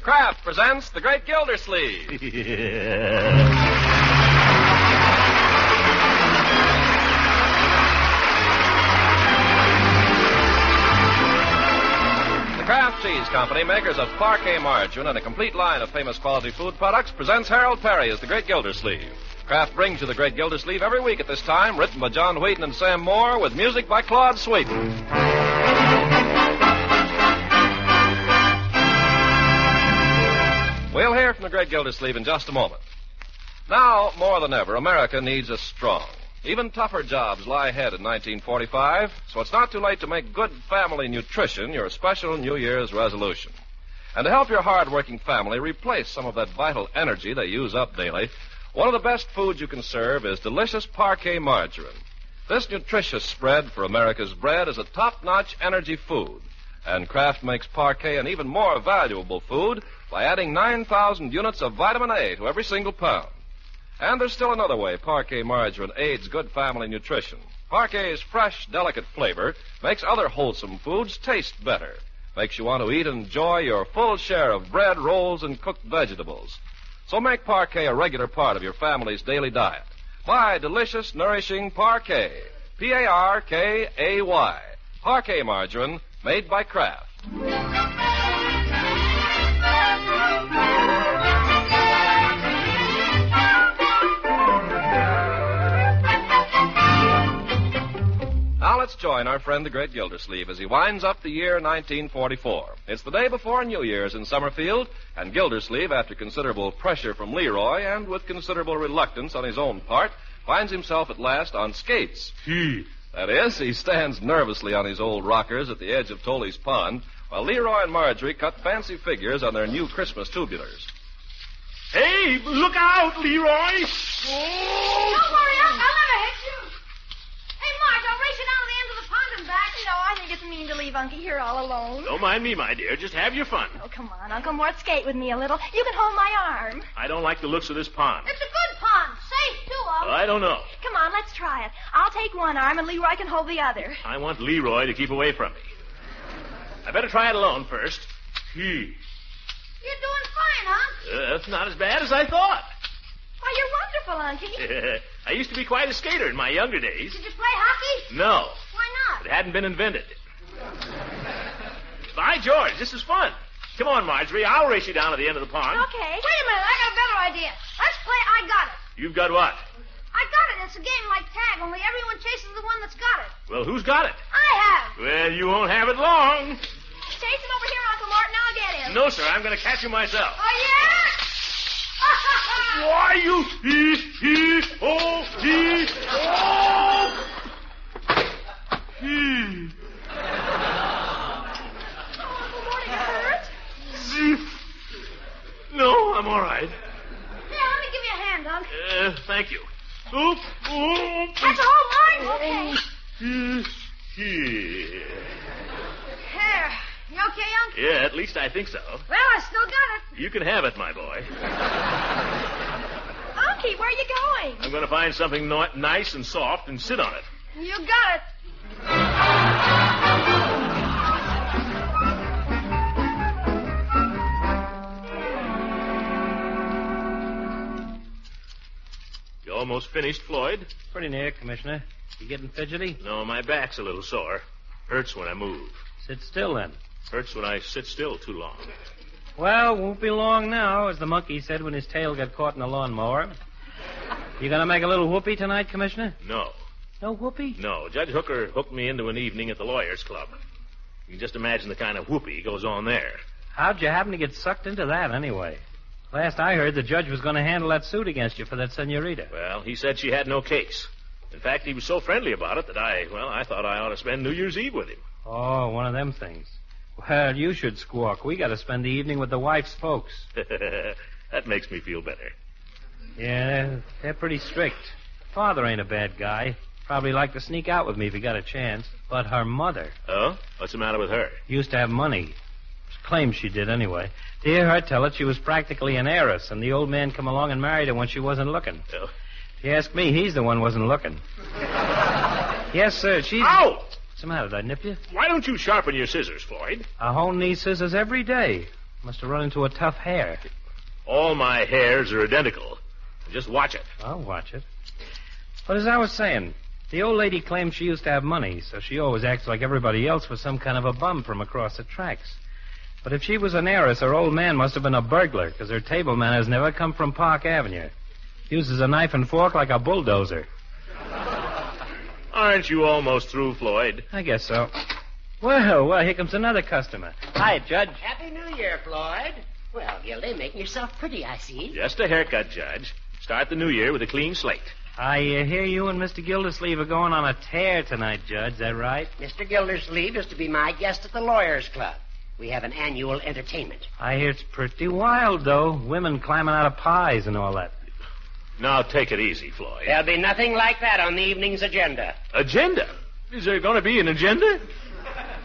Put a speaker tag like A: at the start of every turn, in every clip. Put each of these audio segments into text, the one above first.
A: Kraft presents The Great Gildersleeve. The Kraft Cheese Company, makers of Parquet margarine and a complete line of famous quality food products, presents Harold Perry as The Great Gildersleeve. Kraft brings you The Great Gildersleeve every week at this time, written by John Wheaton and Sam Moore, with music by Claude Sweeten. We'll hear from The Great Gildersleeve in just a moment. Now, more than ever, America needs us strong. Even tougher jobs lie ahead in 1945, so it's not too late to make good family nutrition your special New Year's resolution. And to help your hard-working family replace some of that vital energy they use up daily, one of the best foods you can serve is delicious Parquet margarine. This nutritious spread for America's bread is a top-notch energy food, and Kraft makes Parquet an even more valuable food by adding 9,000 units of vitamin A to every single pound. And there's still another way Parquet margarine aids good family nutrition. Parquet's fresh, delicate flavor makes other wholesome foods taste better, makes you want to eat and enjoy your full share of bread, rolls, and cooked vegetables. So make Parquet a regular part of your family's daily diet. Buy delicious, nourishing Parquet. Parkay. Parquet margarine made by Kraft. Now let's join our friend the Great Gildersleeve as he winds up the year 1944. It's the day before New Year's in Summerfield, and Gildersleeve, after considerable pressure from Leroy and with considerable reluctance on his own part, finds himself at last on skates. That is, he stands nervously on his old rockers at the edge of Tolly's Pond, while Leroy and Marjorie cut fancy figures on their new Christmas tubulars.
B: Hey, look out, Leroy!
C: Oh. Don't worry, I'll never hit you. Hey, Marge, I'll race you down to the end of the pond and back. I think it's mean to leave Unky here all alone.
B: Don't mind me, my dear. Just have your fun.
C: Oh, come on, Uncle Mort, skate with me a little. You can hold my arm.
B: I don't like the looks of this pond.
C: It's a good pond. Safe, too,
B: I don't know.
C: Come on, let's try it. I'll take one arm and Leroy can hold the other.
B: I want Leroy to keep away from me. I better try it alone first.
C: You're doing fine, huh?
B: That's not as bad as I thought.
C: Why, you're wonderful, Unky.
B: I used to be quite a skater in my younger days.
C: Did you play hockey?
B: No.
C: Why not?
B: It hadn't been invented. By George, this is fun. Come on, Marjorie. I'll race you down to the end of the pond.
C: Okay. Wait a minute. I got a better idea. Let's play I Got It.
B: You've got what?
C: I got it. It's a game like tag, only everyone chases the one that's got it.
B: Well, who's got it?
C: I have.
B: Well, you won't have it long.
C: Chase him over here, Uncle Martin. I'll get him.
B: No, sir. I'm going to catch him myself.
C: Oh, yeah?
B: Why, you... Oh!
C: Uncle Martin, you hurt?
B: No, I'm all right.
C: Here, let me give you a hand, Unc.
B: Thank you. Oop.
C: That's a whole line? Okay.
B: Here.
C: There. You okay, Unc?
B: Yeah, at least I think so.
C: Well, I still got it.
B: You can have it, my boy.
C: Unky, where are you going?
B: I'm going to find something nice and soft and sit on it.
C: You got it.
B: You almost finished, Floyd?
D: Pretty near, Commissioner. You getting fidgety?
B: No, my back's a little sore. Hurts when I move.
D: Sit still, then.
B: Hurts when I sit still too long.
D: Well, won't be long now, as the monkey said when his tail got caught in a lawnmower. You gonna make a little whoopee tonight, Commissioner?
B: No.
D: No whoopee?
B: No. Judge Hooker hooked me into an evening at the Lawyers Club. You can just imagine the kind of whoopee goes on there.
D: How'd you happen to get sucked into that, anyway? Last I heard, the judge was going to handle that suit against you for that senorita.
B: Well, he said she had no case. In fact, he was so friendly about it that I thought I ought to spend New Year's Eve with him.
D: Oh, one of them things. Well, you should squawk. We got to spend the evening with the wife's folks.
B: That makes me feel better.
D: Yeah, they're pretty strict. Father ain't a bad guy. Probably like to sneak out with me if he got a chance. But her mother...
B: Oh? What's the matter with her?
D: Used to have money. Claims she did, anyway. To hear her tell it, she was practically an heiress, and the old man come along and married her when she wasn't looking.
B: Oh.
D: If you ask me, he's the one wasn't looking. Yes, sir, she's...
B: Ow!
D: What's the matter? Did I nip you?
B: Why don't you sharpen your scissors, Floyd?
D: I hone these scissors every day. Must have run into a tough hair.
B: All my hairs are identical. Just watch it.
D: I'll watch it. But as I was saying, the old lady claims she used to have money, so she always acts like everybody else was some kind of a bum from across the tracks. But if she was an heiress, her old man must have been a burglar, because her table manners never come from Park Avenue. Uses a knife and fork like a bulldozer.
B: Aren't you almost through, Floyd?
D: I guess so. Well, here comes another customer. Hi, Judge.
E: Happy New Year, Floyd. Well, Gildy, making yourself pretty, I see.
B: Just a haircut, Judge. Start the new year with a clean slate.
D: I hear you and Mr. Gildersleeve are going on a tear tonight, Judge. Is that right?
E: Mr. Gildersleeve is to be my guest at the Lawyers Club. We have an annual entertainment.
D: I hear it's pretty wild, though. Women climbing out of pies and all that.
B: Now take it easy, Floyd.
E: There'll be nothing like that on the evening's agenda.
B: Agenda? Is there going to be an agenda?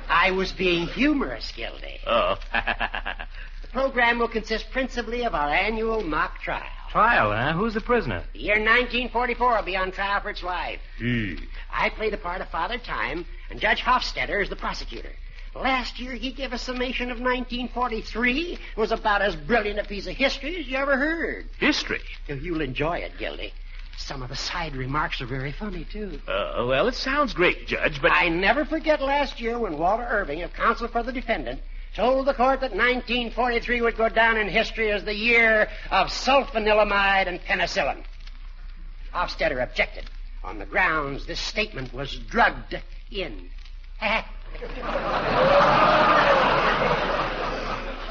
E: I was being humorous, Gildy.
B: Oh.
E: The program will consist principally of our annual mock trial.
D: Trial, huh? Who's the prisoner?
E: The year 1944 will be on trial for its life.
B: Gee.
E: I play the part of Father Time, and Judge Hofstadter is the prosecutor. Last year, he gave a summation of 1943. It was about as brilliant a piece of history as you ever heard.
B: History?
E: You'll enjoy it, Gildy. Some of the side remarks are very funny, too.
B: Well, it sounds great, Judge, but...
E: I never forget last year when Walter Irving, of counsel for the defendant, told the court that 1943 would go down in history as the year of sulfanilamide and penicillin. Hofstadter objected on the grounds this statement was drugged in.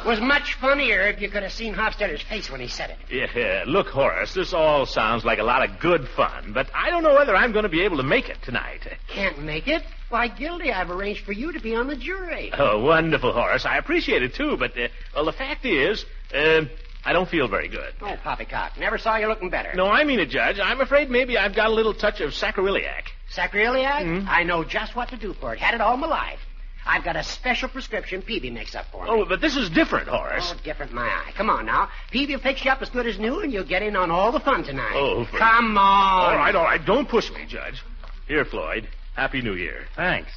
E: Was much funnier if you could have seen Hofstadter's face when he said it.
B: Yeah, look, Horace, this all sounds like a lot of good fun, but I don't know whether I'm going to be able to make it tonight.
E: Can't make it? Why, Gildy, I've arranged for you to be on the jury.
B: Oh, wonderful, Horace. I appreciate it, too, but, well, the fact is, I don't feel very good.
E: Oh, poppycock. Never saw you looking better.
B: No, I mean it, Judge. I'm afraid maybe I've got a little touch of sacroiliac.
E: Sacroiliac?
B: Mm-hmm.
E: I know just what to do for it. Had it all my life. I've got a special prescription Peavy makes up for me.
B: Oh, but this is different, Horace.
E: Oh, different, my eye. Come on, now. Peavy will fix you up as good as new, and you'll get in on all the fun tonight.
B: Oh,
E: come on.
B: All right. Don't push me, Judge. Here, Floyd. Happy New Year.
D: Thanks.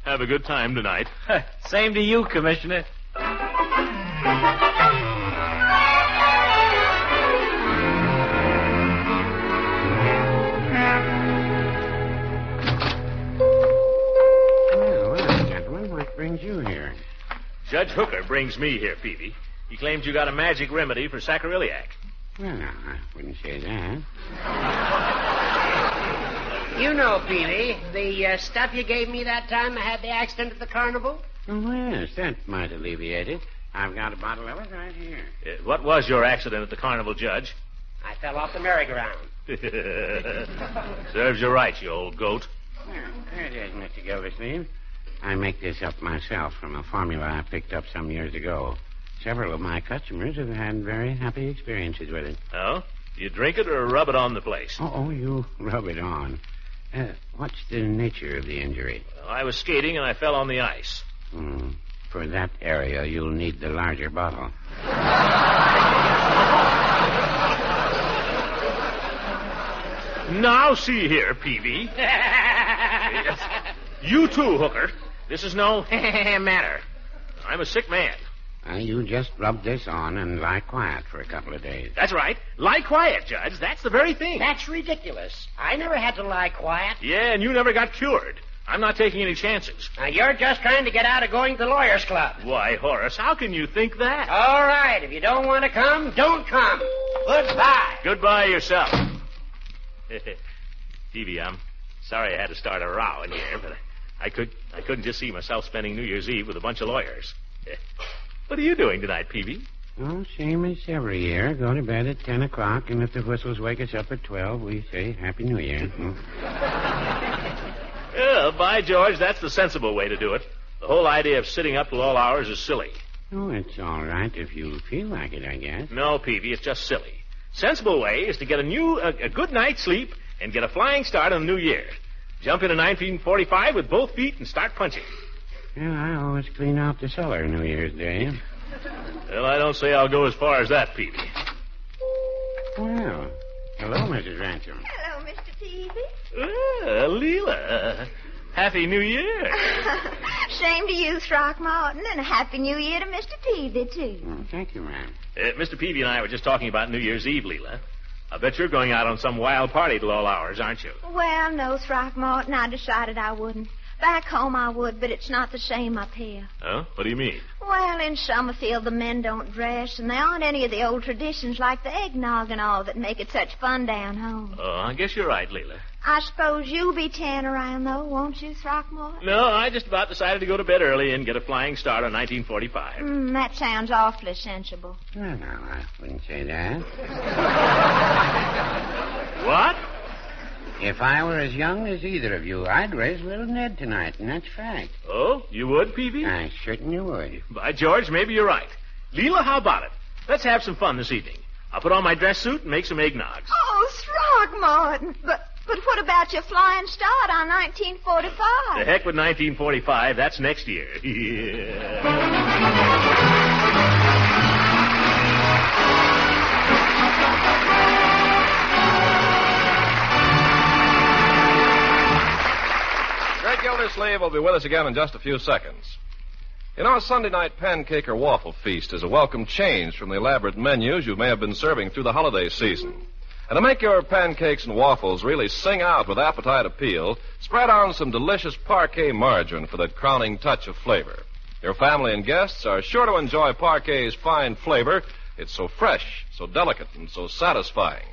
B: Have a good time tonight.
D: Same to you, Commissioner.
F: Brings you here?
B: Judge Hooker brings me here, Peavy. He claims you got a magic remedy for sacroiliac.
F: Well, no, I wouldn't say that.
E: You know, Peavy, the stuff you gave me that time I had the accident at the carnival?
F: Oh, yes, that might alleviate it. I've got a bottle of it right here.
B: What was your accident at the carnival, Judge?
E: I fell off the merry-go-round.
B: Serves you right, you old goat.
F: Well, there it is, Mr. Gildersleeve. I make this up myself from a formula I picked up some years ago. Several of my customers have had very happy experiences with it.
B: Oh? You drink it or rub it on the place?
F: Oh, you rub it on. What's the nature of the injury?
B: Well, I was skating and I fell on the ice.
F: For that area, you'll need the larger bottle.
B: Now, see here, Peavy. Yes. You too, Hooker. This is no matter. I'm a sick man.
F: You just rub this on and lie quiet for a couple of days.
B: That's right. Lie quiet, Judge. That's the very thing.
E: That's ridiculous. I never had to lie quiet.
B: Yeah, and you never got cured. I'm not taking any chances.
E: Now, you're just trying to get out of going to the Lawyers Club.
B: Why, Horace, how can you think that?
E: All right. If you don't want to come, don't come. Goodbye.
B: Goodbye yourself. Peavy, I'm sorry I had to start a row in here, but I couldn't just see myself spending New Year's Eve with a bunch of lawyers. What are you doing tonight, Peavy?
F: Oh, same as every year. Go to bed at 10 o'clock, and if the whistles wake us up at 12, we say Happy New Year.
B: Well, by George, that's the sensible way to do it. The whole idea of sitting up till all hours is silly.
F: Oh, it's all right if you feel like it, I guess.
B: No, Peavy, it's just silly. Sensible way is to get a good night's sleep and get a flying start on the new year. Jump into 1945 with both feet and start punching.
F: Well, I always clean out the cellar New Year's Day.
B: Well, I don't say I'll go as far as that, Peavy.
F: Well, hello, Mrs. Ransom.
C: Hello, Mr. Peavy.
B: Leela. Happy New Year.
C: same to you, Throckmorton, and a happy New Year to Mr. Peavy, too.
F: Thank you, ma'am.
B: Mr. Peavy and I were just talking about New Year's Eve, Leela. I bet you're going out on some wild party till all hours, aren't you?
C: Well, no, Throckmorton, I decided I wouldn't. Back home I would, but it's not the same up here.
B: Huh? What do you mean?
C: Well, in Summerfield, the men don't dress, and there aren't any of the old traditions like the eggnog and all that make it such fun down home.
B: Oh, I guess you're right, Leela.
C: I suppose you'll be tearing around, though, won't you, Throckmorton?
B: No, I just about decided to go to bed early and get a flying start on 1945.
C: That sounds awfully sensible.
F: No, I wouldn't say that.
B: What?
F: If I were as young as either of you, I'd raise little Ned tonight, and that's fact.
B: Oh, you would, Peavy?
F: I certainly would.
B: By George, maybe you're right. Leela, how about it? Let's have some fun this evening. I'll put on my dress suit and make some eggnogs.
C: Oh, Throckmorton, but what about your flying start on 1945?
B: The heck with 1945. That's next year.
A: Great Gildersleeve will be with us again in just a few seconds. You know, a Sunday night pancake or waffle feast is a welcome change from the elaborate menus you may have been serving through the holiday season. And to make your pancakes and waffles really sing out with appetite appeal, spread on some delicious parquet margarine for that crowning touch of flavor. Your family and guests are sure to enjoy parquet's fine flavor. It's so fresh, so delicate, and so satisfying.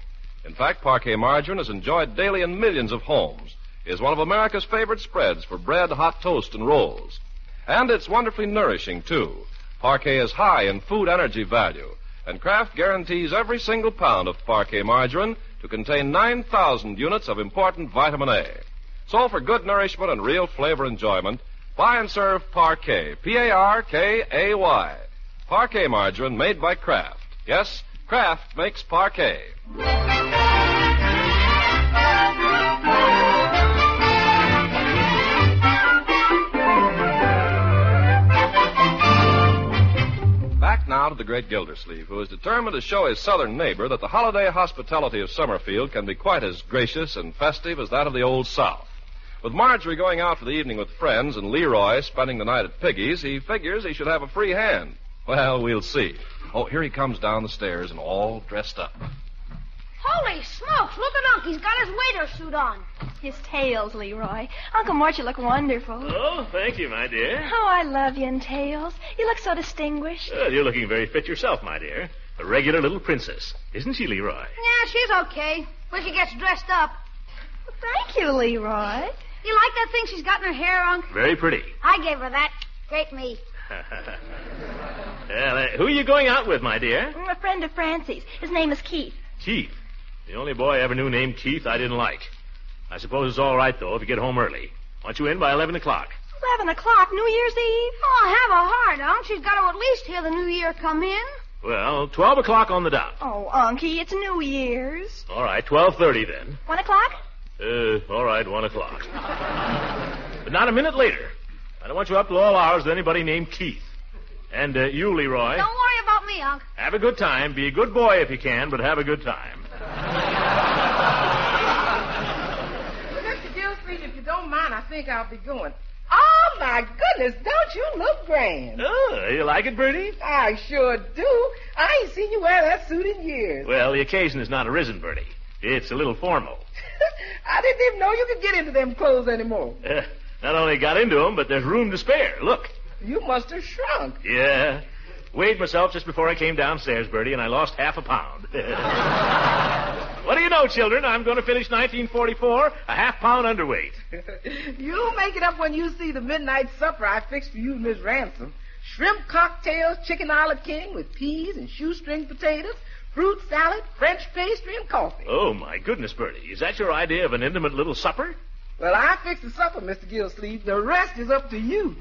A: In fact, parquet margarine is enjoyed daily in millions of homes. It is one of America's favorite spreads for bread, hot toast, and rolls. And it's wonderfully nourishing, too. Parquet is high in food energy value. And Kraft guarantees every single pound of parquet margarine to contain 9,000 units of important vitamin A. So for good nourishment and real flavor enjoyment, buy and serve Parquet, P-A-R-K-A-Y. Parquet margarine made by Kraft. Yes, Kraft makes Parquet. Back now to the Great Gildersleeve, who is determined to show his southern neighbor that the holiday hospitality of Summerfield can be quite as gracious and festive as that of the Old South. With Marjorie going out for the evening with friends and Leroy spending the night at Piggy's, he figures he should have a free hand. Well, we'll see. Oh, here he comes down the stairs and all dressed up.
C: Holy smokes, look at Unc. He's got his waiter suit on. His tails, Leroy. Uncle Mort, you look wonderful.
B: Oh, thank you, my dear.
C: Oh, I love you in tails. You look so distinguished.
B: Well, you're looking very fit yourself, my dear. A regular little princess. Isn't she, Leroy?
C: Yeah, she's okay. When she gets dressed up. Well, thank you, Leroy. You like that thing she's got in her hair, Unc?
B: Very pretty.
C: I gave her that. Great me.
B: Well, who are you going out with, my dear?
C: A friend of Francie's. His name is Keith.
B: Keith. The only boy I ever knew named Keith I didn't like. I suppose it's all right, though, if you get home early. Want you in by 11 o'clock.
C: 11 o'clock, New Year's Eve? Oh, have a heart, Unc. She's got to at least hear the New Year come in.
B: Well, 12 o'clock on the dot.
C: Oh, Unky, it's New Year's.
B: All right, 12:30 then.
C: 1 o'clock?
B: All right, 1 o'clock. But not a minute later. I don't want you up till all hours with anybody named Keith. And you, Leroy.
C: Don't worry about me, Unc.
B: Have a good time. Be a good boy if you can, but have a good time.
G: Mr. Gildersleeve, if you don't mind, I think I'll be going. Oh, my goodness, don't you look grand?
B: Oh, you like it, Bertie?
G: I sure do. I ain't seen you wear that suit in years.
B: Well, the occasion has not arisen, Bertie. It's a little formal.
G: I didn't even know you could get into them clothes anymore.
B: Not only got into them, but there's room to spare. Look.
G: You must have shrunk.
B: Yeah. Weighed myself just before I came downstairs, Bertie, and I lost half a pound. What do you know, children? I'm going to finish 1944 a half-pound underweight.
G: You'll make it up when you see the midnight supper I fixed for you and Miss Ransom. Shrimp cocktails, chicken olive king with peas and shoestring potatoes, fruit salad, French pastry, and coffee.
B: Oh, my goodness, Bertie. Is that your idea of an intimate little supper?
G: Well, I fixed the supper, Mr. Gildersleeve. The rest is up to you.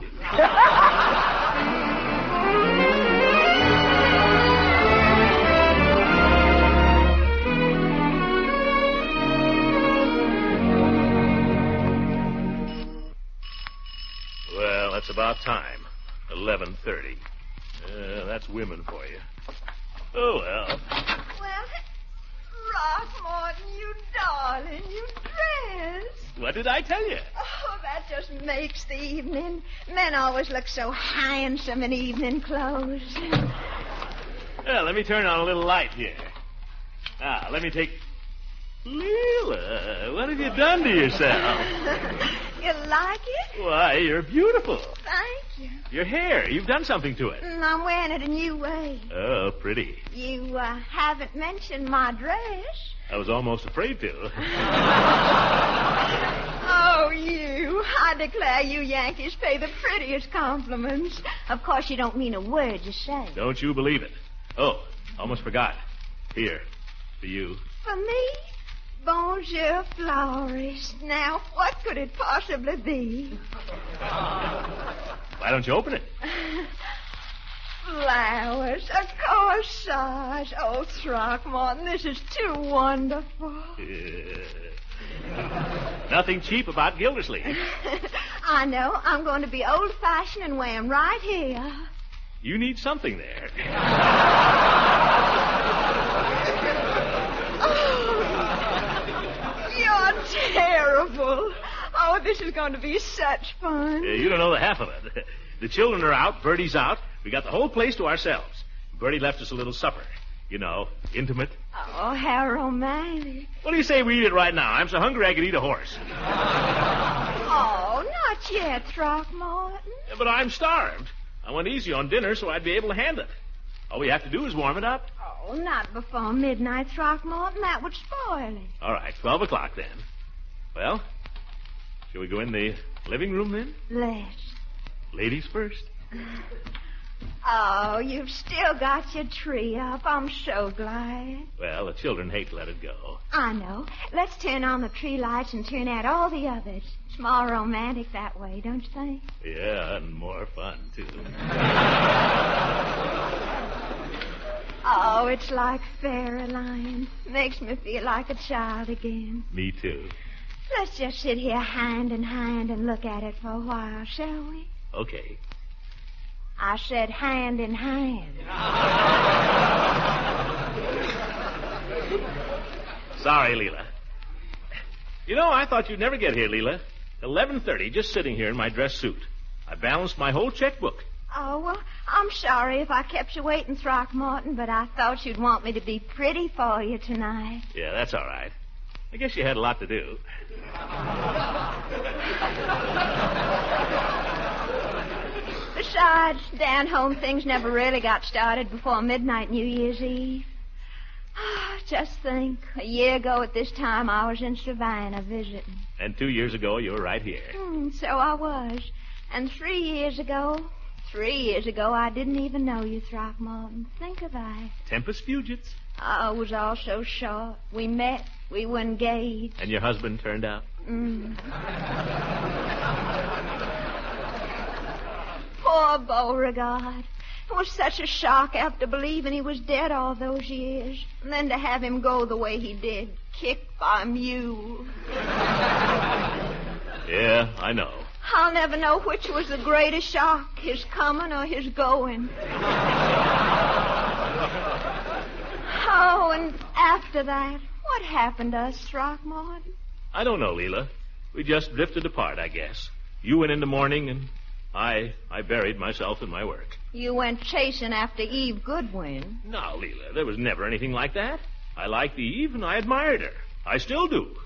B: Well, that's about time. 11:30. That's women for you. Oh, well.
C: Well, Throckmorton, you darling, you dress.
B: What did I tell you?
C: Oh, that just makes the evening. Men always look so handsome in evening clothes.
B: Well, let me turn on a little light here. Now, let me take... Leela, what have you done to yourself?
C: You like it?
B: Why, you're beautiful.
C: Thank you.
B: Your hair, you've done something to it.
C: I'm wearing it a new way.
B: Oh, pretty.
C: You haven't mentioned my dress.
B: I was almost afraid to.
C: Oh, you. I declare you Yankees pay the prettiest compliments. Of course, you don't mean a word you say.
B: Don't you believe it. Oh, almost forgot. Here, for you.
C: For me? Bonjour, florist. Now, what could it possibly be?
B: Why don't you open it?
C: Flowers, a corsage. Oh, Throckmorton, this is too wonderful.
B: Nothing cheap about Gildersleeve.
C: I know. I'm going to be old-fashioned and wear 'em right here.
B: You need something there.
C: You're terrible. Oh, this is going to be such fun.
B: You don't know the half of it. The children are out. Bertie's out. We got the whole place to ourselves. Bertie left us a little supper. You know, intimate.
C: Oh, how romantic.
B: What do you say we eat it right now? I'm so hungry I could eat a horse.
C: Oh, not yet, Throckmorton.
B: Yeah, but I'm starved. I went easy on dinner so I'd be able to handle it. All we have to do is warm it up.
C: Oh, not before midnight, Throckmorton. That would spoil it.
B: All right, 12 o'clock then. Well, shall we go in the living room then?
C: Let's.
B: Ladies first.
C: Oh, you've still got your tree up. I'm so glad.
B: Well, the children hate to let it go.
C: I know. Let's turn on the tree lights and turn out all the others. It's more romantic that way, don't you think?
B: Yeah, and more fun, too.
C: Oh, it's like fairyland. Makes me feel like a child again.
B: Me, too.
C: Let's just sit here hand in hand and look at it for a while, shall we?
B: Okay.
C: I said hand in hand.
B: Sorry, Leela. You know, I thought you'd never get here, Leela. 11:30, just sitting here in my dress suit. I balanced my whole checkbook.
C: Oh, well, I'm sorry if I kept you waiting, Throckmorton, but I thought you'd want me to be pretty for you tonight.
B: Yeah, that's all right. I guess you had a lot to do.
C: Besides, down home things never really got started before midnight New Year's Eve. Just think, a year ago at this time I was in Savannah visiting.
B: And 2 years ago, you were right here.
C: So I was. And 3 years ago, I didn't even know you, Throckmorton. Think of that.
B: Tempus fugits.
C: Oh, it was all so short. We met, we were engaged.
B: And your husband turned out?
C: Poor Beauregard. It was such a shock after believing he was dead all those years. And then to have him go the way he did, kicked by a mule.
B: Yeah, I know.
C: I'll never know which was the greatest shock, his coming or his going. Oh, and after that, what happened to us, Throckmorton?
B: I don't know, Leela. We just drifted apart, I guess. You went into mourning, and I buried myself in my work.
C: You went chasing after Eve Goodwin.
B: No, Leela, there was never anything like that. I liked Eve, and I admired her. I still do.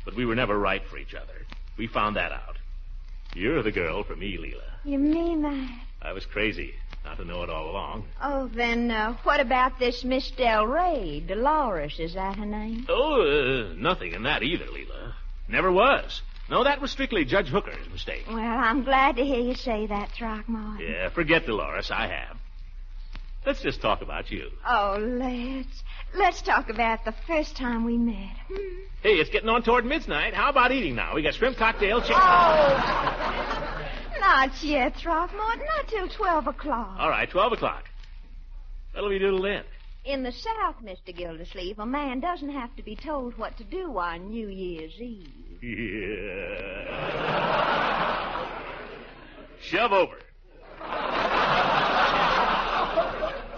B: But we were never right for each other. We found that out. You're the girl for me, Leela.
C: You mean that?
B: I was crazy not to know it all along.
C: Oh, then what about this Miss Del Rey? Dolores, is that her name?
B: Oh, nothing in that either, Leela. Never was. No, that was strictly Judge Hooker's mistake.
C: Well, I'm glad to hear you say that, Throckmorton.
B: Yeah, forget Dolores. I have. Let's just talk about you.
C: Oh, let's talk about the first time we met.
B: Hey, it's getting on toward midnight. How about eating now? We got shrimp cocktail, chicken...
C: Oh, not yet, Throckmorton. Not till 12 o'clock.
B: All right, 12 o'clock. What'll we do then?
C: In the South, Mr. Gildersleeve, a man doesn't have to be told what to do on New Year's Eve.
B: Yeah. Shove over.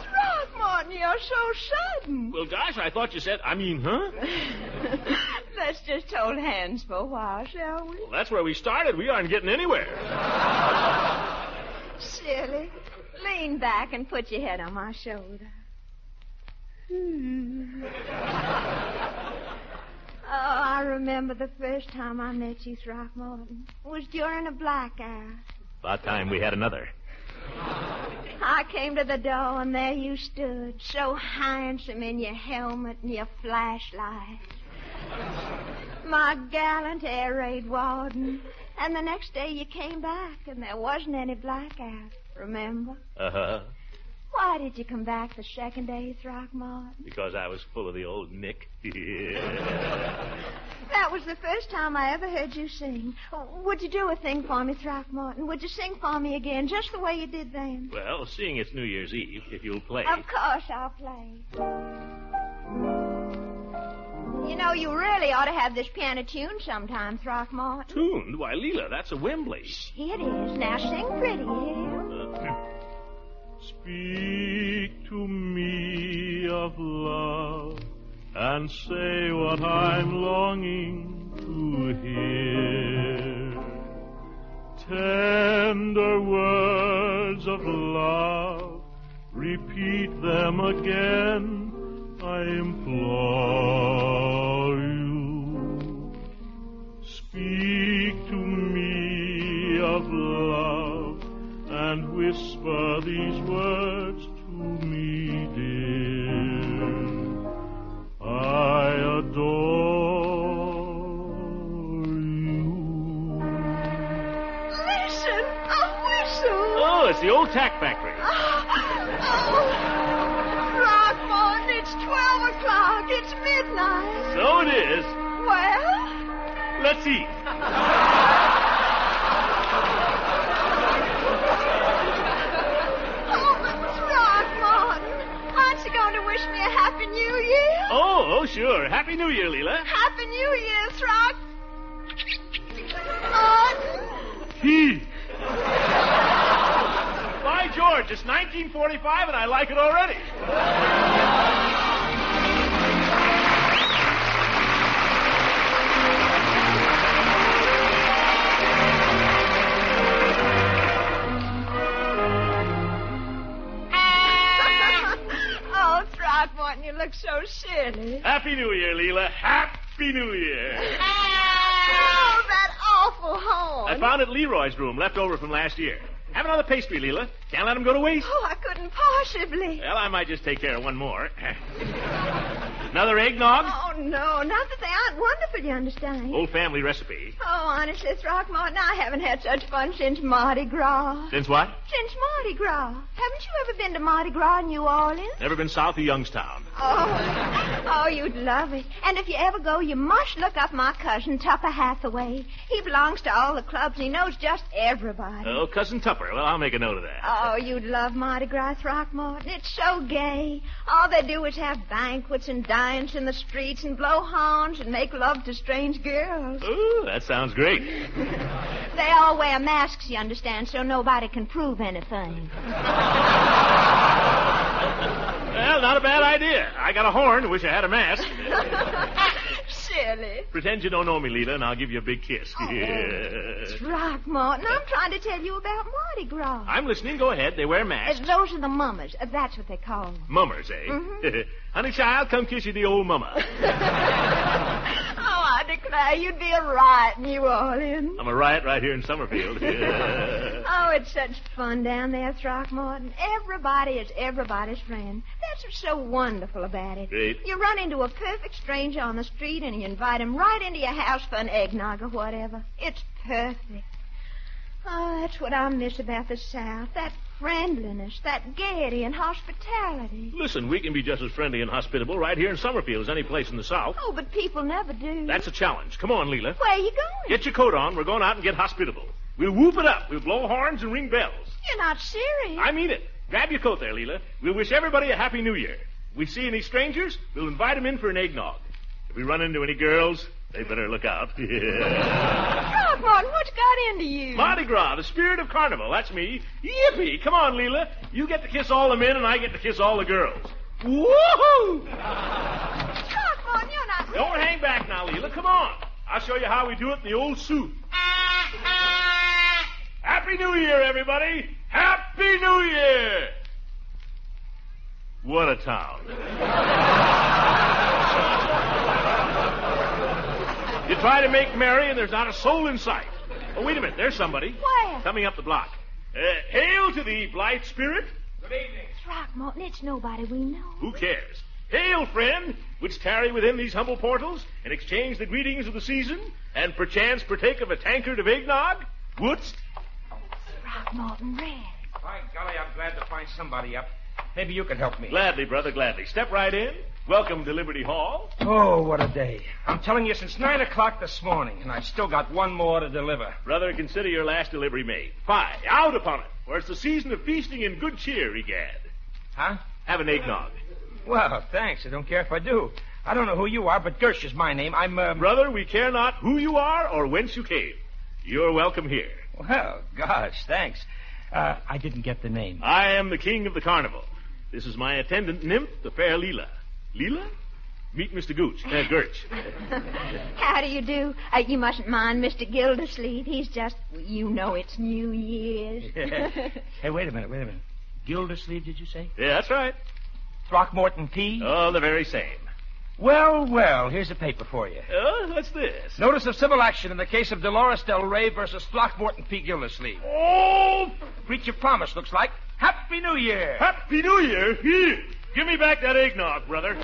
C: Throckmorton, you're so sudden?
B: Well, gosh, I thought you said, huh?
C: Let's just hold hands for a while, shall we?
B: Well, that's where we started. We aren't getting anywhere.
C: Silly. Lean back and put your head on my shoulder. Oh, I remember the first time I met you, Throckmorton. It was during a blackout.
B: About time we had another.
C: I came to the door, and there you stood, so handsome in your helmet and your flashlight. My gallant air raid warden. And the next day you came back, and there wasn't any blackout, remember?
B: Uh-huh.
C: Why did you come back the second day, Throckmorton?
B: Because I was full of the old Nick.
C: That was the first time I ever heard you sing. Would you do a thing for me, Throckmorton? Would you sing for me again, just the way you did then?
B: Well, seeing it's New Year's Eve, if you'll play.
C: Of course I'll play. You know, you really ought to have this piano tuned sometime, Throckmorton.
B: Tuned? Why, Leela, that's a Wembley.
C: It is. Now sing pretty, yeah?
H: Speak to me of love and say what I'm longing to hear. Tender words of love, repeat them again, I implore you. Speak to me of love and whisper these words to me, dear. I adore you.
C: Listen, a whistle.
B: Oh, it's the old tack factory.
C: Throckmorton, it's 12 o'clock. It's midnight.
B: So it is.
C: Well?
B: Let's eat.
C: Going to wish me a Happy New Year?
B: Oh, sure. Happy New Year, Leela.
C: Happy New Year,
B: He. By George, it's 1945 and I like it already.
C: Throckmorton, you look so silly.
B: Happy New Year, Leela. Happy New Year.
C: Oh, that awful horn.
B: I found it in Leroy's room, left over from last year. Have another pastry, Leela. Can't let him go to waste.
C: Oh, I couldn't possibly.
B: Well, I might just take care of one more. Another eggnog?
C: Oh, no, not that they aren't wonderful, you understand.
B: Old family recipe.
C: Oh, honestly, Throckmorton, I haven't had such fun since Mardi Gras.
B: Since what?
C: Since Mardi Gras. Haven't you ever been to Mardi Gras in New Orleans?
B: Never been south of Youngstown.
C: Oh, you'd love it. And if you ever go, you must look up my cousin, Tupper Hathaway. He belongs to all the clubs, and he knows just everybody.
B: Oh, Cousin Tupper. Well, I'll make a note of that.
C: Oh, you'd love Mardi Gras, Throckmorton. It's so gay. All they do is have banquets and dance in the streets and blow horns and make love to strange girls.
B: Ooh, that sounds great.
C: They all wear masks, you understand, so nobody can prove anything.
B: Well, not a bad idea. I got a horn. Wish I had a mask.
C: Silly.
B: Pretend you don't know me, Leela, and I'll give you a big kiss.
C: Throckmorton, I'm trying to tell you about Mardi Gras.
B: I'm listening. Go ahead. They wear masks.
C: Those are the mummers. That's what they call them.
B: Mummers, eh?
C: Mm-hmm.
B: Honey child, come kiss you the old mummer.
C: Oh, I declare you'd be a riot in New Orleans.
B: I'm a riot right here in Summerfield.
C: Oh, it's such fun down there, Throckmorton. Everybody is everybody's friend. That's what's so wonderful about it.
B: Great.
C: You run into a perfect stranger on the street and you invite him right into your house for an eggnog or whatever. It's perfect. Oh, that's what I miss about the South. That friendliness, that gaiety and hospitality.
B: Listen, we can be just as friendly and hospitable right here in Summerfield as any place in the South.
C: Oh, but people never do.
B: That's a challenge. Come on, Leela.
C: Where are you going?
B: Get your coat on. We're going out and get hospitable. We'll whoop it up. We'll blow horns and ring bells.
C: You're not serious.
B: I mean it. Grab your coat there, Leela. We'll wish everybody a Happy New Year. If we see any strangers, we'll invite them in for an eggnog. If we run into any girls, they better look out.
C: Throckmorton, what's got into you?
B: Mardi Gras, the spirit of carnival. That's me. Yippee! Come on, Leela. You get to kiss all the men, and I get to kiss all the girls. Woohoo!
C: Throckmorton, you're not ready.
B: Don't hang back now, Leela. Come on. I'll show you how we do it in the old suit. Happy New Year, everybody. Happy New Year. What a town. You try to make merry and there's not a soul in sight. Oh, wait a minute. There's somebody.
C: Where?
B: Coming up the block. Hail to thee, blithe spirit. Good evening.
C: Throckmorton, it's nobody we know.
B: Who cares? Hail, friend, which tarry within these humble portals and exchange the greetings of the season and perchance partake of a tankard of eggnog? Wouldst?
C: Throckmorton Red.
I: By golly, I'm glad to find somebody up. Maybe you can help me.
B: Gladly, brother, gladly. Step right in. Welcome to Liberty Hall.
I: Oh, what a day. I'm telling you, since 9 o'clock this morning, and I've still got one more to deliver.
B: Brother, consider your last delivery made. Fie, out upon it, for it's the season of feasting and good cheer, egad.
I: Huh?
B: Have an eggnog.
I: Well, thanks. I don't care if I do. I don't know who you are, but Gersh is my name. I'm,
B: Brother, we care not who you are or whence you came. You're welcome here.
I: Well, gosh, thanks. I didn't get the name.
B: I am the king of the carnival. This is my attendant nymph, the fair Leela. Leela? Meet Mr. Gertz.
C: How do you do? You mustn't mind Mr. Gildersleeve. He's just, you know it's New Year's.
I: Hey, wait a minute. Gildersleeve, did you say?
B: Yeah, that's right.
I: Throckmorton P?
B: Oh, the very same.
I: Well, here's a paper for you.
B: Oh, what's this?
I: Notice of civil action in the case of Dolores Del Rey versus Throckmorton P. Gildersleeve.
B: Oh!
I: Breach of promise, looks like. Happy New Year!
B: Happy New Year? Here, give me back that eggnog, brother.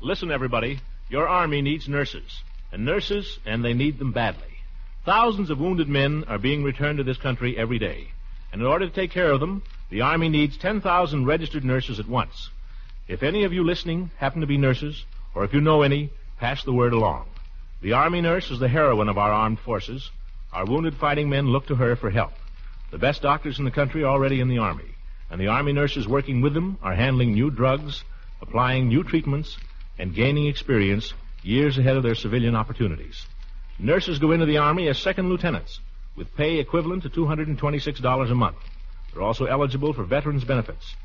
B: Listen, everybody. Your army needs nurses. And they need them badly. Thousands of wounded men are being returned to this country every day. And in order to take care of them, the Army needs 10,000 registered nurses at once. If any of you listening happen to be nurses, or if you know any, pass the word along. The Army nurse is the heroine of our armed forces. Our wounded fighting men look to her for help. The best doctors in the country are already in the Army. And the Army nurses working with them are handling new drugs, applying new treatments, and gaining experience years ahead of their civilian opportunities. Nurses go into the Army as second lieutenants, with pay equivalent to $226 a month. They're also eligible for veterans benefits.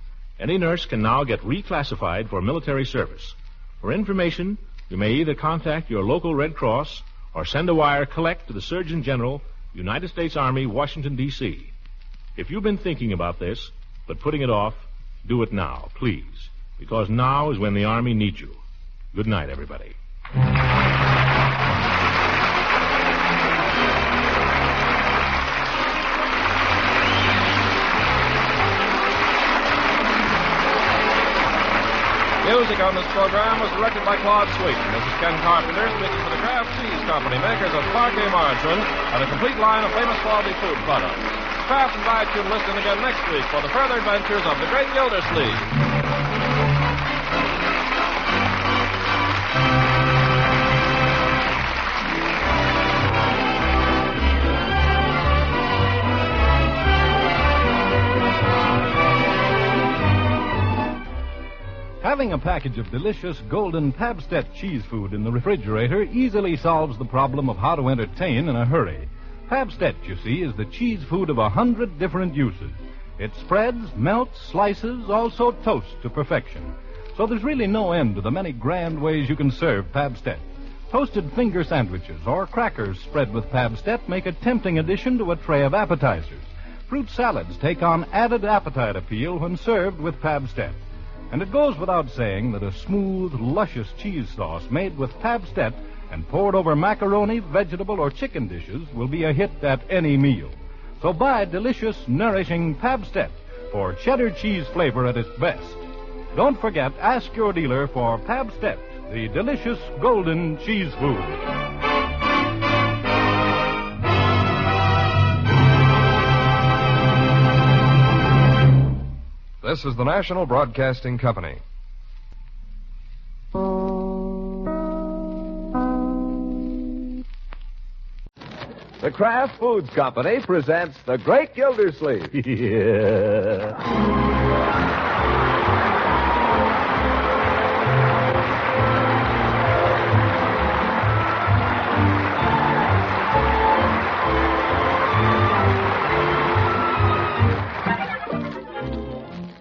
B: Any nurse can now get reclassified for military service. For information, you may either contact your local Red Cross or send a wire collect to the Surgeon General, United States Army, Washington, D.C. If you've been thinking about this, but putting it off, do it now, please, because now is when the Army needs you. Good night, everybody.
A: Music on this program was directed by Claude Sweet. This is Ken Carpenter speaking for the Kraft Cheese Company, makers of Parquet margarine and a complete line of famous quality food products. Kraft invites you to listen again next week for the further adventures of the Great Gildersleeve.
J: Having a package of delicious golden Pabstet cheese food in the refrigerator easily solves the problem of how to entertain in a hurry. Pabstet, you see, is the cheese food of 100 different uses. It spreads, melts, slices, also toasts to perfection. So there's really no end to the many grand ways you can serve Pabstet. Toasted finger sandwiches or crackers spread with Pabstet make a tempting addition to a tray of appetizers. Fruit salads take on added appetite appeal when served with Pabstet. And it goes without saying that a smooth, luscious cheese sauce made with Pabstet and poured over macaroni, vegetable, or chicken dishes will be a hit at any meal. So buy delicious, nourishing Pabstet for cheddar cheese flavor at its best. Don't forget, ask your dealer for Pabstet, the delicious golden cheese food.
K: This is the National Broadcasting Company. The Kraft Foods Company presents The Great Gildersleeve.
H: Yeah.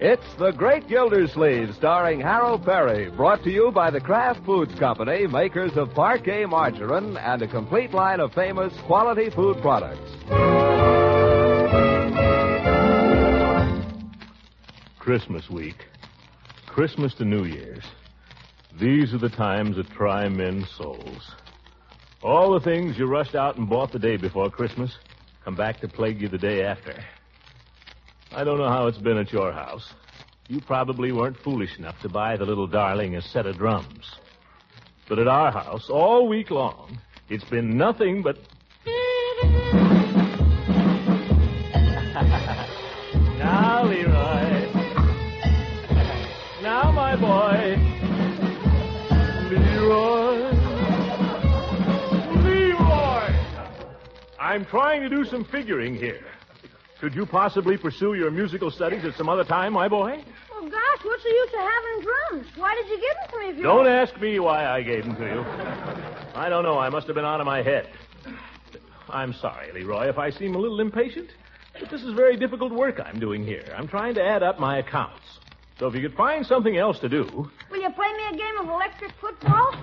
K: It's The Great Gildersleeve, starring Harold Perry, brought to you by the Kraft Foods Company, makers of Parquet margarine and a complete line of famous quality food products.
B: Christmas week. Christmas to New Year's. These are the times that try men's souls. All the things you rushed out and bought the day before Christmas come back to plague you the day after. I don't know how it's been at your house. You probably weren't foolish enough to buy the little darling a set of drums. But at our house, all week long, it's been nothing but... Now, Leroy. Now, my boy. Leroy. Leroy! I'm trying to do some figuring here. Could you possibly pursue your musical studies at some other time, my boy?
L: Oh, gosh, what's the use of having drums? Why did you give them to me if you...
B: Don't ask me why I gave them to you. I don't know. I must have been out of my head. I'm sorry, Leroy, if I seem a little impatient. But this is very difficult work I'm doing here. I'm trying to add up my accounts. So if you could find something else to do...
L: Will you play me a game of electric football?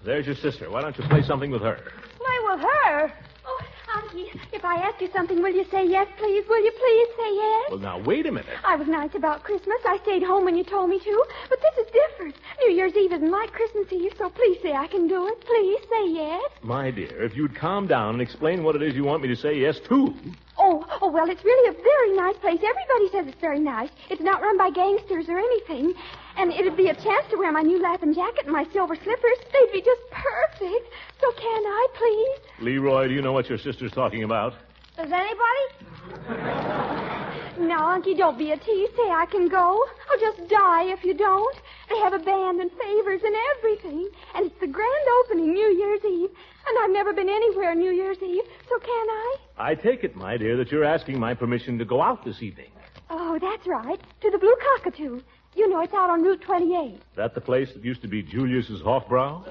B: There's your sister. Why don't you play something with her?
L: Play with her?
C: Oh, Unky, if I ask you something, will you say yes, please? Will you please say yes?
B: Well, now, wait a minute.
C: I was nice about Christmas. I stayed home when you told me to. But this is different. New Year's Eve isn't like Christmas Eve, so please say I can do it. Please say yes.
B: My dear, if you'd calm down and explain what it is you want me to say yes to.
C: Oh, well, it's really a very nice place. Everybody says it's very nice. It's not run by gangsters or anything. And it'd be a chance to wear my new laughing jacket and my silver slippers. They'd be just perfect. So can I, please?
B: Leroy, do you know what your sister's talking about?
L: Does anybody?
C: Now, Unky, don't be a tease. Say I can go. I'll just die if you don't. They have a band and favors and everything. And it's the grand opening New Year's Eve. And I've never been anywhere New Year's Eve. So can I?
B: I take it, my dear, that you're asking my permission to go out this evening.
C: Oh, that's right. To the Blue Cockatoo. You know, it's out on Route 28.
B: That the place that used to be Julius's Hofbrau?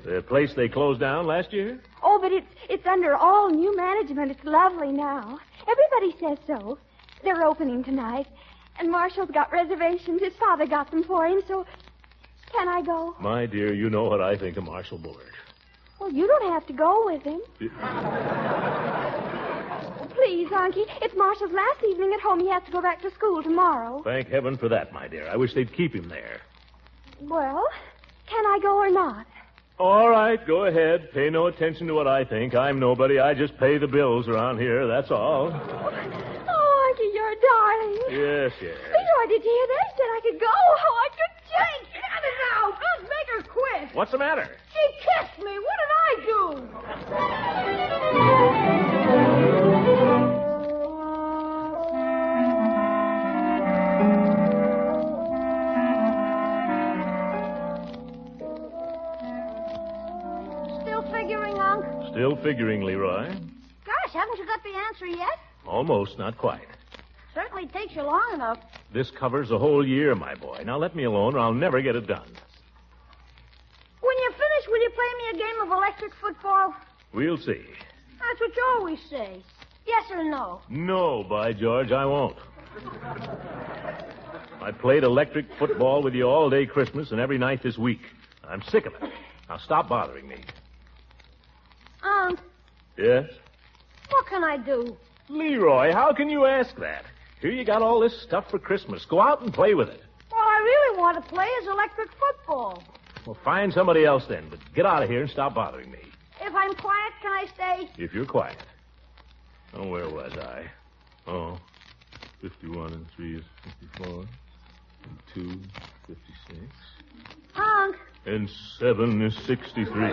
B: The place they closed down last year?
C: Oh, but it's under all new management. It's lovely now. Everybody says so. They're opening tonight. And Marshall's got reservations. His father got them for him, so... Can I go?
B: My dear, you know what I think of Marshall Bullard.
C: Well, you don't have to go with him. Please, Unky. It's Marshall's last evening at home. He has to go back to school tomorrow.
B: Thank heaven for that, my dear. I wish they'd keep him there.
C: Well, can I go or not?
B: All right, go ahead. Pay no attention to what I think. I'm nobody. I just pay the bills around here, that's all.
C: Oh, Unky, you're a darling.
B: Yes, yes.
C: Leroy, did you hear that? He said I could go. Oh, I could
L: Jake, get it now. Just make her quit.
B: What's the matter?
L: She kissed me. What did I do? Still figuring, Unc?
B: Still figuring, Leroy.
L: Gosh, haven't you got the answer yet?
B: Almost, not quite.
L: Certainly takes you long enough.
B: This covers a whole year, my boy. Now let me alone or I'll never get it done.
L: When you're finished, will you play me a game of electric football?
B: We'll see.
L: That's what you always say. Yes or no?
B: No, by George, I won't. I played electric football with you all day Christmas and every night this week. I'm sick of it. Now stop bothering me.
L: Unc,
B: Yes?
L: what can I do?
B: Leroy, how can you ask that? Here you got all this stuff for Christmas. Go out and play with it.
L: All I really want to play is electric football.
B: Well, find somebody else then, but get out of here and stop bothering me.
L: If I'm quiet, can I stay?
B: If you're quiet. Oh, where was I? Oh, 51 and 3 is 54. And 2, 56.
L: Unc.
B: And 7 is 63.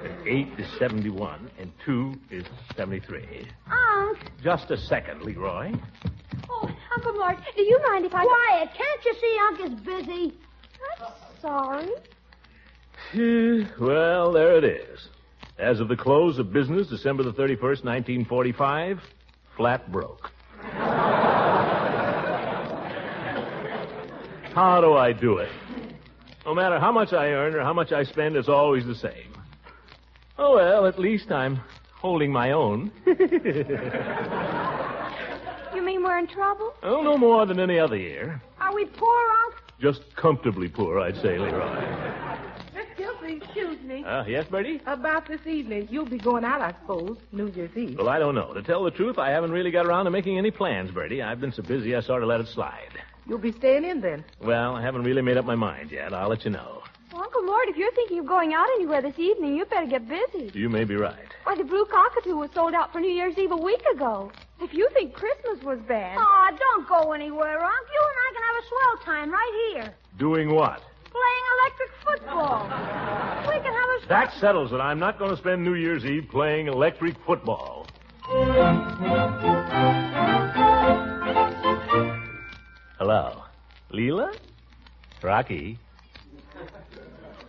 B: And 8 is 71. And 2 is 73.
L: Unc.
B: Just a second, Leroy.
C: Oh, Uncle Mort, do you mind if I...
L: Quiet. Can't you see Unc is busy?
C: I'm sorry.
B: Well, there it is. As of the close of business, December the 31st, 1945, flat broke. How do I do it? No matter how much I earn or how much I spend, it's always the same. Oh, well, at least I'm holding my own.
L: You mean we're in trouble?
B: Oh, no more than any other year.
L: Are we poor, Unc?
B: Just comfortably poor, I'd say, Leroy.
G: Miss Gilsey, excuse me.
B: Yes, Bertie?
G: About this evening, you'll be going out, I suppose, New Year's Eve.
B: Well, I don't know. To tell the truth, I haven't really got around to making any plans, Bertie. I've been so busy, I sort of let it slide.
G: You'll be staying in then?
B: Well, I haven't really made up my mind yet. I'll let you know.
L: Well, Uncle Mort, if you're thinking of going out anywhere this evening, you better get busy.
B: You may be right.
L: Why, the Blue Cockatoo was sold out for New Year's Eve a week ago. If you think Christmas was bad...
M: Oh, don't go anywhere, Unc. You and I can have a swell time right here.
B: Doing what?
M: Playing electric football. We can have a...
B: That settles it. I'm not going to spend New Year's Eve playing electric football. Hello. Leela? Rocky?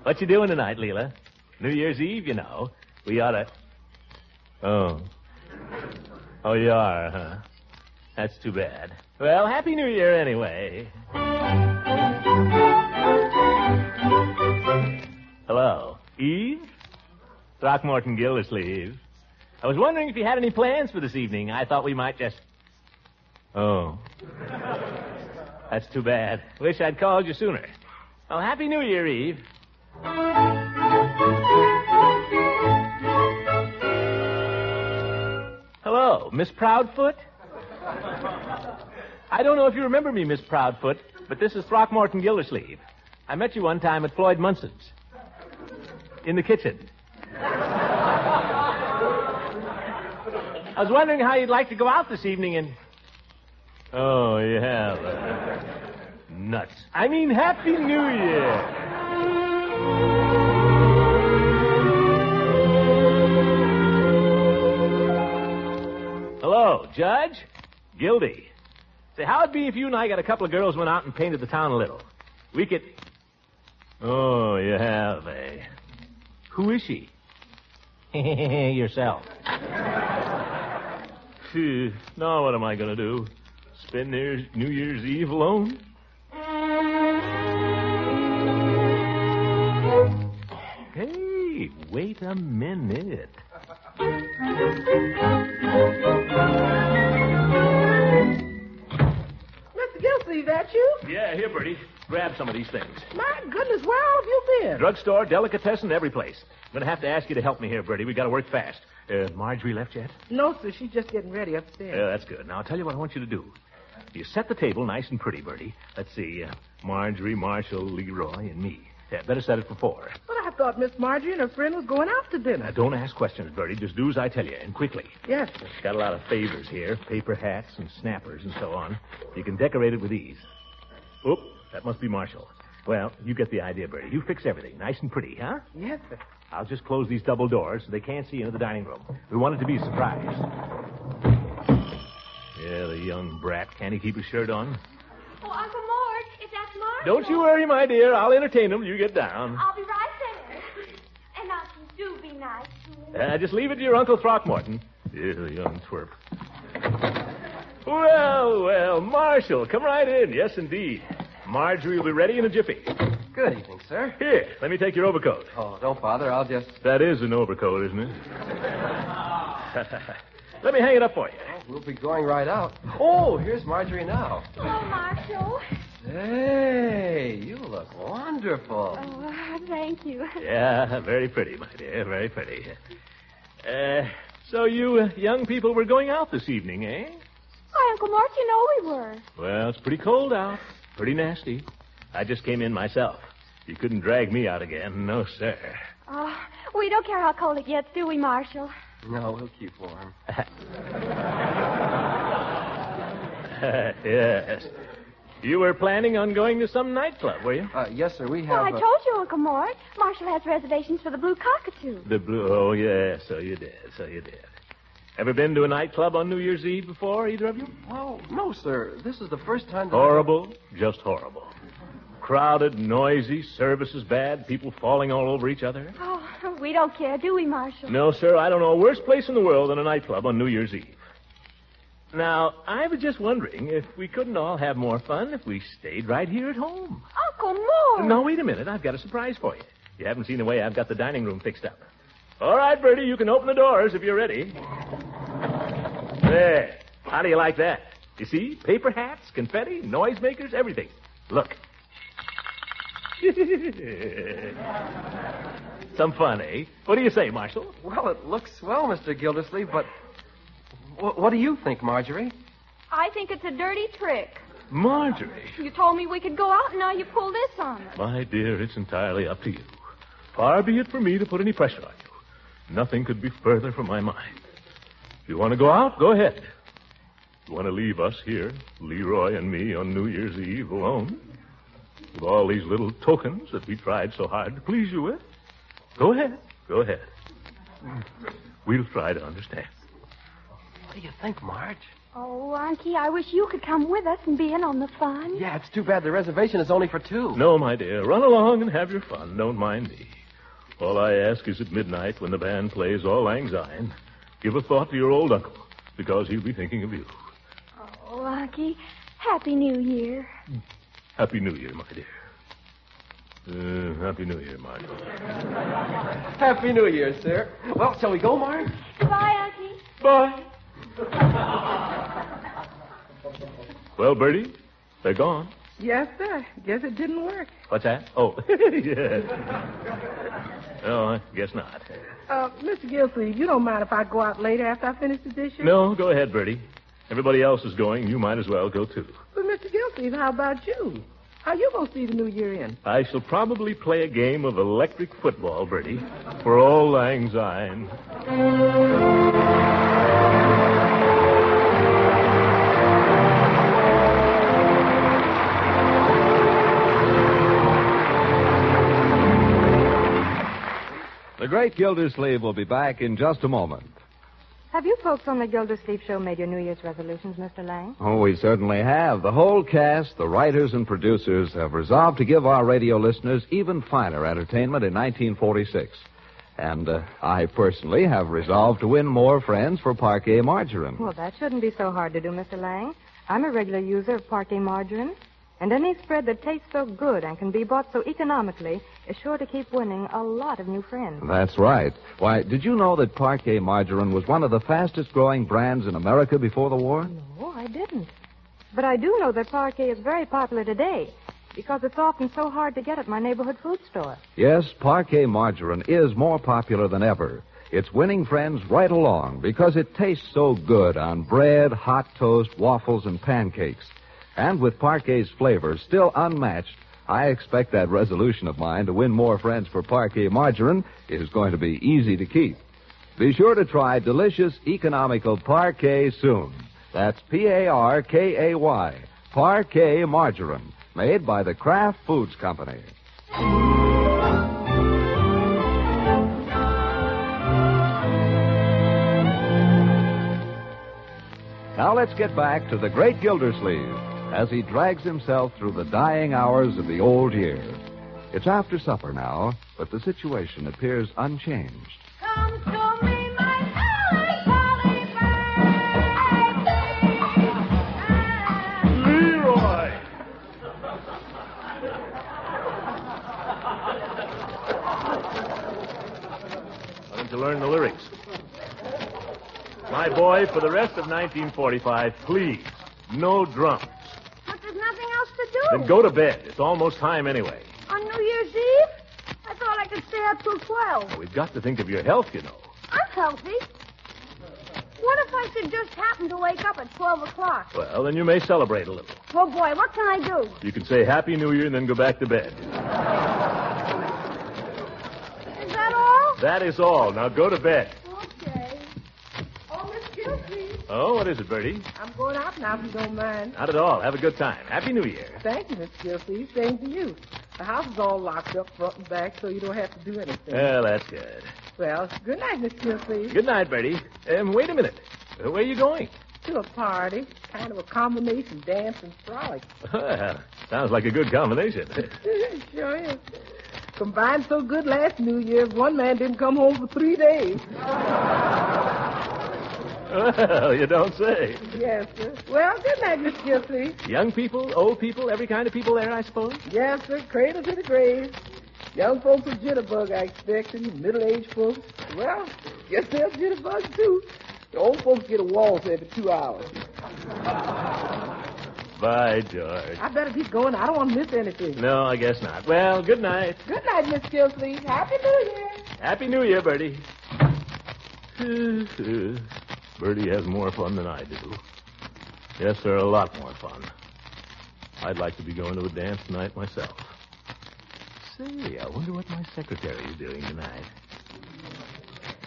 B: What you doing tonight, Leela? New Year's Eve, you know. We ought to... Oh. Oh, you are, huh? That's too bad. Well, Happy New Year anyway. Hello. Eve? Throckmorton Gildersleeve. I was wondering if you had any plans for this evening. I thought we might just... Oh. That's too bad. Wish I'd called you sooner. Well, Happy New Year, Eve. Hello, Miss Proudfoot? I don't know if you remember me, Miss Proudfoot, but this is Throckmorton Gildersleeve. I met you one time at Floyd Munson's. In the kitchen. I was wondering how you'd like to go out this evening and... Oh, you have. Nuts. I mean, Happy New Year. Hello, Judge? Gildy. Say, how'd it be if you and I got a couple of girls went out and painted the town a little? We could... Oh, you have, eh? Who is she? Yourself. Phew. Now what am I going to do? Spend New Year's Eve alone? Hey, wait a minute.
G: Mr. Gilsey, that you?
B: Yeah, here, Bertie. Grab some of these things.
G: My goodness, where all have you been?
B: Drugstore, delicatessen, every place. I'm going to have to ask you to help me here, Bertie. We got to work fast. Marjorie left yet?
G: No, sir. She's just getting ready upstairs.
B: Yeah, that's good. Now, I'll tell you what I want you to do. You set the table nice and pretty, Bertie. Let's see. Marjorie, Marshall, Leroy, and me. Yeah, better set it for 4.
G: But I thought Miss Marjorie and her friend was going out to dinner.
B: Now, don't ask questions, Bertie. Just do as I tell you, and quickly.
G: Yes, sir.
B: Got a lot of favors here. Paper hats and snappers and so on. You can decorate it with these. Oop, that must be Marshall. Well, you get the idea, Bertie. You fix everything nice and pretty, huh?
G: Yes, sir.
B: I'll just close these double doors so they can't see into the dining room. We want it to be a surprise. Yeah, the young brat. Can't he keep his shirt on?
L: Oh, Uncle Mort, if that's Marshall...
B: Don't you worry, my dear. I'll entertain him. You get down.
L: I'll be right there. And now, do be nice to him.
B: Just leave it to your Uncle Throckmorton. Yeah, the young twerp. Well, Marshall, come right in. Yes, indeed. Marjorie will be ready in a jiffy.
N: Good evening, sir.
B: Here, let me take your overcoat.
N: Oh, don't bother. I'll just...
B: That is an overcoat, isn't it? Let me hang it up for you.
N: Oh, we'll be going right out. Oh, here's Marjorie now.
L: Hello, Marshall.
N: Hey, you look wonderful.
L: Oh, thank you.
B: Yeah, very pretty, my dear, very pretty. So you young people were going out this evening, eh?
L: Why, Uncle Mort, you know we were.
B: Well, it's pretty cold out. Pretty nasty. I just came in myself. You couldn't drag me out again. No, sir.
L: Oh, we don't care how cold it gets, do we, Marshall?
N: No, we'll keep warm.
B: Yes. You were planning on going to some nightclub, were you?
N: Yes, sir. We have...
L: Well, I told you, Uncle Mort. Marshall has reservations for the Blue Cockatoo.
B: The Blue... Oh, yeah, so you did. Ever been to a nightclub on New Year's Eve before, either of you?
N: Oh, no, sir. This is the first time that...
B: Horrible, just horrible. Crowded, noisy, services bad, people falling all over each other.
L: Oh, we don't care, do we, Marshal?
B: No, sir, I don't know a worse place in the world than a nightclub on New Year's Eve. Now, I was just wondering if we couldn't all have more fun if we stayed right here at home.
L: Uncle Mort!
B: No, wait a minute. I've got a surprise for you. You haven't seen the way I've got the dining room fixed up. All right, Bertie, you can open the doors if you're ready. There. How do you like that? You see? Paper hats, confetti, noisemakers, everything. Look. Some fun, eh? What do you say, Marshal?
N: Well, it looks swell, Mr. Gildersleeve, but what do you think, Marjorie?
L: I think it's a dirty trick.
B: Marjorie.
L: You told me we could go out, and now you pull this on us.
B: My dear, it's entirely up to you. Far be it from me to put any pressure on you. Nothing could be further from my mind. If you want to go out, go ahead. If you want to leave us here, Leroy and me, on New Year's Eve alone, with all these little tokens that we tried so hard to please you with, go ahead. Go ahead. We'll try to understand.
N: What do you think, Marge?
L: Oh, Unky, I wish you could come with us and be in on the fun.
N: Yeah, it's too bad the reservation is only for 2.
B: No, my dear. Run along and have your fun. Don't mind me. All I ask is at midnight, when the band plays Auld Lang Syne, give a thought to your old uncle, because he'll be thinking of you.
L: Oh, Unky, Happy New Year.
B: Happy New Year, my dear. Happy New Year, Marge.
N: Happy New Year, sir. Well, shall we go, Marge?
L: Goodbye, Unky.
B: Bye. Well, Bertie, they're gone.
G: Yes, sir. Guess it didn't work.
B: What's that? Oh, yeah. No, I guess not.
G: Mr. Gildersleeve, you don't mind if I go out later after I finish the dishes?
B: No, go ahead, Bertie. Everybody else is going. You might as well go, too.
G: But, Mr. Gildersleeve, how about you? How you going to see the New Year in?
B: I shall probably play a game of electric football, Bertie, for Auld Lang Syne.
K: The Great Gildersleeve will be back in just a moment.
O: Have you folks on the Gildersleeve show made your New Year's resolutions, Mr. Lang?
K: Oh, we certainly have. The whole cast, the writers and producers, have resolved to give our radio listeners even finer entertainment in 1946. And I personally have resolved to win more friends for Parquet Margarine.
O: Well, that shouldn't be so hard to do, Mr. Lang. I'm a regular user of Parquet Margarine. And any spread that tastes so good and can be bought so economically is sure to keep winning a lot of new friends.
K: That's right. Why, did you know that Parquet Margarine was one of the fastest-growing brands in America before the war?
O: No, I didn't. But I do know that Parquet is very popular today because it's often so hard to get at my neighborhood food store.
K: Yes, Parquet Margarine is more popular than ever. It's winning friends right along because it tastes so good on bread, hot toast, waffles, and pancakes. And with Parquet's flavor still unmatched, I expect that resolution of mine to win more friends for Parquet Margarine is going to be easy to keep. Be sure to try delicious, economical Parquet soon. That's Parkay, Parquet Margarine, made by the Kraft Foods Company. Now let's get back to the Great Gildersleeve as he drags himself through the dying hours of the old year. It's after supper now, but the situation appears unchanged.
L: Come to me, my Polly bird.
B: Leroy! Why don't you learn the lyrics? My boy, for the rest of 1945, please, no drums.
L: But there's nothing else to do.
B: Then go to bed. It's almost time anyway.
L: On New Year's Eve? I thought I could stay up till 12.
B: We've got to think of your health, you know.
L: I'm healthy. What if I should just happen to wake up at 12 o'clock?
B: Well, then you may celebrate a little.
L: Oh, boy, what can I do?
B: You can say Happy New Year and then go back to bed.
L: Is that all?
B: That is all. Now go to bed.
G: Okay. Oh, Miss Gildersleeve.
B: Oh, what is it, Bertie?
G: I'm going out now if you don't mind.
B: Not at all. Have a good time. Happy New Year.
G: Thank you, Miss Gildersleeve. Same to you. The house is all locked up front and back, so you don't have to do anything.
B: Well, that's good.
G: Well, good night, Miss Gildersleeve.
B: Good night, Bertie. Wait a minute. Where are you going?
G: To a party. Kind of a combination dance and frolic.
B: Well, Sounds like a good combination.
G: Sure is. Combined so good last New Year's, one man didn't come home for 3 days.
B: Well, you don't say.
G: Yes, sir. Well, good night, Miss Gildersleeve.
B: Young people, old people, every kind of people there, I suppose?
G: Yes, sir. Cradle to the grave. Young folks will jitterbug, I expect, and middle-aged folks, well, guess they'll jitterbug, too. The old folks get a waltz every 2 hours.
B: By George.
G: I better keep going. I don't want to miss anything.
B: No, I guess not. Well, good night.
G: Good night, Miss Gildersleeve. Happy New Year.
B: Happy New Year, Bertie. Bertie has more fun than I do. Yes, sir, a lot more fun. I'd like to be going to a dance tonight myself. Say, I wonder what my secretary is doing tonight.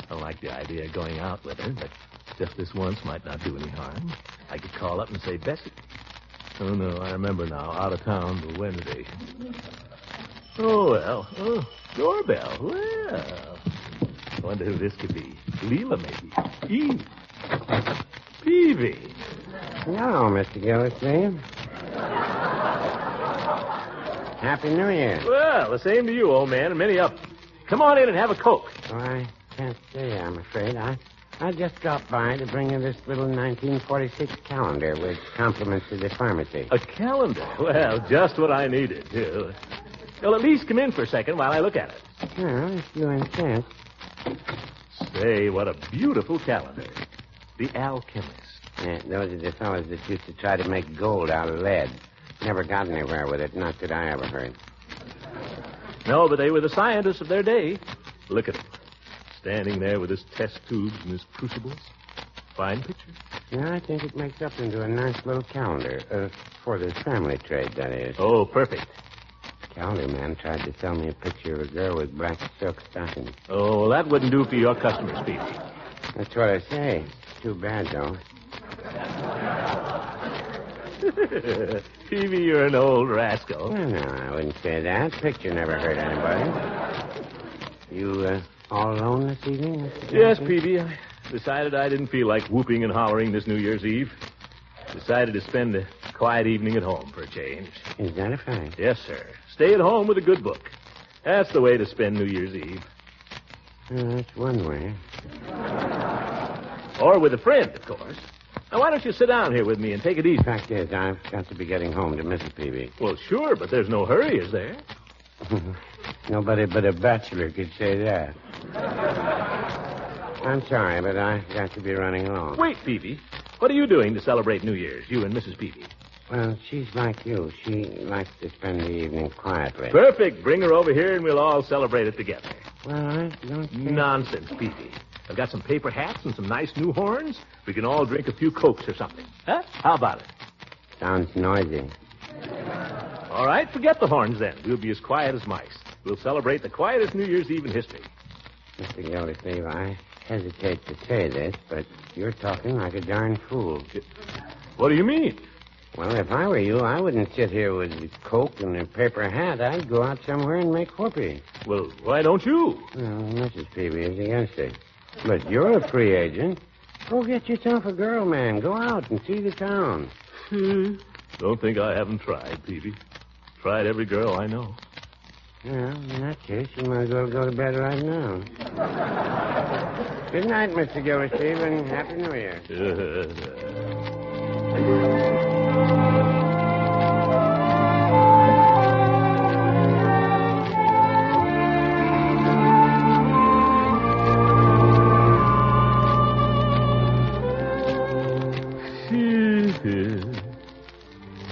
B: I like the idea of going out with her, but just this once might not do any harm. I could call up and say, Bessie. Oh, no, I remember now. Out of town till Wednesday. Oh, well. Oh, doorbell. Well. I wonder who this could be. Leela, maybe. Eve. Peavy.
F: Hello, Mr. Gildersleeve. Happy New Year.
B: Well, the same to you, old man, and many up. Come on in and have a Coke.
F: Oh, I can't stay, I'm afraid. I just dropped by to bring you this little 1946 calendar with compliments to the pharmacy.
B: A calendar? Well, just what I needed, too. Well, at least come in for a second while I look at it.
F: Well, if you insist.
B: Say, what a beautiful calendar. The Alchemist.
F: Yeah, those are the fellows that used to try to make gold out of lead. Never got anywhere with it, not that I ever heard.
B: No, but they were the scientists of their day. Look at him. Standing there with his test tubes and his crucibles. Fine picture.
F: Yeah, I think it makes up into a nice little calendar. For the family trade, that is.
B: Oh, perfect.
F: The calendar man tried to sell me a picture of a girl with black silk stockings.
B: Oh, well, that wouldn't do for your customers, Pete.
F: That's what I say. Too bad, though.
B: Peavy, you're an old rascal.
F: Well, no, I wouldn't say that. Picture never hurt anybody. You, all alone this evening, Mr.
B: Yes, Peavy. I decided I didn't feel like whooping and hollering this New Year's Eve. Decided to spend a quiet evening at home for a change.
F: Is that a fact?
B: Yes, sir. Stay at home with a good book. That's the way to spend New Year's Eve.
F: Well, that's one way.
B: Or with a friend, of course. Now, why don't you sit down here with me and take it easy?
F: Fact is, I've got to be getting home to Mrs. Peavy.
B: Well, sure, but there's no hurry, is there?
F: Nobody but a bachelor could say that. I'm sorry, but I've got to be running along.
B: Wait, Peavy. What are you doing to celebrate New Year's, you and Mrs. Peavy?
F: Well, she's like you. She likes to spend the evening quietly.
B: Perfect. Bring her over here and we'll all celebrate it together.
F: Well, I don't think...
B: Nonsense, Peavy. I've got some paper hats and some nice new horns. We can all drink a few Cokes or something. Huh? How about it?
F: Sounds noisy.
B: All right, forget the horns then. We'll be as quiet as mice. We'll celebrate the quietest New Year's Eve in history.
F: Mr. Gildersleeve, I hesitate to say this, but you're talking like a darn fool.
B: What do you mean?
F: Well, if I were you, I wouldn't sit here with a Coke and a paper hat. I'd go out somewhere and make whoopee.
B: Well, why don't you?
F: Well, Mrs. Peavy is against it. But you're a free agent. Go get yourself a girl, man. Go out and see the town.
B: Don't think I haven't tried, Peavy. Tried every girl I know.
F: Well, in that case, you might as well go to bed right now. Good night, Mr. Gildersleeve, and Happy New Year.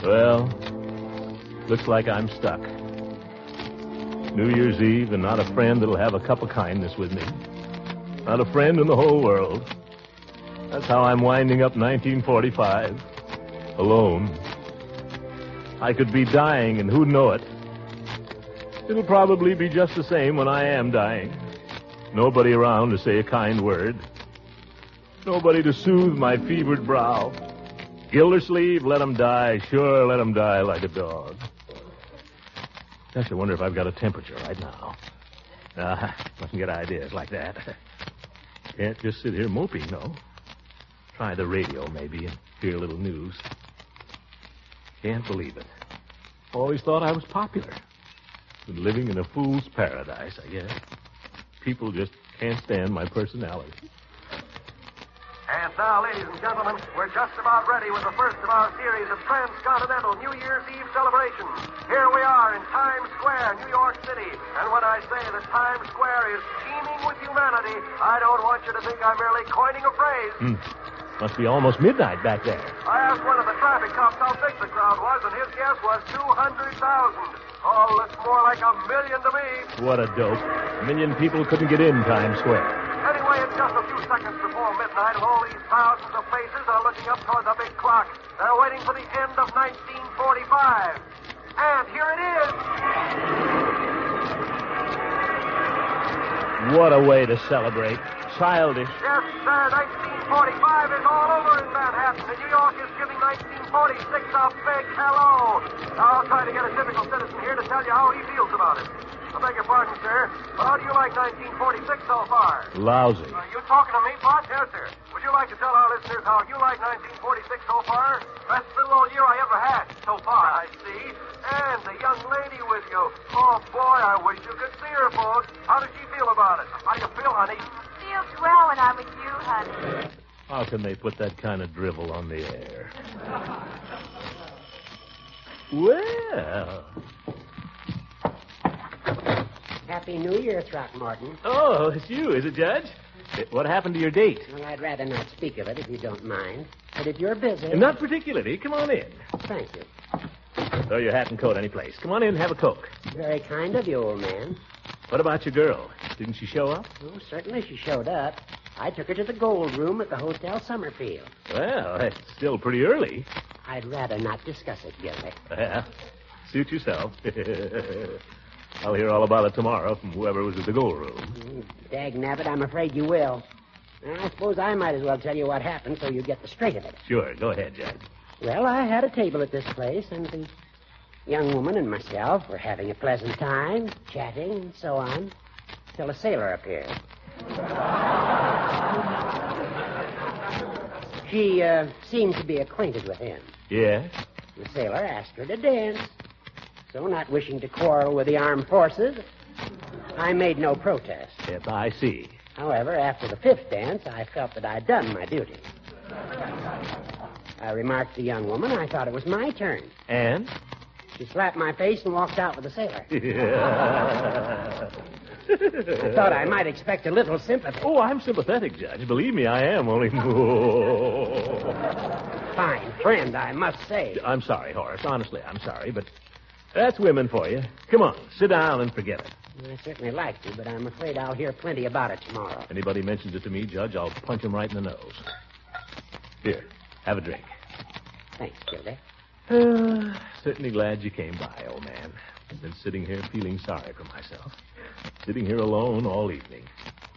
B: Well, looks like I'm stuck. New Year's Eve and not a friend that'll have a cup of kindness with me. Not a friend in the whole world. That's how I'm winding up 1945. Alone. I could be dying and who'd know it? It'll probably be just the same when I am dying. Nobody around to say a kind word. Nobody to soothe my fevered brow. Gildersleeve, let him die. Sure, let him die like a dog. Gosh, I wonder if I've got a temperature right now. Mustn't get ideas like that. Can't just sit here moping, no. Try the radio, maybe, and hear a little news. Can't believe it. Always thought I was popular. Been living in a fool's paradise, I guess. People just can't stand my personality.
P: And now, ladies and gentlemen, we're just about ready with the first of our series of transcontinental New Year's Eve celebrations. Here we are in Times Square, New York City. And when I say that Times Square is teeming with humanity, I don't want you to think I'm merely coining a phrase.
B: Must be almost midnight back there.
P: I asked one of the traffic cops how big the crowd was, and his guess was 200,000. Oh, looks more like 1 million to me.
B: What a dope. 1 million people couldn't get in Times Square.
P: Anyway, it's just a few seconds before midnight, and all these thousands of faces are looking up toward the big clock. They're waiting for the end of 1945. And here it is.
B: What a way to celebrate. Childish.
P: Yes, sir, 1945 is all over in Manhattan, and New York is giving 1946 a big hello. Now, I'll try to get a typical citizen here to tell you how he feels about it. I beg your pardon, sir, but how do you like 1946 so far?
B: Lousy.
P: You talking to me, boss? Yes, sir. Would you like to tell our listeners how you like 1946 so far? Best little old year I ever had so far, I see. And the young lady with you. Oh, boy, I wish you could see her, folks. How does she feel about it? How do you feel, honey?
Q: Feels well when I'm with you, honey.
B: How can they put that kind of drivel on the air? Well...
E: Happy New Year, Throckmorton.
B: Oh, it's you, is it, Judge? What happened to your date?
E: Well, I'd rather not speak of it, if you don't mind. But if you're busy...
B: Not particularly. Come on in.
E: Thank you.
B: Throw your hat and coat any place. Come on in and have a Coke.
E: Very kind of you, old man.
B: What about your girl? Didn't she show up?
E: Oh, certainly she showed up. I took her to the gold room at the Hotel Summerfield.
B: Well, that's still pretty early.
E: I'd rather not discuss it, Gildy.
B: Well, suit yourself. I'll hear all about it tomorrow from whoever was at the gold room.
E: Dagnabbit, I'm afraid you will. I suppose I might as well tell you what happened so you get the straight of it.
B: Sure, go ahead, Judge.
E: Well, I had a table at this place, and the young woman and myself were having a pleasant time, chatting and so on, till a sailor appeared. She seemed to be acquainted with him.
B: Yeah?
E: The sailor asked her to dance. So, not wishing to quarrel with the armed forces, I made no protest.
B: Yep, I see.
E: However, after the fifth dance, I felt that I'd done my duty. I remarked to the young woman I thought it was my turn.
B: And?
E: She slapped my face and walked out with the sailor.
B: Yeah.
E: I thought I might expect a little sympathy.
B: Oh, I'm sympathetic, Judge. Believe me, I am. Only...
E: Fine friend, I must say.
B: I'm sorry, Horace. Honestly, I'm sorry, but that's women for you. Come on, sit down and forget it.
E: I certainly like to, but I'm afraid I'll hear plenty about it tomorrow.
B: Anybody mentions it to me, Judge, I'll punch him right in the nose. Here, have a drink.
E: Thanks, Gildy.
B: Certainly glad you came by, old man. I've been sitting here feeling sorry for myself. Sitting here alone all evening.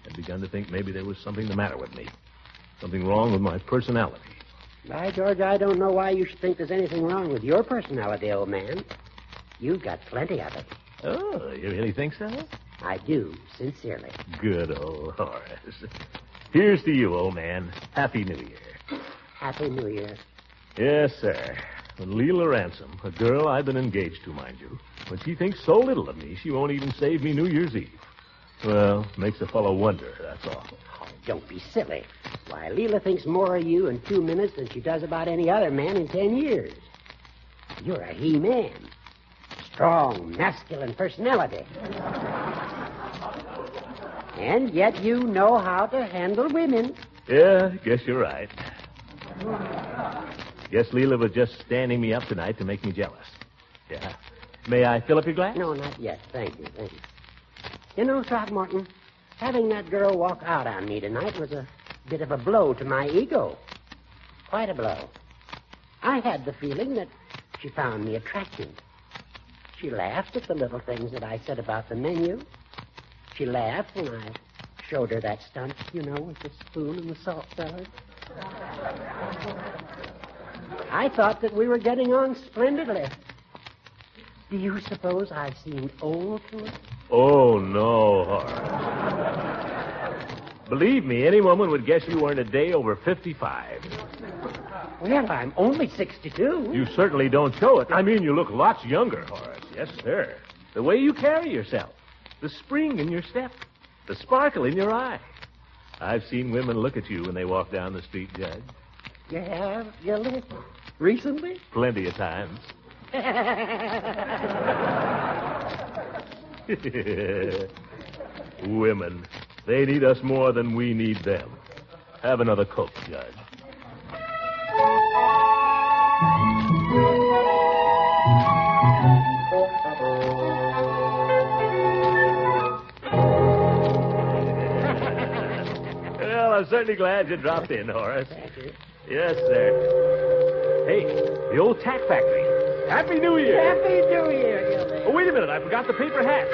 B: I'd begun to think maybe there was something the matter with me. Something wrong with my personality.
E: By George, I don't know why you should think there's anything wrong with your personality, old man. You've got plenty of it.
B: Oh, you really think so?
E: I do, sincerely.
B: Good old Horace. Here's to you, old man. Happy New Year.
E: Happy New Year.
B: Yes, sir. When Leela Ransom, a girl I've been engaged to, mind you, when she thinks so little of me, she won't even save me New Year's Eve. Well, makes a fellow wonder, that's all.
E: Oh, don't be silly. Why, Leela thinks more of you in 2 minutes than she does about any other man in 10 years. You're a he-man. Strong, masculine personality. And yet you know how to handle women.
B: Yeah, guess you're right. Guess Leela was just standing me up tonight to make me jealous. Yeah. May I fill up your glass?
E: No, not yet. Thank you. You know, Throckmorton, having that girl walk out on me tonight was a bit of a blow to my ego. Quite a blow. I had the feeling that she found me attractive. She laughed at the little things that I said about the menu. She laughed when I showed her that stunt, you know, with the spoon and the salt cellar. I thought that we were getting on splendidly. Do you suppose I've seemed old to her?
B: Oh, no, Horace. Believe me, any woman would guess you weren't a day over 55.
E: Well, I'm only 62.
B: You certainly don't show it. I mean, you look lots younger, Horace. Yes, sir. The way you carry yourself. The spring in your step. The sparkle in your eye. I've seen women look at you when they walk down the street, Judge.
E: You have, Gildy? Recently?
B: Plenty of times. Women. They need us more than we need them. Have another Coke, Judge. Well, I'm certainly glad you dropped in, Horace.
E: Thank you.
B: Yes, sir. Hey, the old tack factory. Happy New Year.
E: Happy New Year, Gildy.
B: Oh, wait a minute. I forgot the paper hat.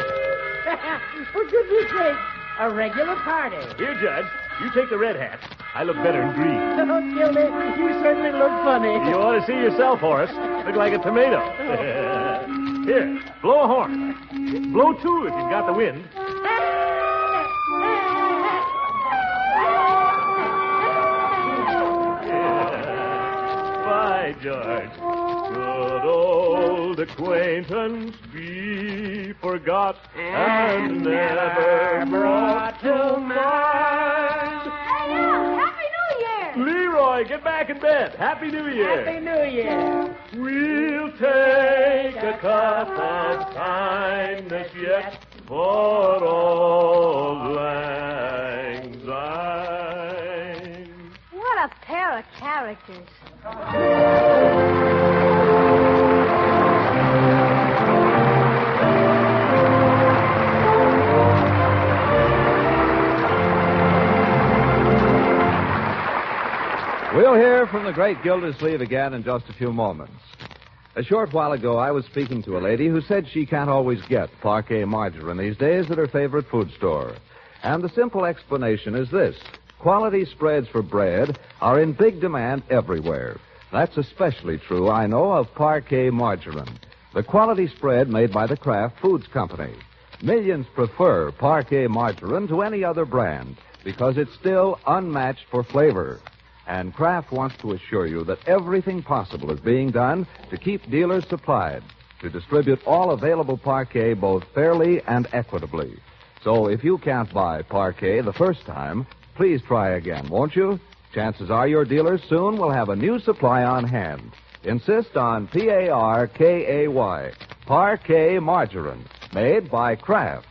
E: For goodness sake, a regular party.
B: Here, Judge. You take the red hat. I look better in green.
E: Oh, Gildy, you certainly look funny.
B: You ought to see yourself, Horace. Look like a tomato. Here, blow a horn. Blow two if you've got the wind. By George. Good old acquaintance be forgot and never brought to mind.
L: Hey, Happy New Year!
B: Leroy, get back in bed. Happy New Year.
E: Happy New Year.
B: We'll take a cup of kindness yet for old lang syne.
L: What a pair of characters.
K: We'll hear from the Great Gildersleeve again in just a few moments. A short while ago, I was speaking to a lady who said she can't always get parquet margarine these days at her favorite food store. And the simple explanation is this. Quality spreads for bread are in big demand everywhere. That's especially true, I know, of parquet margarine, the quality spread made by the Kraft Foods Company. Millions prefer parquet margarine to any other brand because it's still unmatched for flavor. And Kraft wants to assure you that everything possible is being done to keep dealers supplied, to distribute all available parquet both fairly and equitably. So if you can't buy parquet the first time, please try again, won't you? Chances are your dealers soon will have a new supply on hand. Insist on Parkay, parquet margarine, made by Kraft.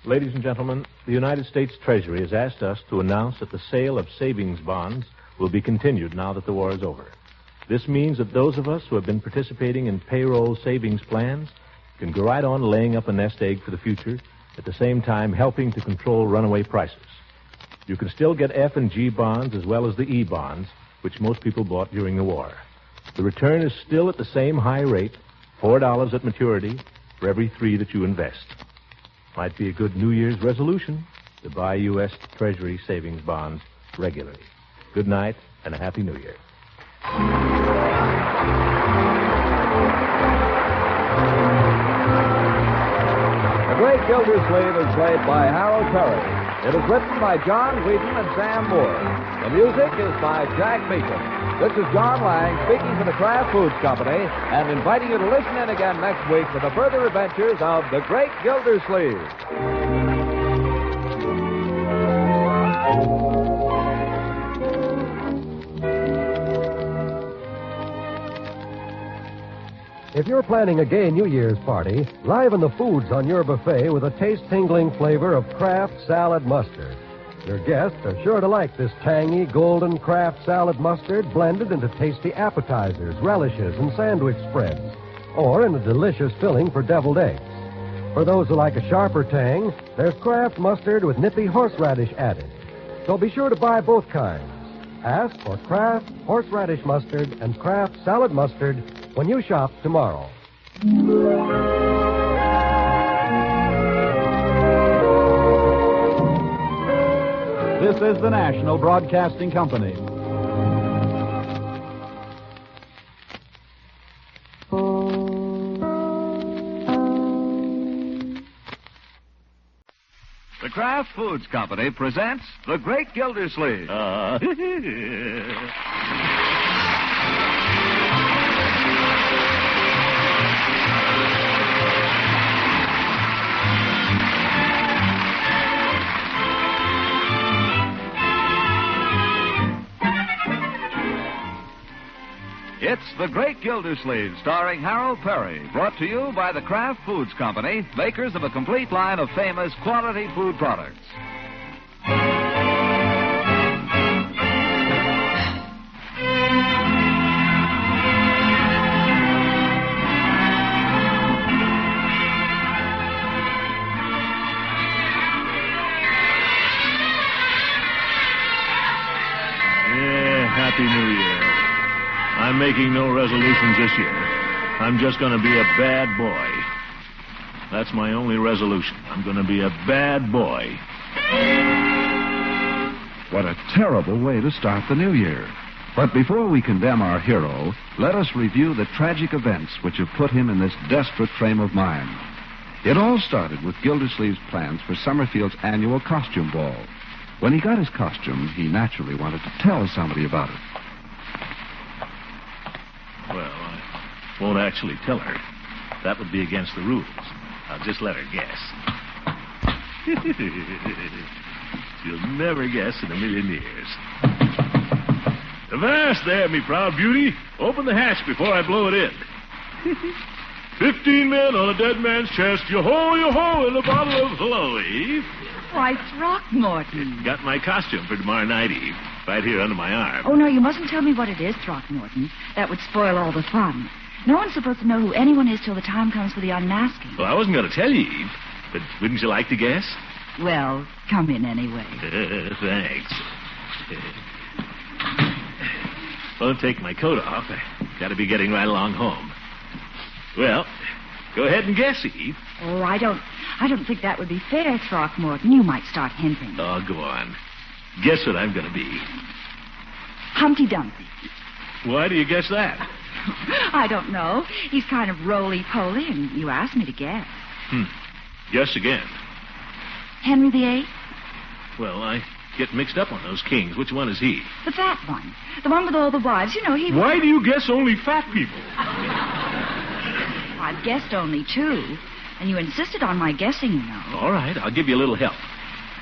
B: Ladies and gentlemen, the United States Treasury has asked us to announce that the sale of savings bonds will be continued now that the war is over. This means that those of us who have been participating in payroll savings plans can go right on laying up a nest egg for the future, at the same time helping to control runaway prices. You can still get F and G bonds as well as the E bonds, which most people bought during the war. The return is still at the same high rate, $4 at maturity for every 3 that you invest. Might be a good New Year's resolution to buy U.S. Treasury savings bonds regularly. Good night and a Happy New Year.
K: The Great Gildersleeve is played by Harold Perry. It is written by John Whedon and Sam Moore. The music is by Jack Meakin. This is John Lang speaking for the Kraft Foods Company and inviting you to listen in again next week for the further adventures of the Great Gildersleeve.
R: If you're planning a gay New Year's party, liven the foods on your buffet with a taste-tingling flavor of Kraft salad mustard. Your guests are sure to like this tangy, golden Kraft salad mustard blended into tasty appetizers, relishes, and sandwich spreads, or in a delicious filling for deviled eggs. For those who like a sharper tang, there's Kraft mustard with nippy horseradish added. So be sure to buy both kinds. Ask for Kraft horseradish mustard and Kraft salad mustard when you shop tomorrow.
S: This is the National Broadcasting Company.
K: Kraft Foods Company presents The Great Gildersleeve. It's The Great Gildersleeve, starring Harold Perry, brought to you by the Kraft Foods Company, makers of a complete line of famous quality food products.
B: Happy New Year. I'm making no resolutions this year. I'm just going to be a bad boy. That's my only resolution. I'm going to be a bad boy.
T: What a terrible way to start the new year. But before we condemn our hero, let us review the tragic events which have put him in this desperate frame of mind. It all started with Gildersleeve's plans for Summerfield's annual costume ball. When he got his costume, he naturally wanted to tell somebody about it.
B: Well, I won't actually tell her. That would be against the rules. I'll just let her guess. She'll never guess in a million years. Avast there, me proud beauty. Open the hatch before I blow it in. 15 men on a dead man's chest. Yo-ho, yo-ho, in a bottle of hello, Eve.
U: Why, Throckmorton.
B: Got my costume for tomorrow night, Eve. Right here under my arm.
U: Oh, no, you mustn't tell me what it is, Throckmorton. That would spoil all the fun. No one's supposed to know who anyone is till the time comes for the unmasking.
B: Well, I wasn't going to tell you, Eve. But wouldn't you like to guess?
U: Well, come in anyway.
B: Thanks. Won't take my coat off. I got to be getting right along home. Well, go ahead and guess, Eve.
U: Oh, I don't think that would be fair, Throckmorton. You might start hinting.
B: Oh, go on. Guess what I'm going to be.
U: Humpty Dumpty.
B: Why do you guess that?
U: I don't know. He's kind of roly-poly, and you asked me to guess.
B: Guess again.
U: Henry VIII?
B: Well, I get mixed up on those kings. Which one is he?
U: The fat one. The one with all the wives. You know, he...
B: Why do you guess only fat people?
U: I've guessed only 2. And you insisted on my guessing, you know.
B: All right, I'll give you a little help.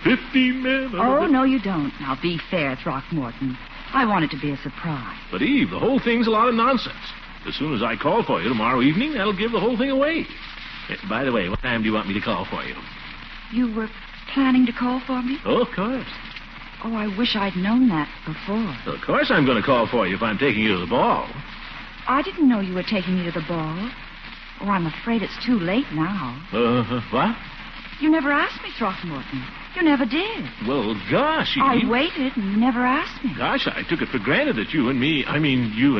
B: 15 men...
U: Oh, no, you don't. Now, be fair, Throckmorton. I want it to be a surprise.
B: But, Eve, the whole thing's a lot of nonsense. As soon as I call for you tomorrow evening, that'll give the whole thing away. By the way, what time do you want me to call for you?
U: You were planning to call for me?
B: Oh, of course.
U: Oh, I wish I'd known that before.
B: Well, of course I'm going to call for you if I'm taking you to the ball.
U: I didn't know you were taking me to the ball. Oh, I'm afraid it's too late now.
B: What?
U: You never asked me, Throckmorton. You never did.
B: Well, gosh, Eve.
U: I waited and you never asked me.
B: Gosh, I took it for granted that you and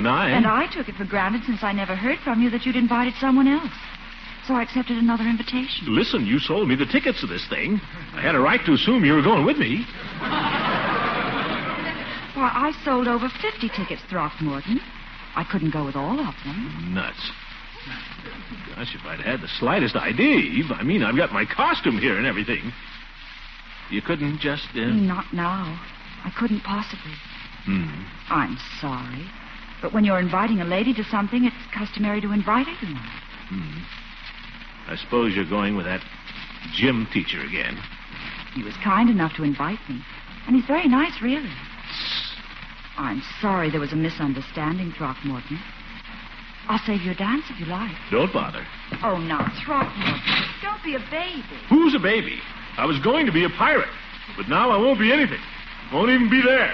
B: I...
U: And I took it for granted since I never heard from you that you'd invited someone else. So I accepted another invitation.
B: Listen, you sold me the tickets to this thing. I had a right to assume you were going with me.
U: Why, I sold over 50 tickets, Throckmorton. I couldn't go with all of them.
B: Nuts. Gosh, if I'd had the slightest idea, Eve. I've got my costume here and everything. You couldn't just...
U: Not now. I couldn't possibly. I'm sorry. But when you're inviting a lady to something, it's customary to invite everyone.
B: I suppose you're going with that gym teacher again.
U: He was kind enough to invite me. And he's very nice, really. I'm sorry there was a misunderstanding, Throckmorton. I'll save you a dance if you like.
B: Don't bother.
U: Oh, now, Throckmorton, don't be a baby.
B: Who's a baby? I was going to be a pirate, but now I won't be anything. Won't even be there.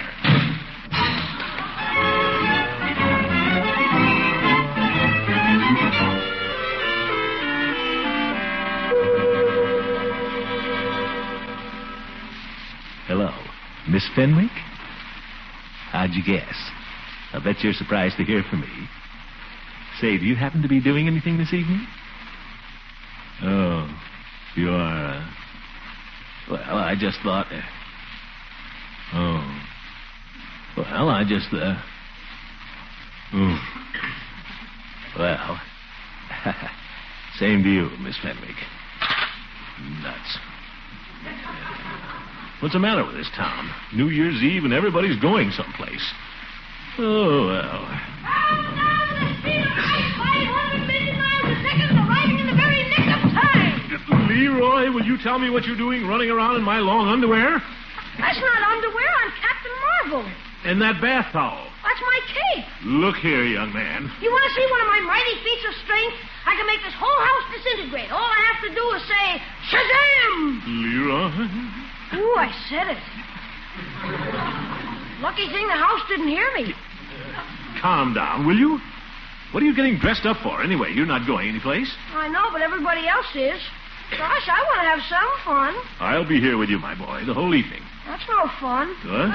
B: Hello, Miss Fenwick? How'd you guess? I bet you're surprised to hear from me. Say, do you happen to be doing anything this evening? Oh, you are, Well, I just thought... Well, same to you, Miss Fenwick. Nuts. What's the matter with this town? New Year's Eve and everybody's going someplace. Oh, well. Leroy, will you tell me what you're doing running around in my long underwear?
L: That's not underwear. I'm Captain Marvel.
B: And that bath towel.
L: That's my cape.
B: Look here, young man.
L: You want to see one of my mighty feats of strength? I can make this whole house disintegrate. All I have to do is say, Shazam!
B: Leroy?
L: Ooh, I said it. Lucky thing the house didn't hear me.
B: Calm down, will you? What are you getting dressed up for, anyway? You're not going anyplace.
L: I know, but everybody else is. Gosh, I want to have some fun.
B: I'll be here with you, my boy, the whole evening.
L: That's no fun.
B: What?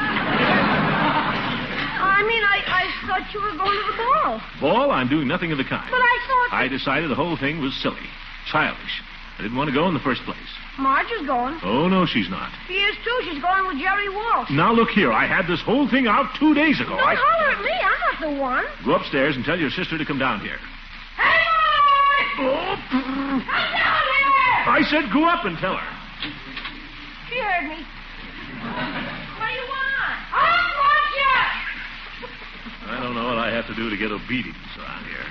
L: I thought you were going to the ball.
B: Ball? I'm doing nothing of the kind.
L: But I thought...
B: I decided the whole thing was silly. Childish. I didn't want to go in the first place.
L: Marge is going.
B: Oh, no, she's not.
L: She is, too. She's going with Jerry Walsh.
B: Now, look here. I had this whole thing out 2 days ago.
L: Don't holler at me. I'm not the one.
B: Go upstairs and tell your sister to come down here.
L: Hey, Marge!
B: Oh.
L: Come down here!
B: I said go up and tell her.
L: She heard me. What do you want? I want you!
B: I don't know what I have to do to get obedience around here.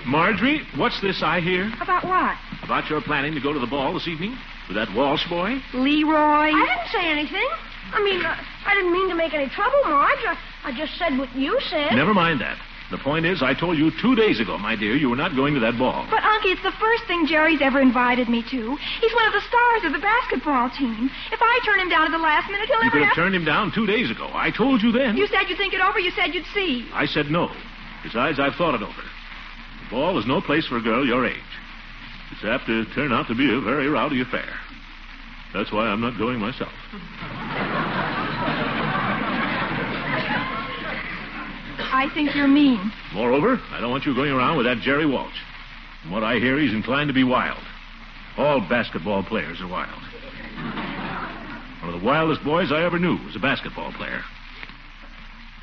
B: Marjorie, what's this I hear?
U: About what?
B: About your planning to go to the ball this evening with that Walsh boy?
U: Leroy?
L: I didn't say anything. I didn't mean to make any trouble, Marge. I just said what you said.
B: Never mind that. The point is, I told you 2 days ago, my dear, you were not going to that ball.
U: But, Unky, it's the first thing Jerry's ever invited me to. He's one of the stars of the basketball team. If I turn him down at the last minute, he'll
B: You
U: never
B: could
U: have...
B: have turned him down 2 days ago. I told you then.
U: You said you'd think it over. You said you'd see.
B: I said no. Besides, I've thought it over. The ball is no place for a girl your age. It's apt to turn out to be a very rowdy affair. That's why I'm not going myself.
U: I think you're mean.
B: Moreover, I don't want you going around with that Jerry Walsh. From what I hear, he's inclined to be wild. All basketball players are wild. One of the wildest boys I ever knew was a basketball player.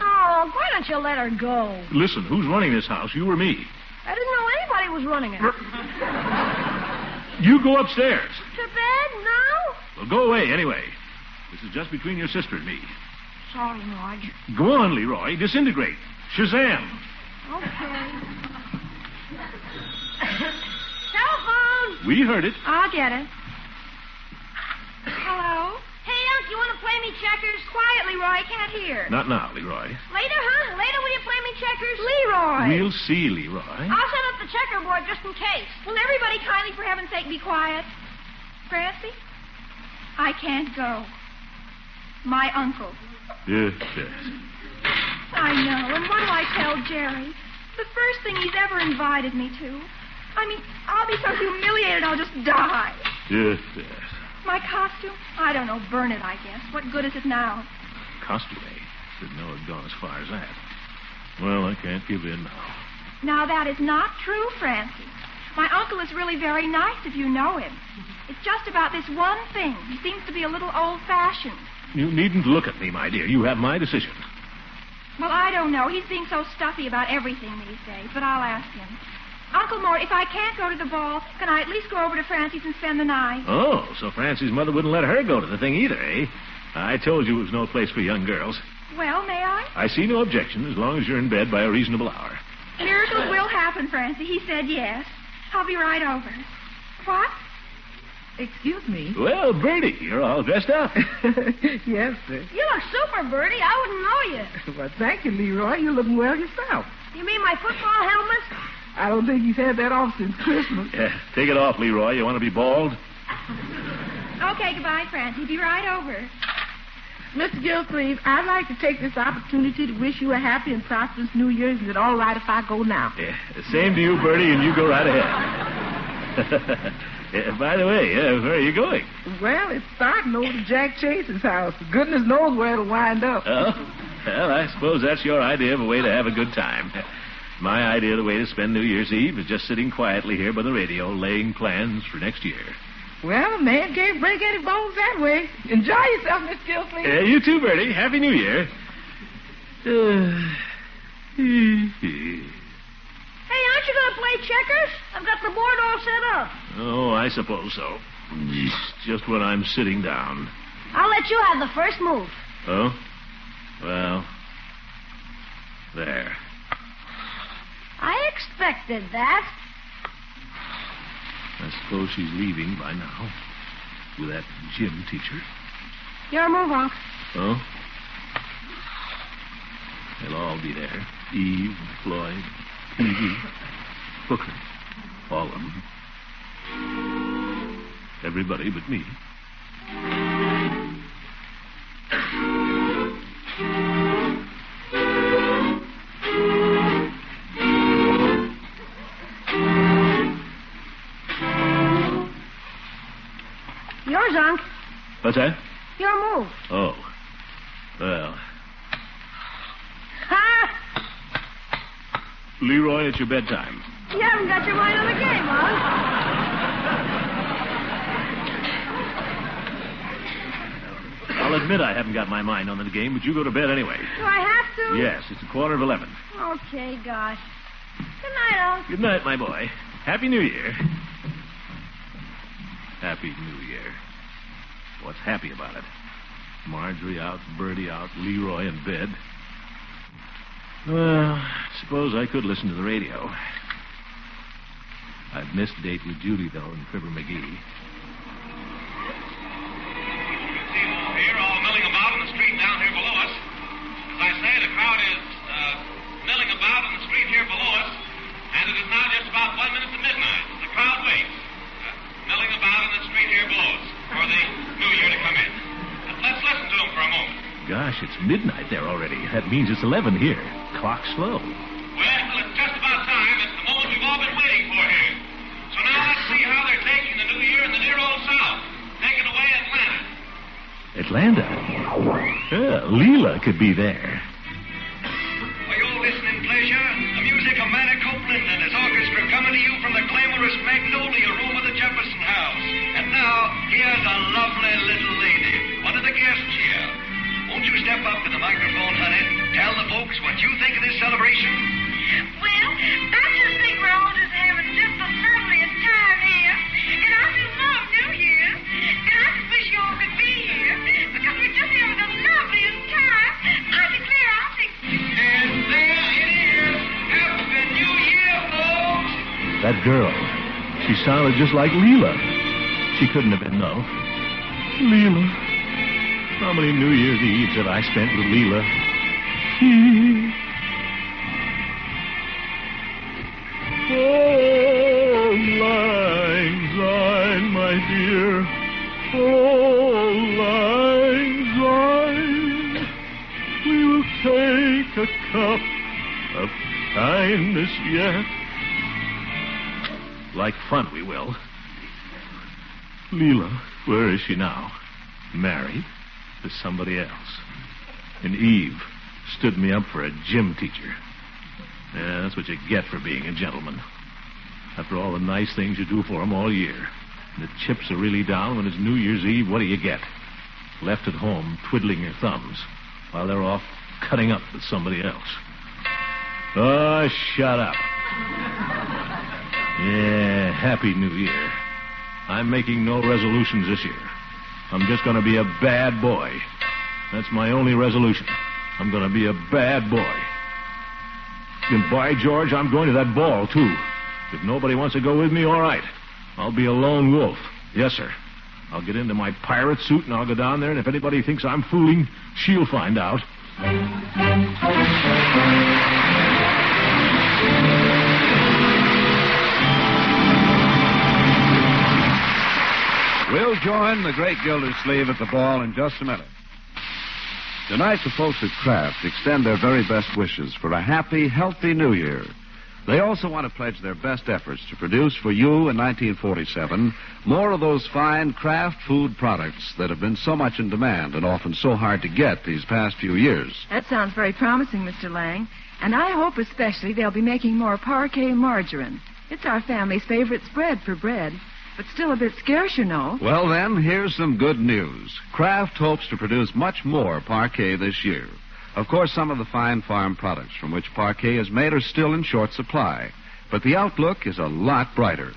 L: Oh, why don't you let her go?
B: Listen, who's running this house, you or me?
L: I didn't know anybody was running it.
B: You go upstairs.
L: To bed now?
B: Well, go away anyway. This is just between your sister and me.
L: Sorry, Marge.
B: Go on, Leroy. Disintegrate. Shazam.
L: Okay. Telephone!
B: We heard it.
U: I'll get it.
L: Hello? Hey, Unc, you want to play me checkers?
U: Quiet, Leroy. I can't hear.
B: Not now, Leroy.
L: Later, huh? Later, will you play me checkers?
U: Leroy!
B: We'll see, Leroy.
L: I'll set up the checkerboard just in case.
U: Will everybody kindly, for heaven's sake, be quiet? Francie? I can't go. My uncle.
B: Yes.
U: I know. And what do I tell Jerry? The first thing he's ever invited me to. I'll be so humiliated I'll just die.
B: Yes.
U: My costume? I don't know. Burn it, I guess. What good is it now?
B: Costume, eh? Didn't know it'd gone as far as that. Well, I can't give in now.
U: Now, that is not true, Francie. My uncle is really very nice if you know him. It's just about this one thing. He seems to be a little old-fashioned.
B: You needn't look at me, my dear. You have my decision.
U: Well, I don't know. He's being so stuffy about everything these days, but I'll ask him. Uncle Mort, if I can't go to the ball, can I at least go over to Francie's and spend the night?
B: Oh, so Francie's mother wouldn't let her go to the thing either, eh? I told you it was no place for young girls.
U: Well, may I?
B: I see no objection as long as you're in bed by a reasonable hour.
U: Miracles will happen, Francie. He said yes. I'll be right over. What?
G: Excuse me.
B: Well, Bertie, you're all dressed up.
G: Yes, sir.
L: You look super, Bertie. I wouldn't know you.
G: Well, thank you, Leroy. You're looking well yourself.
L: You mean my football helmet?
G: I don't think you've had that off since Christmas.
B: Yeah, take it off, Leroy. You want to be bald?
U: Okay, goodbye, Francie. Be right over.
G: Mr. Gildersleeve, I'd like to take this opportunity to wish you a happy and prosperous New Year's. Is it all right if I go now?
B: Yeah, same to you, Bertie, and you go right ahead. By the way, where are you going?
G: Well, it's starting over to Jack Chase's house. Goodness knows where it'll wind up.
B: Oh? Well, I suppose that's your idea of a way to have a good time. My idea of the way to spend New Year's Eve is just sitting quietly here by the radio, laying plans for next year.
G: Well, a man can't break any bones that way. Enjoy yourself, Miss Gildersleeve.
B: You too, Bertie. Happy New Year.
L: Hey, aren't you going to play checkers? I've got the board all set up.
B: Oh, I suppose so. Just when I'm sitting down.
L: I'll let let you have the first move.
B: Oh? Well, there.
L: I expected that.
B: I suppose she's leaving by now with that gym teacher.
L: Your move, Unc.
B: Oh? They'll all be there. Eve, Floyd, Evie, Hooker. All of them. Everybody but me.
L: Yours, Unc.
B: What's that?
L: Your move.
B: Oh. Well.
L: Ha!
B: Leroy, it's your bedtime.
L: You haven't got your mind on the game, Unc.
B: I'll admit I haven't got my mind on the game, but you go to bed anyway.
L: Do I have to?
B: Yes, it's 11:15.
L: Okay, gosh. Good night, Unc.
B: Good night, my boy. Happy New Year. Happy New Year. What's happy about it? Marjorie out, Bertie out, Leroy in bed. Well, suppose I could listen to the radio. I've missed date with Judy, though, and Fibber McGee.
D: Here, all milling about in the street down here below us. As I say, the crowd is milling about in the street here below us, and it is now just about 1 minute to midnight. The crowd waits, milling about in the street here below us for the new year to come in. Let's listen to them for a moment.
B: Gosh, it's midnight there already. That means it's 11 here. Clock's slow.
D: Well, it's just about time. It's the moment we've all been waiting for here. So now let's see how they're taking the new year in the dear old South. Taking away Atlanta.
B: Atlanta? Yeah, Leela could be there.
D: For your listening pleasure, the music of Manny Copeland and his orchestra coming to you from the glamorous Magnolia room of the Jefferson House. And now, here's a lovely little lady, one of the guests here. Won't you step up to the microphone, honey? Tell the folks what you think of this celebration.
Q: Well, I just think we're all just having just the loveliest time here. And I just love New Year's. And I just wish you all could be here because we're just having the loveliest time. I declare I'll take...
D: And there it is. Happy New Year, folks.
B: That girl. She sounded just like Leela. She couldn't have been, no. Leela. How many New Year's Eves have I spent with Leela? Oh, lang syne, my dear. Oh, lang syne. We will take a cup of kindness yet. Like fun, we will. Leela, where is she now? Married to somebody else. And Eve stood me up for a gym teacher. Yeah, that's what you get for being a gentleman. After all the nice things you do for them all year. And the chips are really down when it's New Year's Eve, what do you get? Left at home twiddling your thumbs while they're off cutting up with somebody else. Oh, shut up. Yeah, Happy New Year. I'm making no resolutions this year. I'm just going to be a bad boy. That's my only resolution. I'm going to be a bad boy. And by George, I'm going to that ball, too. If nobody wants to go with me, all right. I'll be a lone wolf. Yes, sir. I'll get into my pirate suit and I'll go down there, and if anybody thinks I'm fooling, she'll find out.
T: We'll join the Great Gildersleeve at the ball in just a minute. Tonight, the folks at Kraft extend their very best wishes for a happy, healthy New Year. They also want to pledge their best efforts to produce for you in 1947 more of those fine Kraft food products that have been so much in demand and often so hard to get these past few years.
U: That sounds very promising, Mr. Lang. And I hope especially they'll be making more parquet margarine. It's our family's favorite spread for bread. But still a bit scarce, you know.
T: Well, then, here's some good news. Kraft hopes to produce much more parquet this year. Of course, some of the fine farm products from which parquet is made are still in short supply. But the outlook is a lot brighter.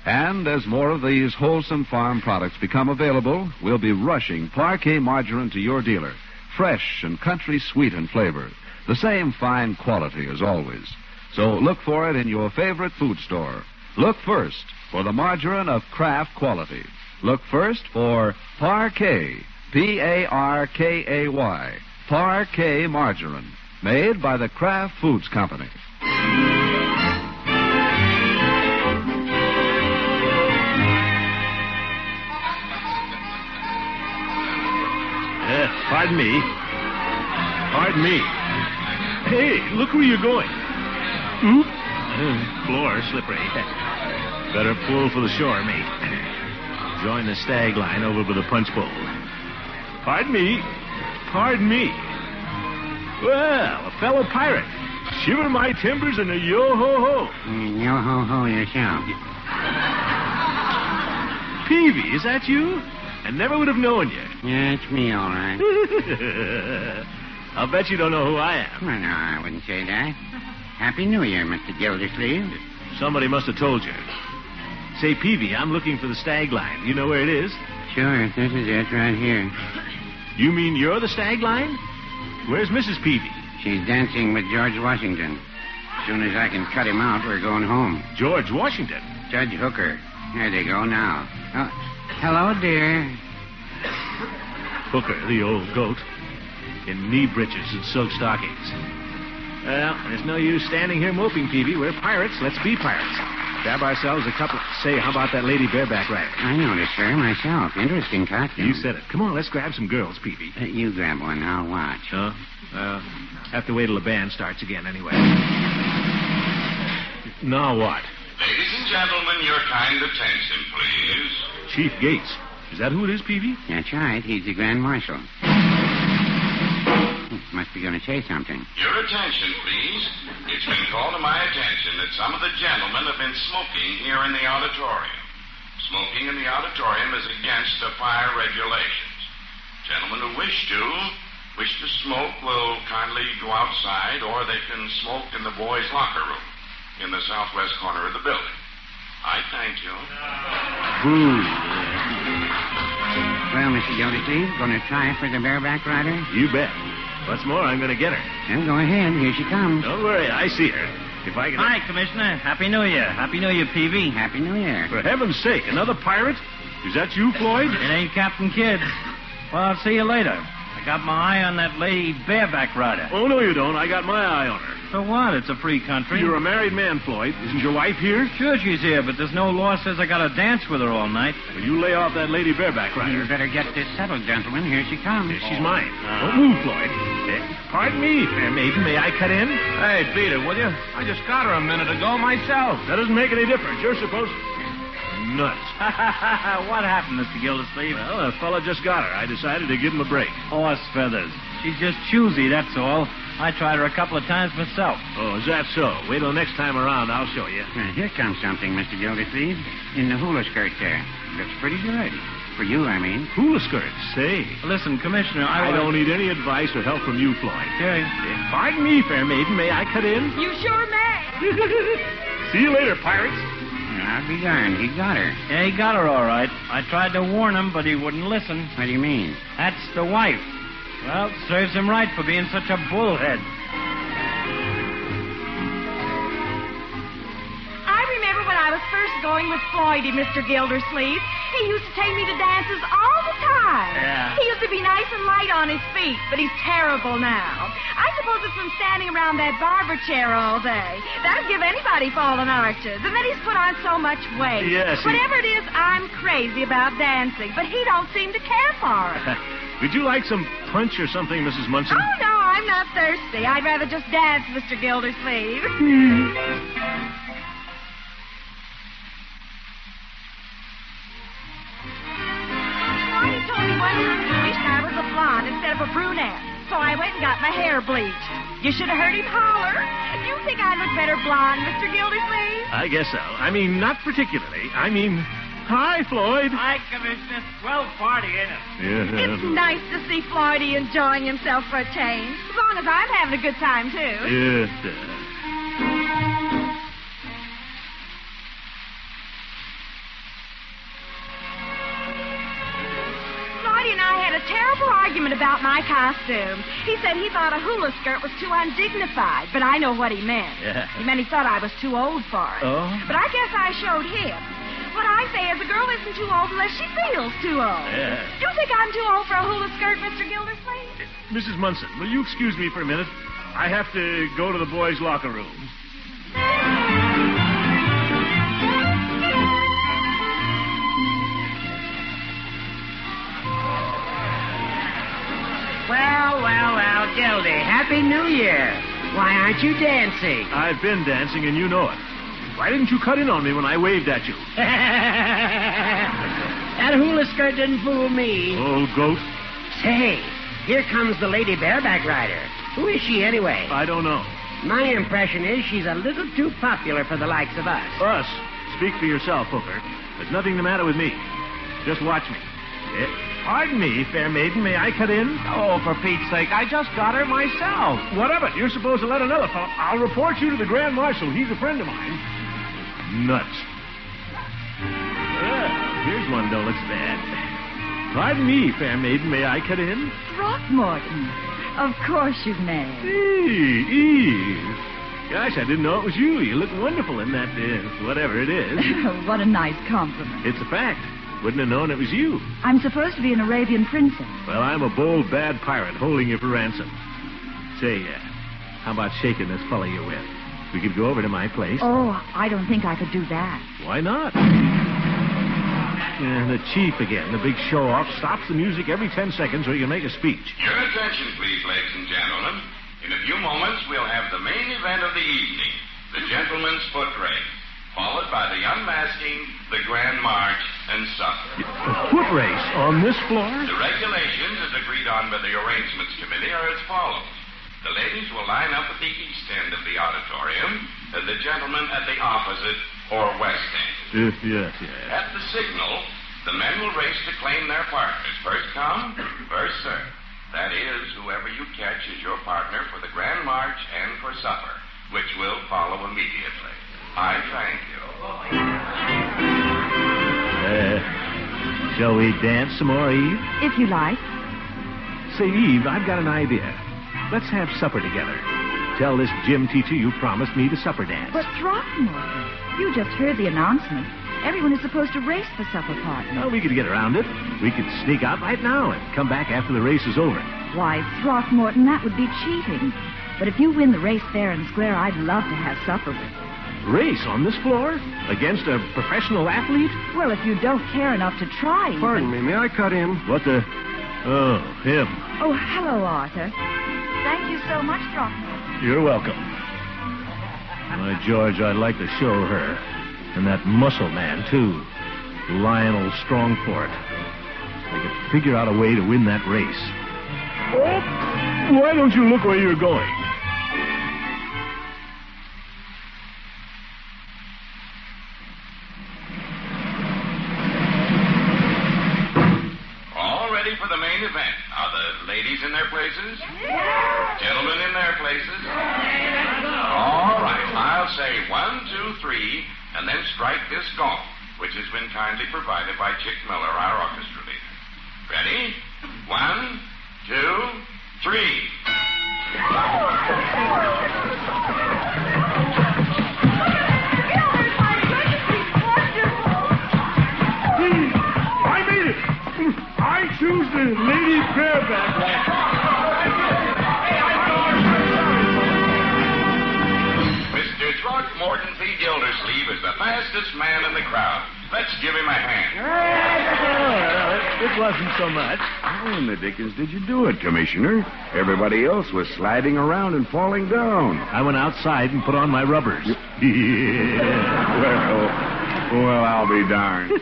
T: And as more of these wholesome farm products become available, we'll be rushing Parquet margarine to your dealer. Fresh and country sweet in flavor. The same fine quality as always. So look for it in your favorite food store. Look first for the margarine of Kraft quality. Look first for Parquet, P-A-R-K-A-Y, Parquet margarine, made by the Kraft Foods Company.
B: Pardon me. Pardon me. Hey, look where you're going. Oop. Floor slippery. Better pull for the shore, mate. Join the stag line over by the punch bowl. Pardon me. Pardon me. Well, a fellow pirate. Shiver my timbers and a yo-ho-ho.
F: Yo-ho-ho yourself.
B: Peavy, is that you? I never would have known you.
F: Yeah, it's me, all right.
B: I'll bet you don't know who I am.
F: Well, no, I wouldn't say that. Happy New Year, Mr. Gildersleeve.
B: Somebody must have told you. Say, Peavy, I'm looking for the stag line. You know where it is?
F: Sure, this is it right here.
B: You mean you're the stag line? Where's Mrs. Peavy?
F: She's dancing with George Washington. As soon as I can cut him out, we're going home.
B: George Washington?
F: Judge Hooker. There they go now. Oh, hello, dear.
B: Hooker, the old goat, in knee breeches and silk stockings. Well, there's no use standing here moping, Peavy. We're pirates. Let's be pirates. Grab ourselves a couple. Say, how about that lady bareback rider?
F: I noticed her myself. Interesting costume.
B: You said it. Come on, let's grab some girls, Peavy.
F: You grab one. I'll watch.
B: Huh? Have to wait till the band starts again anyway. Now what?
D: Ladies and gentlemen, your kind attention, please.
B: Chief Gates. Is that who it is, Peavy?
F: That's right. He's the Grand Marshal. Must be going to say something.
D: Your attention, please. It's been called to my attention that some of the gentlemen have been smoking here in the auditorium. Smoking in the auditorium is against the fire regulations. Gentlemen who wish to smoke will kindly go outside, or they can smoke in the boys' locker room in the southwest corner of the building. I thank you.
F: Well, Mr. Gildersleeve, going to try for the bareback rider?
B: You bet. What's more, I'm going to get her.
F: Well, go ahead. Here she comes.
B: Don't worry, I see her. If I can...
I: Hi, Commissioner. Happy New Year. Happy New Year, Peavy.
F: Happy New Year.
B: For heaven's sake, another pirate? Is that you, Floyd?
I: It ain't Captain Kidd. Well, I'll see you later. I got my eye on that lady bareback rider.
B: Oh, no, you don't. I got my eye on her.
I: So what? It's a free country.
B: You're a married man, Floyd. Isn't your wife here?
I: Sure she's here, but there's no law says I got to dance with her all night.
B: Well, you lay off that lady bareback rider.
F: You better get this settled, gentlemen. Here she comes.
B: She's mine. Don't move, Floyd. Pardon me, fair maiden. May I cut in?
A: Hey, beat it, will you? I just got her a minute ago myself.
B: That doesn't make any difference. You're supposed... Nuts.
I: What happened, Mr. Gildersleeve?
B: Well, a fella just got her. I decided to give him a break.
I: Horse feathers. She's just choosy, that's all. I tried her a couple of times myself.
B: Oh, is that so? Wait till next time around. I'll show you.
F: Here comes something, Mr. Gildersleeve. In the hula skirt there. Looks pretty good. For you, I mean.
B: Hula skirts? Say.
I: Listen, Commissioner,
B: I don't need any advice or help from you, Floyd.
I: Okay.
B: Pardon me, fair maiden. May I cut in?
L: You sure may.
B: See you later, pirates.
F: I'll be darned. He got her.
I: Yeah, he got her all right. I tried to warn him, but he wouldn't listen.
F: What do you mean?
I: That's the wife. Well, serves him right for being such a bullhead.
L: I remember when I was first going with Floydie, Mr. Gildersleeve. He used to take me to dances all the time.
I: Yeah.
L: He used to be nice and light on his feet, but he's terrible now. I suppose it's from standing around that barber chair all day. That'd give anybody fallen arches. And then he's put on so much weight.
B: Yes.
L: Whatever it is, I'm crazy about dancing, but he don't seem to care for it.
B: Would you like some punch or something, Mrs. Munson?
L: Oh, no, I'm not thirsty. I'd rather just dance, Mr. Gildersleeve. He told me one time he wished I was a blonde instead of a brunette, so I went and got my hair bleached. You should have heard him holler. Do you think I look better blonde, Mr. Gildersleeve?
B: I guess so. I mean, not particularly. I mean, hi, Floyd.
I: Hi, Commissioner. Swell party, ain't it?
B: Yeah.
L: It's nice to see Floydie enjoying himself for a change, as long as I'm having a good time, too.
B: Yes.
L: terrible argument about my costume. He said he thought a hula skirt was too undignified, but I know what he meant.
B: Yeah.
L: He meant he thought I was too old for it.
B: Oh?
L: But I guess I showed him. What I say is a girl isn't too old unless she feels too old.
B: Yeah.
L: Do you think I'm too old for a hula skirt, Mr. Gildersleeve?
B: Mrs. Munson, will you excuse me for a minute? I have to go to the boys' locker room.
F: Well, Gildy, Happy New Year. Why aren't you dancing?
B: I've been dancing, and you know it. Why didn't you cut in on me when I waved at you?
F: That hula skirt didn't fool me.
B: Old goat.
F: Say, here comes the lady bareback rider. Who is she, anyway?
B: I don't know.
F: My impression is she's a little too popular for the likes of us.
B: Us? Speak for yourself, Hooker. There's nothing the matter with me. Just watch me. Pardon me, fair maiden. May I cut in?
I: Oh, for Pete's sake, I just got her myself.
B: What of it? You're supposed to let another fellow. I'll report you to the Grand Marshal. He's a friend of mine. Nuts. Here's one don't look bad. Pardon me, fair maiden. May I cut in?
U: Throckmorton. Of course you may.
B: Eve. Gosh, I didn't know it was you. You look wonderful in that, whatever it is.
U: What a nice compliment.
B: It's a fact. Wouldn't have known it was you.
U: I'm supposed to be an Arabian princess.
B: Well, I'm a bold, bad pirate holding you for ransom. Say, how about shaking this fellow you're with? We could go over to my place.
U: Oh, I don't think I could do that.
B: Why not? The chief again, the big show-off, stops the music every 10 seconds or you can make a speech.
D: Your attention, please, ladies and gentlemen. In a few moments, we'll have the main event of the evening, the gentleman's foot race, followed by the unmasking, the grand march, and supper.
B: A foot race on this floor?
D: The regulations, as agreed on by the arrangements committee, are as follows. The ladies will line up at the east end of the auditorium, and the gentlemen at the opposite or west end.
B: Yes.
D: At the signal, the men will race to claim their partners. First come, first served. That is, whoever you catch is your partner for the grand march and for supper, which will follow immediately. I thank you.
B: Shall we dance some more, Eve?
U: If you like.
B: Say, Eve, I've got an idea. Let's have supper together. Tell this gym teacher you promised me the supper dance.
U: But Throckmorton, you just heard the announcement. Everyone is supposed to race the supper partner.
B: Well, we could get around it. We could sneak out right now and come back after the race is over.
U: Why, Throckmorton, that would be cheating. But if you win the race fair and square, I'd love to have supper with you.
B: Race on this floor? Against a professional athlete?
U: Well, if you don't care enough to try...
N: Pardon me, may I cut in?
B: What the... Oh, him.
U: Oh, hello, Arthur. Thank you so much, Throckmorton.
B: You're welcome. My George, I'd like to show her. And that muscle man, too. Lionel Strongfort. I could figure out a way to win that race. Oh, why don't you look where you're going?
D: All ready for the main event. Are the ladies in their places? Yeah. Gentlemen in their places? Yeah. All right. I'll say 1, 2, 3, and then strike this gong, which has been kindly provided by Chick Miller, our orchestra leader. Ready? 1, 2, 3.
B: I made it! I choose the lady bareback.
D: Mr. Throckmorton P. Gildersleeve is the fastest man in the crowd. Let's give him a hand.
B: It wasn't so much.
T: How in the dickens did you do it, Commissioner? Everybody else was sliding around and falling down.
B: I went outside and put on my rubbers.
T: Well, I'll be darned.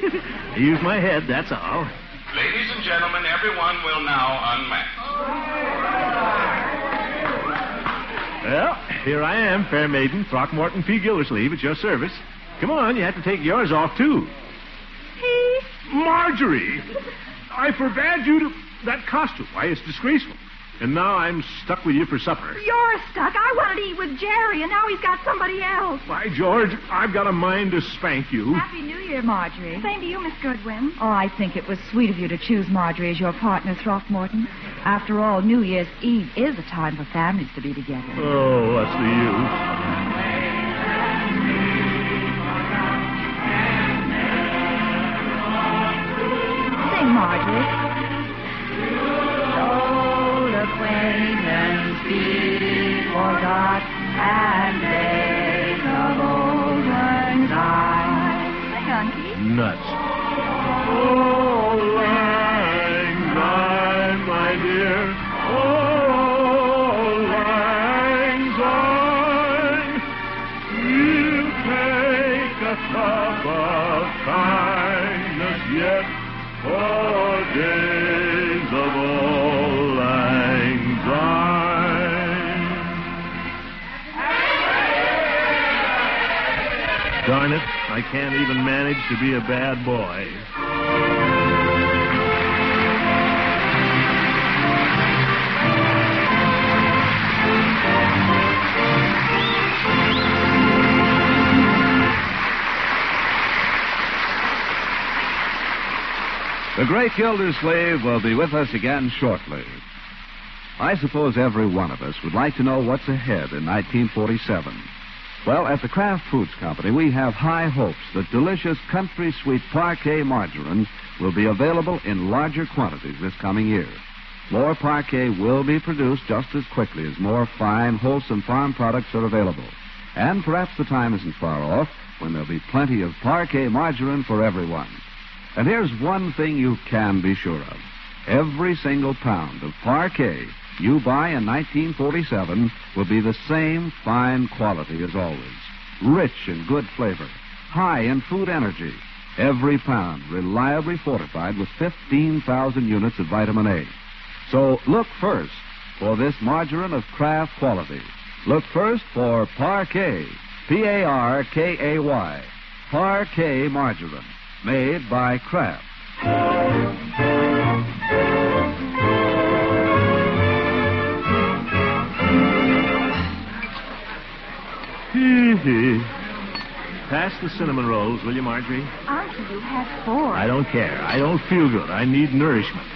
B: I used my head, that's all.
D: Ladies and gentlemen, everyone will now unmask.
B: Well, here I am, fair maiden, Throckmorton P. Gildersleeve, at your service. Come on, you have to take yours off, too. Marjorie! I forbade you to... That costume. Why, it's disgraceful. And now I'm stuck with you for supper.
L: You're stuck. I wanted to eat with Jerry, and now he's got somebody else.
B: By George, I've got a mind to spank you.
U: Happy New Year, Marjorie.
L: Same to you, Miss Goodwin.
U: Oh, I think it was sweet of you to choose Marjorie as your partner, Throckmorton. After all, New Year's Eve is a time for families to be together.
B: Oh, what's the use?
U: Sing, Marjorie. Old acquaintance be forgot, and days of old lang syne.
L: Sing on, Keith.
B: Nuts. Oh, lang syne, my dear. Oh, lang syne. We'll take a cup of kindness yet for days of old lang syne. Darn it, I can't even manage to be a bad boy.
T: The Great Gildersleeve will be with us again shortly. I suppose every one of us would like to know what's ahead in 1947. Well, at the Kraft Foods Company, we have high hopes that delicious country sweet parquet margarine will be available in larger quantities this coming year. More parquet will be produced just as quickly as more fine, wholesome farm products are available. And perhaps the time isn't far off when there'll be plenty of parquet margarine for everyone. And here's one thing you can be sure of. Every single pound of parquet you buy in 1947 will be the same fine quality as always. Rich in good flavor, high in food energy. Every pound reliably fortified with 15,000 units of vitamin A. So look first for this margarine of Kraft quality. Look first for Parquet, P-A-R-K-A-Y, Parquet margarine, made by Kraft.
B: Pass the cinnamon rolls, will you, Marjorie?
L: Uncle, you had 4.
B: I don't care. I don't feel good. I need nourishment.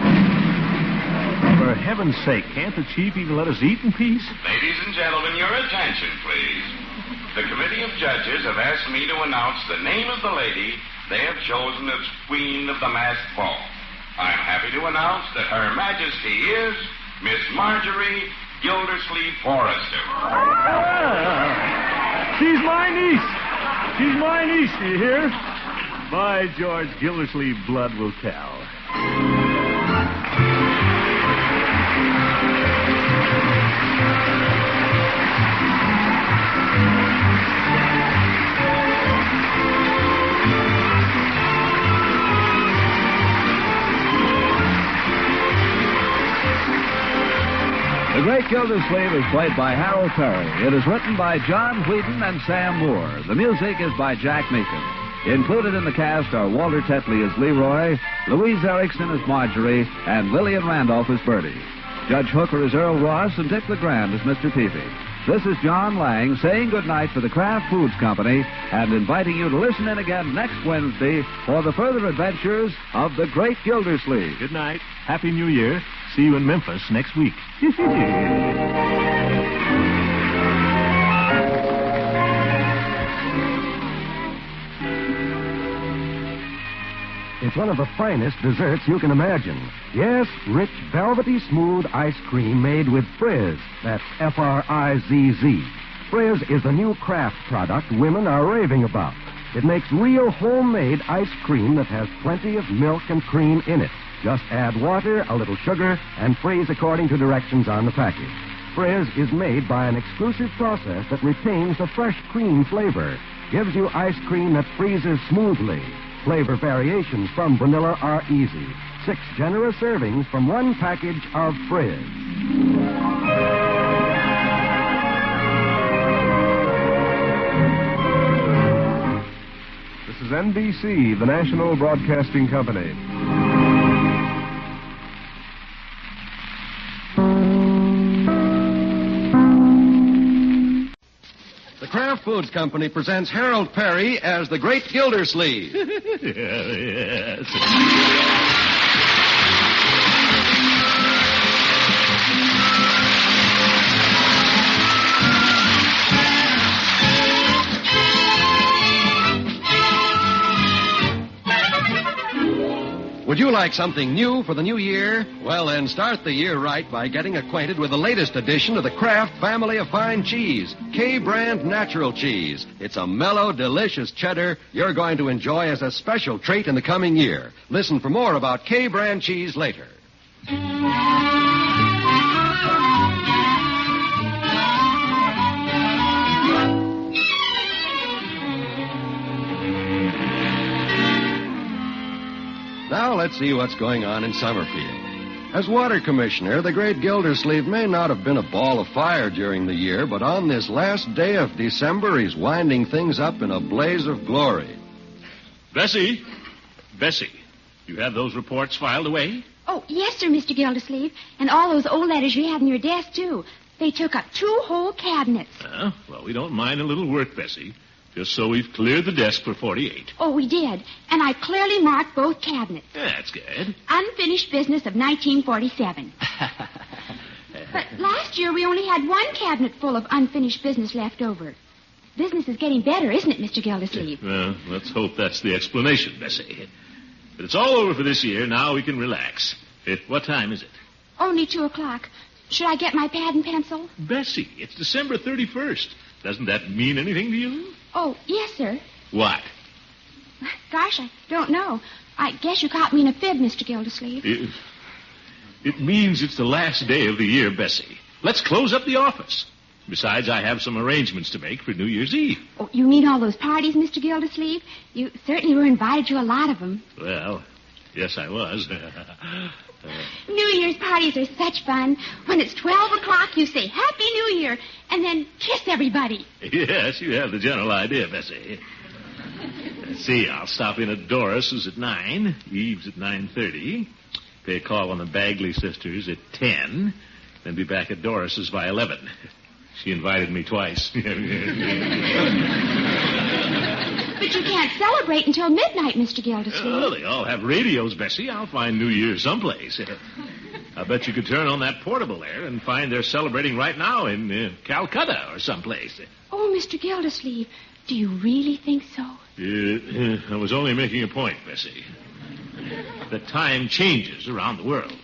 B: For heaven's sake, can't the chief even let us eat in peace?
D: Ladies and gentlemen, your attention, please. The committee of judges have asked me to announce the name of the lady they have chosen as Queen of the Masked Ball. I'm happy to announce that Her Majesty is Miss Marjorie Gildersleeve Forrester.
B: She's my niece. She's my niece, do you hear? By George, Gildersleeve blood will tell.
T: The Great Gildersleeve is played by Harold Perry. It is written by John Whedon and Sam Moore. The music is by Jack Meakin. Included in the cast are Walter Tetley as Leroy, Louise Erickson as Marjorie, and Lillian Randolph as Bertie. Judge Hooker is Earl Ross, and Dick LeGrand is Mr. Peavy. This is John Lang saying goodnight for the Kraft Foods Company and inviting you to listen in again next Wednesday for the further adventures of the Great Gildersleeve.
B: Good night. Happy New Year. See you in Memphis next week.
R: It's one of the finest desserts you can imagine. Yes, rich, velvety, smooth ice cream made with Frizz. That's F-R-I-Z-Z. Frizz is the new Kraft product women are raving about. It makes real homemade ice cream that has plenty of milk and cream in it. Just add water, a little sugar, and freeze according to directions on the package. Frizz is made by an exclusive process that retains the fresh cream flavor. Gives you ice cream that freezes smoothly. Flavor variations from vanilla are easy. 6 generous servings from one package of Frizz.
J: This is NBC, the National Broadcasting Company.
H: Kraft Foods Company presents Harold Perry as the Great Gildersleeve.
B: Yes.
H: Would you like something new for the new year? Well, then start the year right by getting acquainted with the latest addition to the Kraft family of fine cheese, K-Brand Natural Cheese. It's a mellow, delicious cheddar you're going to enjoy as a special treat in the coming year. Listen for more about K-Brand cheese later. Now let's see what's going on in Summerfield. As water commissioner, the Great Gildersleeve may not have been a ball of fire during the year, but on this last day of December, he's winding things up in a blaze of glory.
B: Bessie, you have those reports filed away?
V: Oh, yes, sir, Mr. Gildersleeve. And all those old letters you had in your desk, too. They took up 2 whole cabinets.
B: Well, we don't mind a little work, Bessie. Just so we've cleared the desk for 48.
V: Oh, we did. And I clearly marked both cabinets.
B: That's good.
V: Unfinished business of 1947. But last year we only had 1 cabinet full of unfinished business left over. Business is getting better, isn't it, Mr. Gildersleeve?
B: Well, let's hope that's the explanation, Bessie. But it's all over for this year. Now we can relax. What time is it?
V: Only 2 o'clock. Should I get my pad and pencil?
B: Bessie, it's December 31st. Doesn't that mean anything to you?
V: Oh, yes, sir.
B: What?
V: Gosh, I don't know. I guess you caught me in a fib, Mr. Gildersleeve.
B: It means it's the last day of the year, Bessie. Let's close up the office. Besides, I have some arrangements to make for New Year's Eve.
V: Oh, you mean all those parties, Mr. Gildersleeve? You certainly were invited to a lot of them.
B: Well, yes, I was.
V: New Year's parties are such fun. When it's 12 o'clock, you say Happy New Year and then kiss everybody.
B: Yes, you have the general idea, Bessie. Let's see, I'll stop in at Doris's at 9, Eve's at 9:30, pay a call on the Bagley sisters at 10, then be back at Doris's by 11. She invited me twice.
V: But you can't celebrate until midnight, Mr. Gildersleeve.
B: Oh, they all have radios, Bessie. I'll find New Year's someplace. I bet you could turn on that portable there and find they're celebrating right now in Calcutta or someplace.
V: Oh, Mr. Gildersleeve, do you really think so?
B: I was only making a point, Bessie. The time changes around the world.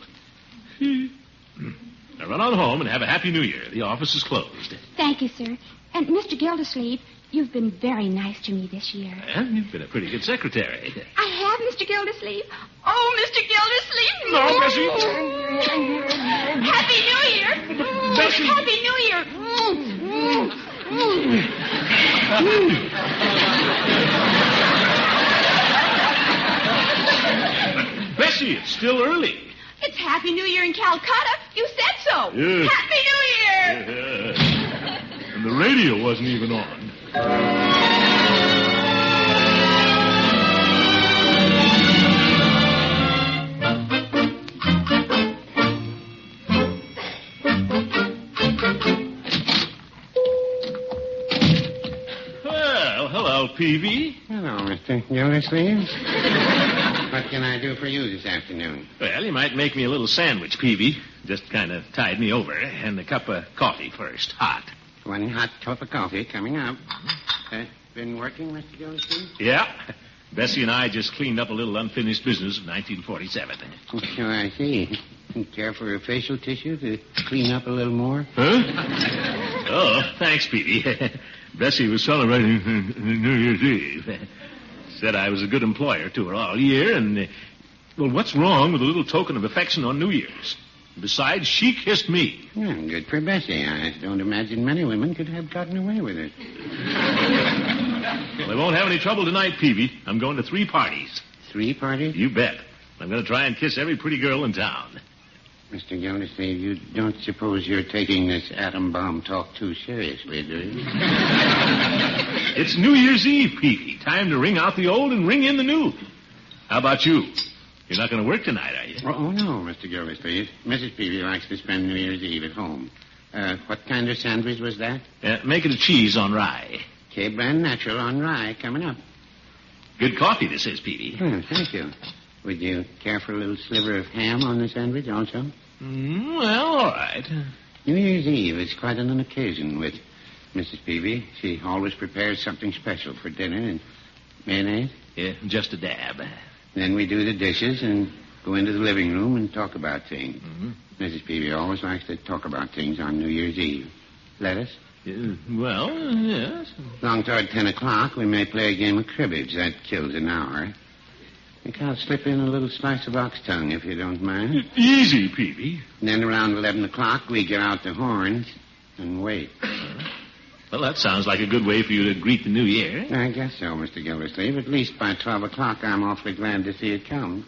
B: Now run on home and have a Happy New Year. The office is closed.
V: Thank you, sir. And, Mr. Gildersleeve, you've been very nice to me this year.
B: Yeah, you've been a pretty good secretary.
V: I have, Mr. Gildersleeve. Oh, Mr. Gildersleeve.
B: No, Bessie.
V: Happy New Year.
B: Bessie.
V: Happy New Year.
B: Bessie, it's still early.
V: It's Happy New Year in Calcutta. You said so.
B: Yes.
V: Happy New Year.
B: Yes. And the radio wasn't even on. Well, hello, Peavy.
F: Hello, Mr. Gildersleeve. What can I do for you this afternoon?
B: Well, you might make me a little sandwich, Peavy. Just kind of tide me over. And a cup of coffee first, hot.
F: 1 hot cup of coffee coming up. Been working, Mr. Gildersleeve?
B: Yeah. Bessie and I just cleaned up a little unfinished business of 1947.
F: So I see. Care for a facial tissue to clean up a little more?
B: Huh? Oh, thanks, Peavy. Bessie was celebrating New Year's Eve. Said I was a good employer to her all year, and, well, what's wrong with a little token of affection on New Year's? Besides, she kissed me.
F: Well, good for Bessie. I don't imagine many women could have gotten away with it.
B: Well, I won't have any trouble tonight, Peavy. I'm going to 3 parties.
F: 3 parties?
B: You bet. I'm going to try and kiss every pretty girl in town.
F: Mr. Gildersleeve, you don't suppose you're taking this atom bomb talk too seriously, do you?
B: It's New Year's Eve, Peavy. Time to ring out the old and ring in the new. How about you? You're not going to work tonight, are you?
F: Oh, no, Mr. Gildersleeve. Mrs. Peavy likes to spend New Year's Eve at home. What kind of sandwich was that?
B: Make it a cheese on rye.
F: K-brand natural on rye coming up.
B: Good coffee, this is, Peavy.
F: Thank you. Would you care for a little sliver of ham on the sandwich also?
B: Well, all right.
F: New Year's Eve is quite an occasion with Mrs. Peavy. She always prepares something special for dinner. And mayonnaise?
B: Yeah, just a dab.
F: Then we do the dishes and go into the living room and talk about things. Mrs. Peavy always likes to talk about things on New Year's Eve. Lettuce?
B: Well, yes.
F: Along toward 10 o'clock, we may play a game of cribbage. That kills an hour. I think I'll slip in a little slice of ox tongue, if you don't mind.
B: Easy, Peavy.
F: And then around 11 o'clock, we get out the horns and wait.
B: Well, that sounds like a good way for you to greet the new year.
F: I guess so, Mr. Gildersleeve. At least by 12 o'clock, I'm awfully glad to see it come.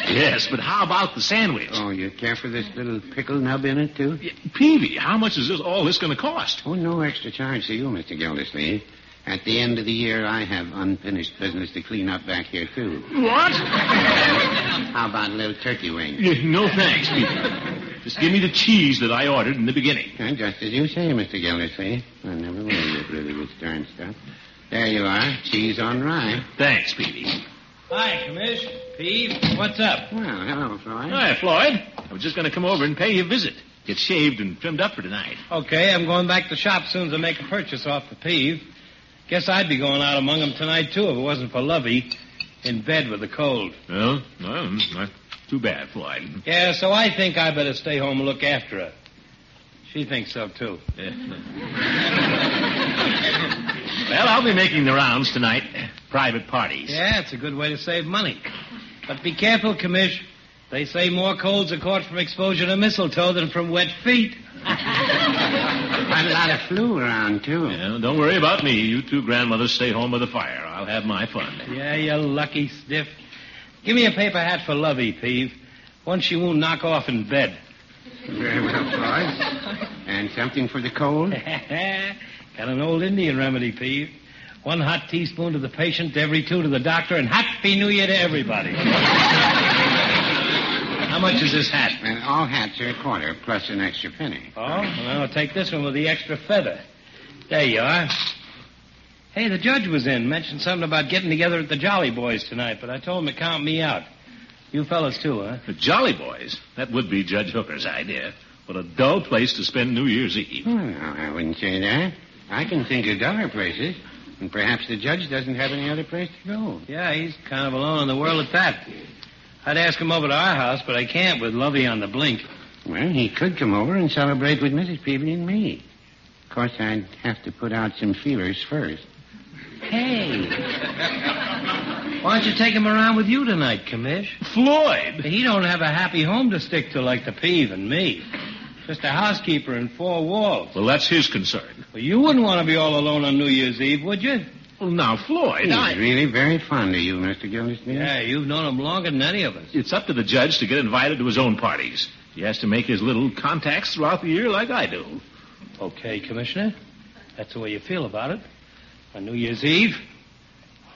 B: Yes, but how about the sandwich?
F: Oh, you care for this little pickle nub in it, too?
B: Peavy, how much is all this going to cost?
F: Oh, no extra charge to you, Mr. Gildersleeve. At the end of the year, I have unfinished business to clean up back here, too.
B: What?
F: How about a little turkey wing?
B: No, thanks, Peavy. Just give me the cheese that I ordered in the beginning.
F: Just as you say, Mr. Gildersleeve. I never will get rid of this darn stuff. There you are, cheese on rye.
B: Thanks, Peavy.
I: Hi, Commish. Peave, what's up?
F: Well, hello, Floyd.
B: Hi, Floyd. I was just going to come over and pay you a visit. Get shaved and trimmed up for tonight.
I: Okay, I'm going back to the shop soon as I make a purchase off the Peave. Guess I'd be going out among them tonight, too, if it wasn't for Lovey in bed with the cold.
B: Well, not too bad, Floyd.
I: Yeah, so I think I better stay home and look after her. She thinks so, too.
B: Well, I'll be making the rounds tonight. Private parties.
I: Yeah, it's a good way to save money. But be careful, Commish. They say more colds are caught from exposure to mistletoe than from wet feet.
F: Quite a lot of flu around, too.
B: Yeah, don't worry about me. You two grandmothers stay home by the fire. I'll have my fun.
I: Yeah, you lucky stiff. Give me a paper hat for Lovey, Peave. One she won't knock off in bed.
F: Very well, Floyd. And something for the cold?
I: Got an old Indian remedy, Peave. 1 hot teaspoon to the patient, every 2 to the doctor, and Happy New Year to everybody. How much is this hat?
F: All hats are $25, plus an extra penny.
I: Oh? Well, I'll take this one with the extra feather. There you are. Hey, the judge was in. Mentioned something about getting together at the Jolly Boys tonight, but I told him to count me out. You fellas, too, huh?
B: The Jolly Boys? That would be Judge Hooker's idea. What a dull place to spend New Year's Eve.
F: Well, I wouldn't say that. I can think of duller places. And perhaps the judge doesn't have any other place to go.
I: Yeah, he's kind of alone in the world at that. I'd ask him over to our house, but I can't with Lovey on the blink.
F: Well, he could come over and celebrate with Mrs. Peavy and me. Of course, I'd have to put out some feelers first.
I: Hey. Why don't you take him around with you tonight, Commish?
B: Floyd!
I: He don't have a happy home to stick to like the Peave and me. Just a housekeeper in 4 walls.
B: Well, that's his concern.
I: Well, you wouldn't want to be all alone on New Year's Eve, would you?
B: Well, now, Floyd,
F: He's really very fond of you, Mr. Gildersleeve.
I: Yeah, you've known him longer than any of us.
B: It's up to the judge to get invited to his own parties. He has to make his little contacts throughout the year like I do.
I: Okay, Commissioner. That's the way you feel about it. On New Year's Eve,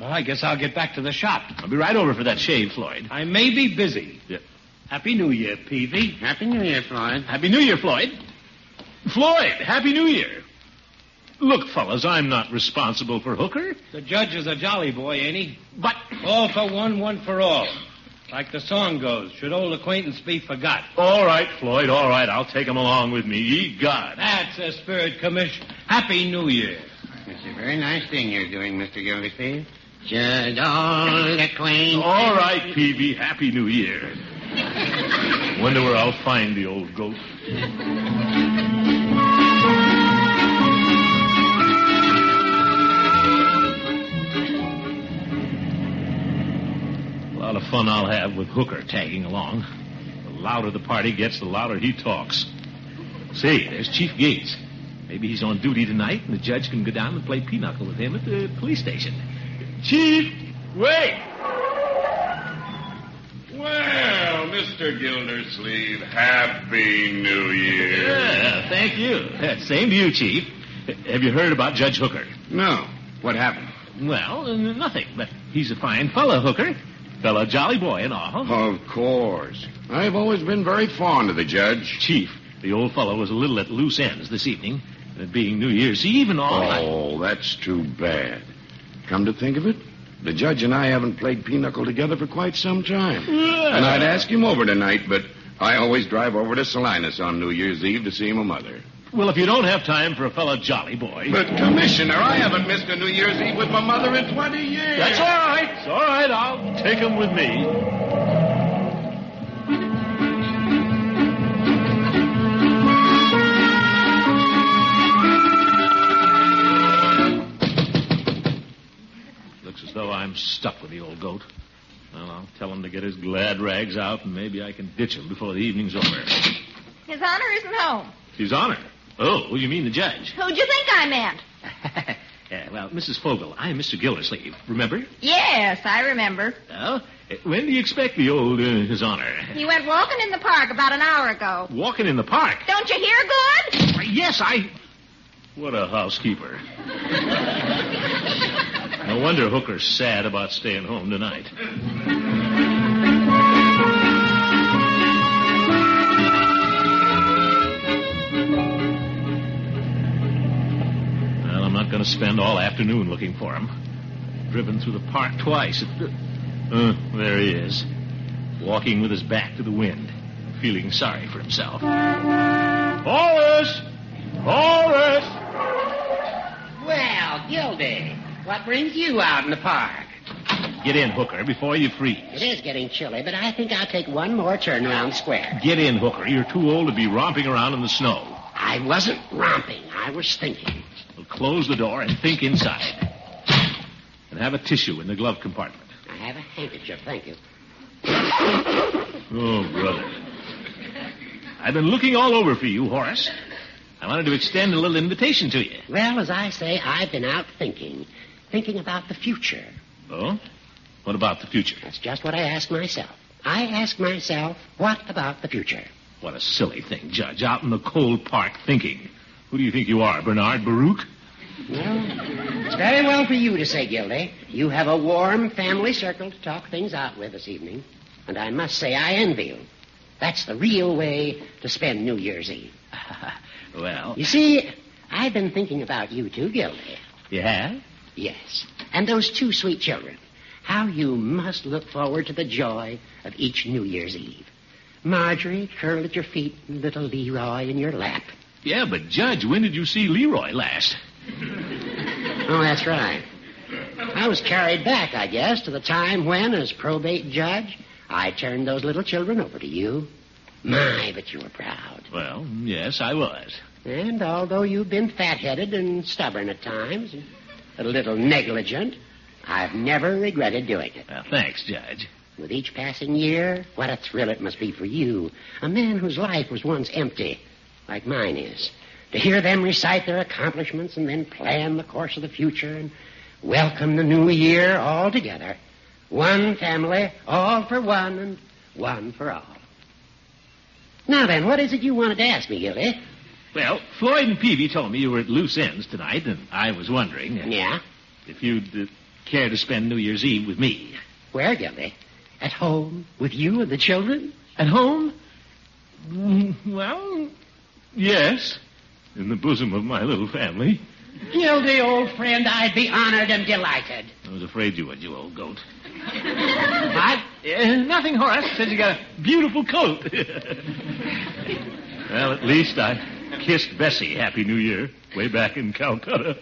I: well, I guess I'll get back to the shop.
B: I'll be right over for that shave, Floyd.
I: I may be busy.
B: Yeah.
I: Happy New Year, Peavy.
F: Happy New Year, Floyd.
B: Happy New Year, Floyd. Floyd, Happy New Year. Look, fellas, I'm not responsible for Hooker.
I: The judge is a jolly boy, ain't he?
B: But
I: all for one, one for all. Like the song goes, should old acquaintance be forgot.
B: All right, Floyd, all right. I'll take him along with me. Ye God.
I: That's the spirit, Commish. Happy New Year.
F: It's a very nice thing you're doing, Mr. Gildersleeve. Should old acquaintance...
B: All right, Peavy. Happy New Year. Wonder where I'll find the old goat. A lot of fun I'll have with Hooker tagging along. The louder the party gets, the louder he talks. Say, there's Chief Gates. Maybe he's on duty tonight, and the judge can go down and play pinochle with him at the police station. Chief, wait!
C: Well, Mr. Gildersleeve, Happy New Year.
B: Yeah, thank you. Same to you, Chief. Have you heard about Judge Hooker?
C: No. What happened?
B: Well, nothing, but he's a fine fellow, Hooker. Fellow jolly boy and all.
C: Of course. I've always been very fond of the judge.
B: Chief, the old fellow was a little at loose ends this evening. And it being New Year's Eve and all.
C: Oh, that's too bad. Come to think of it, the judge and I haven't played pinochle together for quite some time.
B: Yeah.
C: And I'd ask him over tonight, but I always drive over to Salinas on New Year's Eve to see my mother.
B: Well, if you don't have time for a fellow jolly boy...
C: But, Commissioner, I haven't missed a New Year's Eve with my mother in 20 years.
B: That's all right. It's all right. I'll take him with me. Looks as though I'm stuck with the old goat. Well, I'll tell him to get his glad rags out, and maybe I can ditch him before the evening's over.
M: His Honor isn't home.
B: His Honor? Oh, you mean the judge?
M: Who'd you think I meant?
B: Yeah, well, Mrs. Fogel, I'm Mr. Gildersleeve. Remember?
M: Yes, I remember.
B: Well, when do you expect the old His Honor?
M: He went walking in the park about an hour ago.
B: Walking in the park?
M: Don't you hear good?
B: Yes, What a housekeeper. No wonder Hooker's sad about staying home tonight. Well, I'm not going to spend all afternoon looking for him. Driven through the park twice. There he is. Walking with his back to the wind. Feeling sorry for himself. Horace! Horace!
E: Well, Gildy, what brings you out in the park?
B: Get in, Hooker, before you freeze.
E: It is getting chilly, but I think I'll take one more turn around the square.
B: Get in, Hooker. You're too old to be romping around in the snow.
E: I wasn't romping. I was thinking.
B: Well, close the door and think inside. And have a tissue in the glove compartment.
E: I have a handkerchief, thank you.
B: Oh, brother. I've been looking all over for you, Horace. I wanted to extend a little invitation to you.
E: Well, as I say, I've been out thinking about the future.
B: Oh? What about the future?
E: That's just what I ask myself. I ask myself, what about the future?
B: What a silly thing, Judge. Out in the cold park thinking. Who do you think you are, Bernard Baruch?
E: Well, it's very well for you to say, Gildy. You have a warm family circle to talk things out with this evening. And I must say I envy you. That's the real way to spend New Year's Eve.
B: Well...
E: You see, I've been thinking about you too, Gildy.
B: You have?
E: Yes. And those two sweet children. How you must look forward to the joy of each New Year's Eve. Marjorie curled at your feet and little Leroy in your lap.
B: Yeah, but, Judge, when did you see Leroy last?
E: Oh, that's right. I was carried back, I guess, to the time when, as probate judge, I turned those little children over to you. My, but you were proud.
B: Well, yes, I was.
E: And although you've been fat-headed and stubborn at times, and a little negligent, I've never regretted doing it.
B: Well, thanks, Judge.
E: With each passing year, what a thrill it must be for you, a man whose life was once empty, like mine is, to hear them recite their accomplishments and then plan the course of the future and welcome the new year all together. One family, all for one and one for all. Now then, what is it you wanted to ask me, Gildy?
B: Well, Floyd and Peavy told me you were at loose ends tonight, and I was wondering...
E: Yeah?
B: If you'd care to spend New Year's Eve with me.
E: Where, Gildy? At home with you and the children?
B: At home? Well, yes. In the bosom of my little family.
E: Gildy, old friend, I'd be honored and delighted.
B: I was afraid you would, you old goat.
E: What?
B: Nothing, Horace. Said you got a beautiful coat. Well, at least I kissed Bessie Happy New Year way back in Calcutta.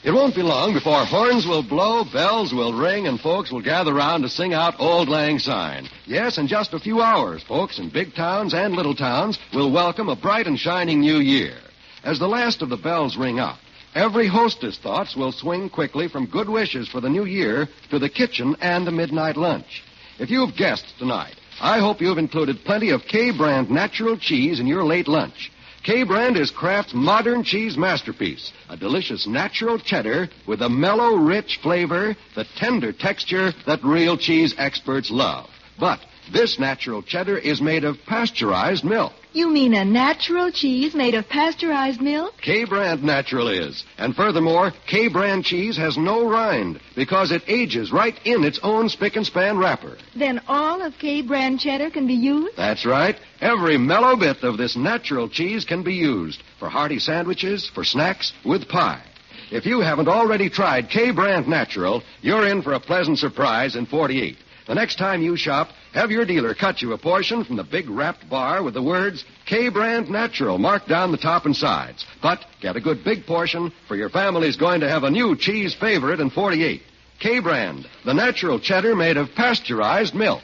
H: It won't be long before horns will blow, bells will ring, and folks will gather round to sing out Auld Lang Syne. Yes, in just a few hours, folks in big towns and little towns will welcome a bright and shining new year. As the last of the bells ring out, every hostess' thoughts will swing quickly from good wishes for the new year to the kitchen and the midnight lunch. If you've guests tonight, I hope you've included plenty of K-brand natural cheese in your late lunch. K-brand is Kraft's modern cheese masterpiece, a delicious natural cheddar with a mellow, rich flavor, the tender texture that real cheese experts love. But This natural cheddar is made of pasteurized milk.
O: You mean a natural cheese made of pasteurized milk?
H: K-Brand Natural is. And furthermore, K-Brand cheese has no rind because it ages right in its own spick-and-span wrapper.
O: Then all of K-brand cheddar can be used?
H: That's right. Every mellow bit of this natural cheese can be used for hearty sandwiches, for snacks, with pie. If you haven't already tried K-Brand Natural, you're in for a pleasant surprise in 48. The next time you shop, have your dealer cut you a portion from the big wrapped bar with the words K-Brand Natural marked down the top and sides. But get a good big portion, for your family's going to have a new cheese favorite in 48. K-Brand, the natural cheddar made of pasteurized milk.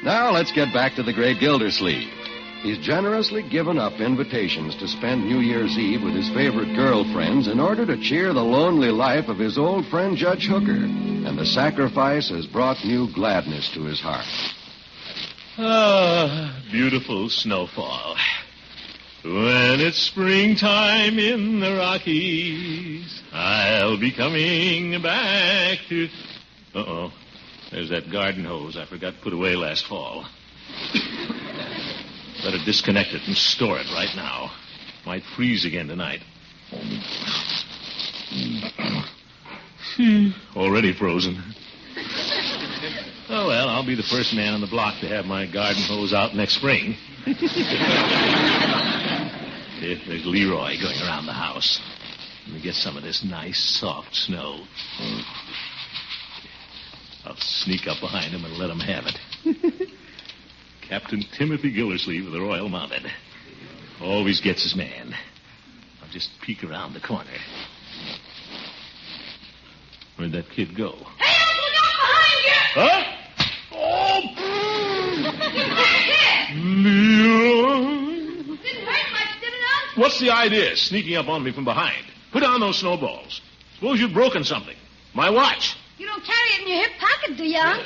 H: Now let's get back to the Great Gildersleeve. He's generously given up invitations to spend New Year's Eve with his favorite girlfriends in order to cheer the lonely life of his old friend Judge Hooker. And the sacrifice has brought new gladness to his heart.
B: Ah, beautiful snowfall. When it's springtime in the Rockies, I'll be coming back to... Uh-oh. There's that garden hose I forgot to put away last fall. Better disconnect it and store it right now. Might freeze again tonight. Already frozen. Oh, well, I'll be the first man on the block to have my garden hose out next spring. There's Leroy going around the house. Let me get some of this nice, soft snow. I'll sneak up behind him and let him have it. Captain Timothy Gildersleeve of the Royal Mounted. Always gets his man. I'll just peek around the corner. Where'd that kid go?
Q: Hey, look out behind you!
B: Huh? Oh! Leroy!
Q: Didn't hurt much, did it, Unc?
B: What's the idea, sneaking up on me from behind? Put down those snowballs. Suppose you've broken something. My watch.
M: You don't carry it in your hip pocket, do you, Unc?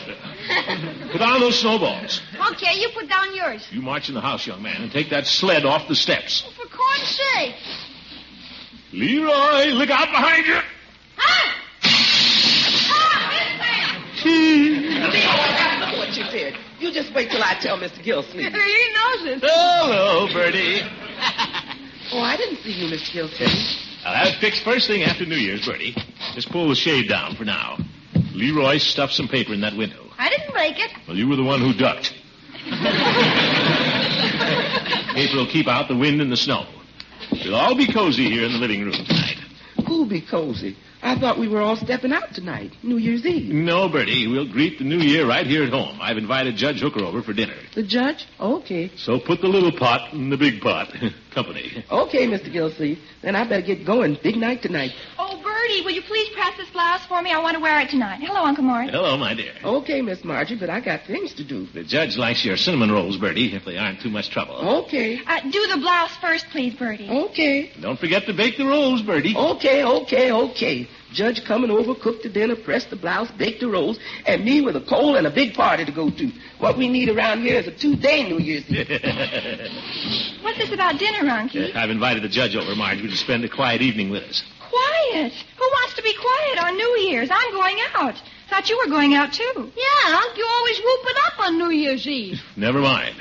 B: Put down those snowballs.
M: Okay, you put down yours.
B: You march in the house, young man, and take that sled off the steps.
M: Oh, for corn's sake.
B: Leroy, look out behind you.
Q: Huh?
G: Look what you did. You just wait till I tell Mr. Gildersleeve.
M: He knows it.
B: Hello, Bertie.
G: Oh, I didn't see you, Mr. Gildersleeve.
B: I'll have it fixed first thing after New Year's, Bertie. Just pull the shade down for now. Leroy stuffed some paper in that window.
M: I didn't break it.
B: Well, you were the one who ducked. Paper will keep out the wind and the snow. We'll all be cozy here in the living room tonight.
G: Who'll be cozy? I thought we were all stepping out tonight, New Year's Eve.
B: No, Bertie. We'll greet the new year right here at home. I've invited Judge Hooker over for dinner.
G: The judge? Okay.
B: So put the little pot in the big pot. Company.
G: Okay, Mr. Gildersleeve. Then I better get going. Big night tonight.
L: Oh, Bertie, will you please press this blouse for me? I want to wear it tonight. Hello, Uncle Mort.
B: Hello, my dear.
G: Okay, Miss Margie, but I got things to do.
B: The judge likes your cinnamon rolls, Bertie, if they aren't too much trouble.
G: Okay.
L: Do the blouse first, please, Bertie.
G: Okay.
B: Don't forget to bake the rolls, Bertie.
G: Okay. Judge coming over, cook the dinner, press the blouse, bake the rolls, and me with a cold and a big party to go to. What we need around here is a 2-day New Year's Eve.
L: What's this about dinner, Unky?
B: I've invited the judge over, Marjorie, to spend a quiet evening with us.
L: Quiet? Who wants to be quiet on New Year's? I'm going out. Thought you were going out, too.
M: Yeah, Unc, you always whoop it up on New Year's Eve.
B: Never mind.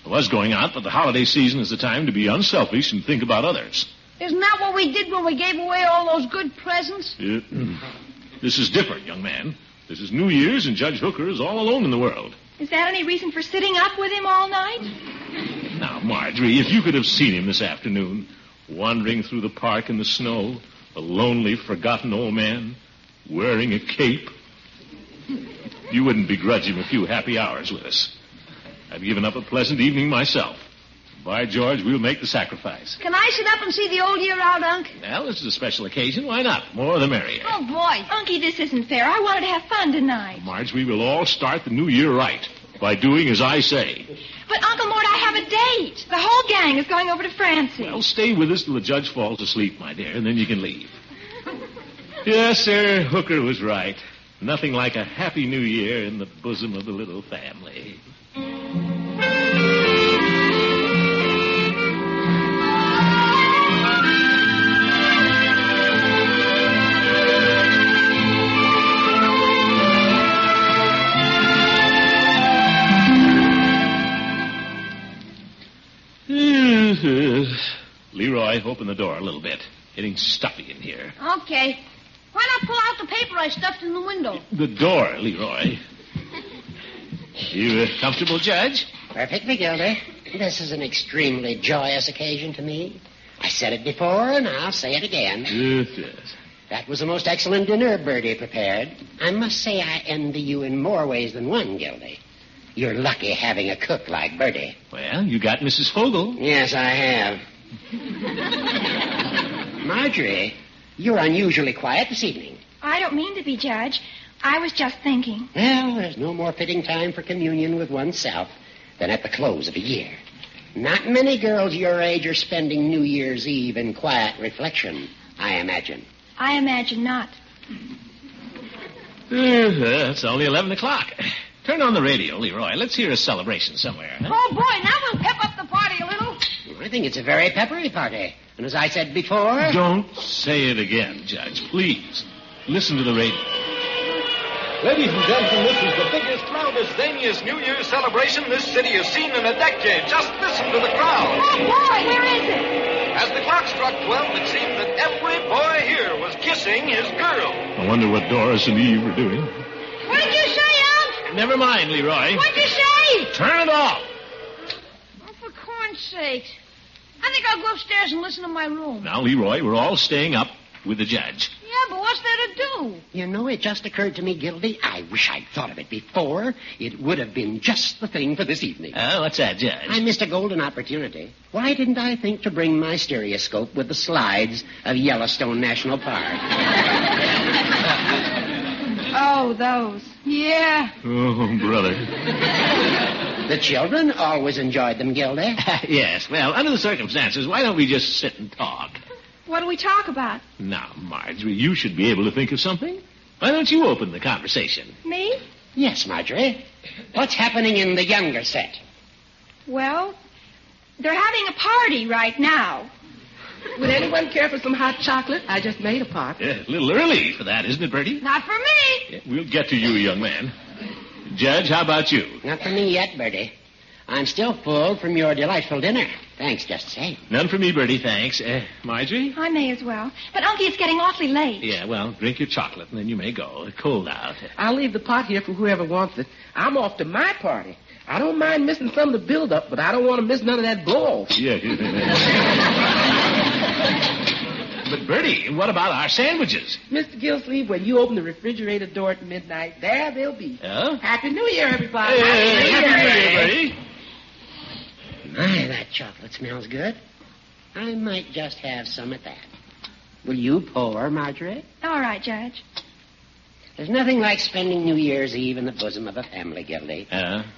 B: I was going out, but the holiday season is the time to be unselfish and think about others.
M: Isn't that what we did when we gave away all those good presents?
B: This is different, young man. This is New Year's, and Judge Hooker is all alone in the world.
L: Is that any reason for sitting up with him all night?
B: Now, Marjorie, if you could have seen him this afternoon, wandering through the park in the snow, a lonely, forgotten old man, wearing a cape, you wouldn't begrudge him a few happy hours with us. I've given up a pleasant evening myself. By George, we'll make the sacrifice.
M: Can I sit up and see the old year out, Unc?
B: Well, this is a special occasion. Why not? More the merrier.
M: Oh, boy.
L: Unky, this isn't fair. I wanted to have fun tonight.
B: Marge, we will all start the new year right by doing as I say.
L: But, Uncle Mort, I have a date. The whole gang is going over to Francie.
B: Well, stay with us till the judge falls asleep, my dear, and then you can leave. Yes, sir, Hooker was right. Nothing like a happy new year in the bosom of the little family. Leroy, open the door a little bit. Getting stuffy in here.
M: Okay. Why not pull out the paper I stuffed in the window?
B: The door, Leroy. You comfortable, Judge?
E: Perfectly, Gildy. This is an extremely joyous occasion to me. I said it before, and I'll say it again.
B: Yes.
E: That was the most excellent dinner Bertie prepared. I must say I envy you in more ways than one, Gildy. You're lucky having a cook like Bertie.
B: Well, you got Mrs. Fogel.
E: Yes, I have. Marjorie, you're unusually quiet this evening.
V: I don't mean to be, Judge. I was just thinking.
E: Well, there's no more fitting time for communion with oneself than at the close of a year. Not many girls your age are spending New Year's Eve in quiet reflection, I imagine.
V: I imagine not.
B: It's only 11 o'clock. Turn on the radio, Leroy. Let's hear a celebration somewhere. Huh?
M: Oh, boy, now we'll pep up the party a little.
E: I think it's a very peppery party. And as I said before...
B: Don't say it again, Judge. Please. Listen to the radio.
P: Ladies and gentlemen, this is the biggest, loudest, zaniest New Year's celebration this city has seen in a decade. Just listen to the crowd.
M: Oh, boy, where is it?
P: As the clock struck 12, it seemed that every boy here was kissing his girl.
B: I wonder what Doris and Eve are doing.
M: What did you say, Unc?
B: Never mind, Leroy.
M: What'd you say?
B: Turn it off.
M: Oh, for corn's sake. I think I'll go upstairs and listen to my room.
B: Now, Leroy, we're all staying up with the judge.
M: Yeah, but what's there to do?
E: You know, it just occurred to me, Gildy, I wish I'd thought of it before. It would have been just the thing for this evening.
B: What's that, Judge?
E: I missed a golden opportunity. Why didn't I think to bring my stereoscope with the slides of Yellowstone National Park?
V: Oh, those.
M: Yeah.
B: Oh, brother.
E: The children always enjoyed them, Gildy.
B: Yes, well, under the circumstances, why don't we just sit and talk?
V: What do we talk about?
B: Now, Marjorie, you should be able to think of something. Why don't you open the conversation?
V: Me?
E: Yes, Marjorie. What's happening in the younger set?
V: Well, they're having a party right now.
G: Would anyone care for some hot chocolate? I just made a pot.
B: Yeah, a little early for that, isn't it, Bertie?
M: Not for me.
B: Yeah, we'll get to you, young man. Judge, how about you?
E: Not for me yet, Bertie. I'm still full from your delightful dinner. Thanks, just the same.
B: None for me, Bertie, thanks. Marjorie?
V: I may as well. But, Unky, it's getting awfully late.
B: Yeah, well, drink your chocolate, and then you may go. It's cold out.
G: I'll leave the pot here for whoever wants it. I'm off to my party. I don't mind missing some of the build-up, but I don't want to miss none of that blow-off.
B: Yeah. But, Bertie, what about our sandwiches?
G: Mr. Gildersleeve, when you open the refrigerator door at midnight, there they'll be.
B: Oh?
G: Happy New Year, everybody.
B: Happy New Year, Bertie.
E: My, that chocolate smells good. I might just have some at that. Will you pour, Marjorie?
V: All right, Judge.
E: There's nothing like spending New Year's Eve in the bosom of a family, Gildy.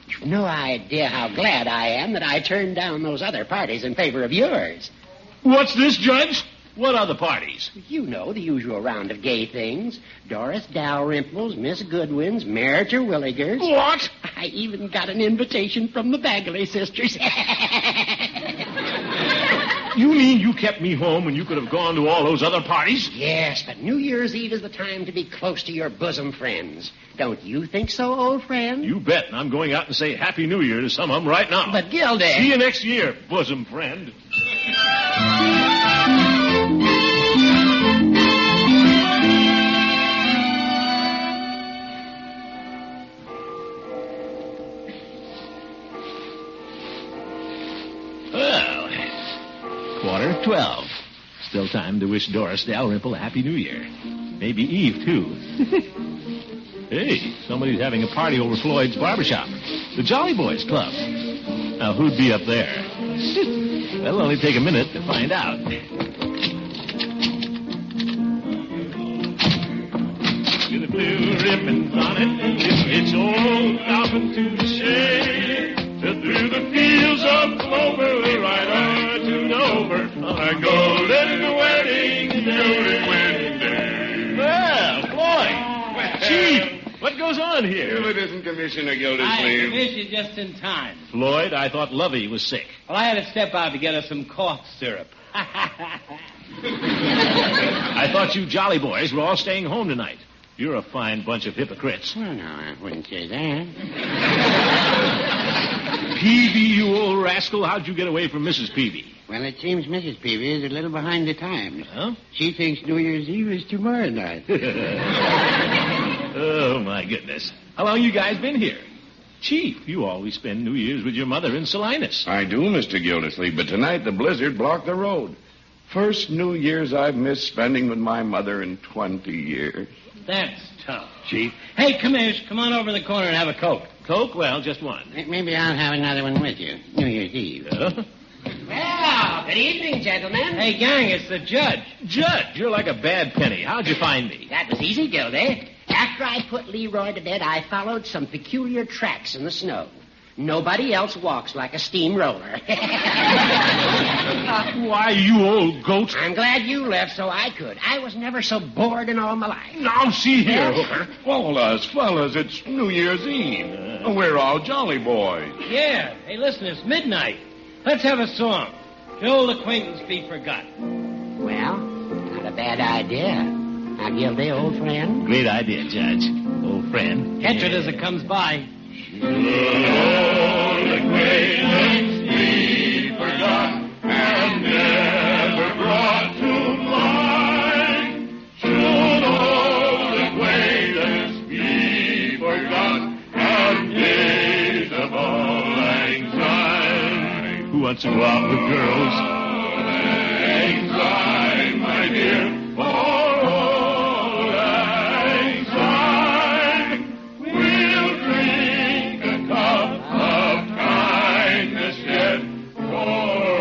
E: You've no idea how glad I am that I turned down those other parties in favor of yours.
B: What's this, Judge? What other parties?
E: You know, the usual round of gay things. Doris Dalrymple's, Miss Goodwin's, Mayor Terwilliger's.
B: What?
E: I even got an invitation from the Bagley sisters.
B: You mean you kept me home when you could have gone to all those other parties?
E: Yes, but New Year's Eve is the time to be close to your bosom friends. Don't you think so, old friend?
B: You bet, and I'm going out and say Happy New Year to some of them right now.
E: But, Gildy...
B: See you next year, bosom friend. Well, 11:45. Still time to wish Doris Dalrymple a Happy New Year. Maybe Eve, too. Hey, somebody's having a party over Floyd's barbershop. The Jolly Boys Club. Now, who'd be up there? Well, it'll only take a minute to find out. With the blue ribbons on it, it's all off into the shade. Through the fields of clover, we ride on to Dover on our golden wedding day. Well, Floyd, Chief, what goes on here?
C: Well, it isn't Commissioner
I: I
C: Gildersleeve.
I: missed you just in time.
B: Floyd, I thought Lovey was sick.
I: Well, I had to step out to get her some cough syrup.
B: I thought you Jolly Boys were all staying home tonight. You're a fine bunch of hypocrites.
F: Well, no, I wouldn't say that.
B: Peavy, you old rascal, how'd you get away from Mrs. Peavy?
F: Well, it seems Mrs. Peavy is a little behind the times.
B: Huh?
F: She thinks New Year's Eve is tomorrow night.
B: Oh, my goodness. How long you guys been here? Chief, you always spend New Year's with your mother in Salinas.
C: I do, Mr. Gildersleeve, but tonight the blizzard blocked the road. First New Year's I've missed spending with my mother in 20 years.
I: That's tough, Chief. Hey, Commish, come on over to the corner and have a Coke.
B: Coke? Well, just one.
F: Maybe I'll have another one with you. New Year's Eve.
E: Well, good evening, gentlemen.
I: Hey, gang, it's the judge.
B: Judge, you're like a bad penny. How'd you find me?
E: That was easy, Gildy. After I put Leroy to bed, I followed some peculiar tracks in the snow. Nobody else walks like a steamroller.
B: Why, you old goat.
E: I'm glad you left so I could. I was never so bored in all my life.
B: Now, see here, Hooker.
C: All us fellas, it's New Year's Eve. We're all jolly boys.
I: Yeah. Hey, listen, it's midnight. Let's have a song. The old acquaintance be forgot.
E: Well, not a bad idea. Now, Gildy, old friend.
B: Great idea, Judge. Old friend.
I: Catch it as it comes by.
K: Old acquaintance be forgot and never brought to mind. Should old acquaintance be forgot and days of all anxiety.
B: Who wants to go out with girls?
K: Anxiety, my dear, for old anxiety. We'll drink a cup of kindness yet for old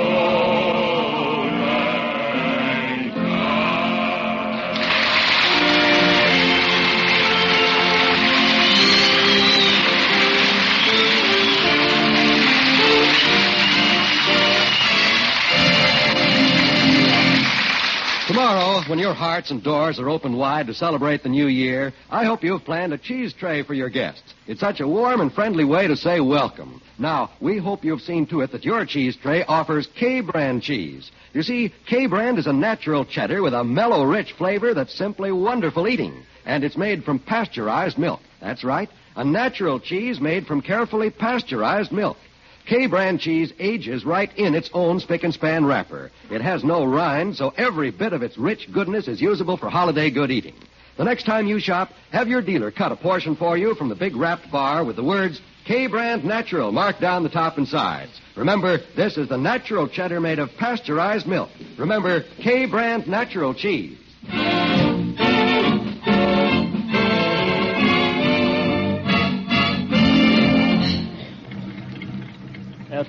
R: Tomorrow, when your hearts and doors are open wide to celebrate the new year, I hope you've planned a cheese tray for your guests. It's such a warm and friendly way to say welcome. Now, we hope you've seen to it that your cheese tray offers K-brand cheese. You see, K-brand is a natural cheddar with a mellow, rich flavor that's simply wonderful eating. And it's made from pasteurized milk. That's right, a natural cheese made from carefully pasteurized milk. K-brand cheese ages right in its own spick-and-span wrapper. It has no rind, so every bit of its rich goodness is usable for holiday good eating. The next time you shop, have your dealer cut a portion for you from the big wrapped bar with the words K-brand natural marked down the top and sides. Remember, this is the natural cheddar made of pasteurized milk. Remember, K-brand natural cheese.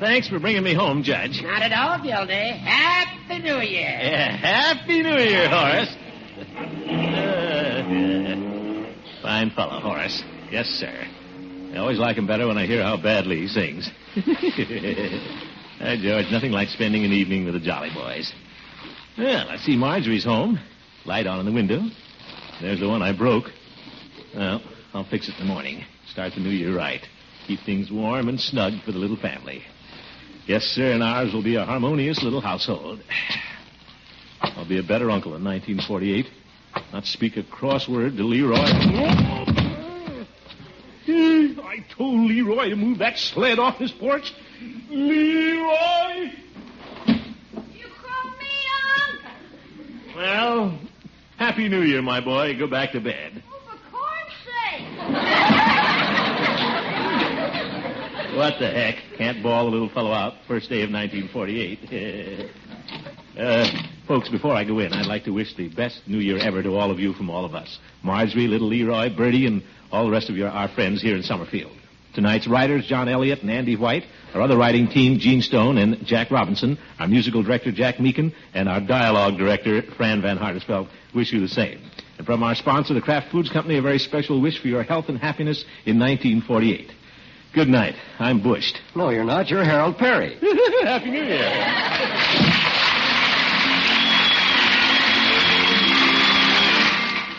B: Thanks for bringing me home, Judge.
E: Not at all, Gildy. Happy New Year.
B: Yeah, Happy New Year, Horace. Fine fellow, Horace. Yes, sir. I always like him better when I hear how badly he sings. George, nothing like spending an evening with the Jolly Boys. Well, I see Marjorie's home. Light on in the window. There's the one I broke. Well, I'll fix it in the morning. Start the new year right. Keep things warm and snug for the little family. Yes, sir, and ours will be a harmonious little household. I'll be a better uncle in 1948. Not speak a cross word to Leroy. I told Leroy to move that sled off his porch. Leroy!
M: You call me uncle?
B: Well, Happy New Year, my boy. Go back to bed.
M: Oh, for corn's sake.
B: What the heck? Can't bawl a little fellow out first day of 1948. Folks, before I go in, I'd like to wish the best New Year ever to all of you from all of us. Marjorie, little Leroy, Bertie, and all the rest of our friends here in Summerfield. Tonight's writers, John Elliott and Andy White, our other writing team, Gene Stone and Jack Robinson, our musical director, Jack Meekin, and our dialogue director, Fran Van Hartesveld, wish you the same. And from our sponsor, the Kraft Foods Company, a very special wish for your health and happiness in 1948. Good night. I'm bushed.
R: No, you're not. You're Harold Perry.
B: Happy New Year.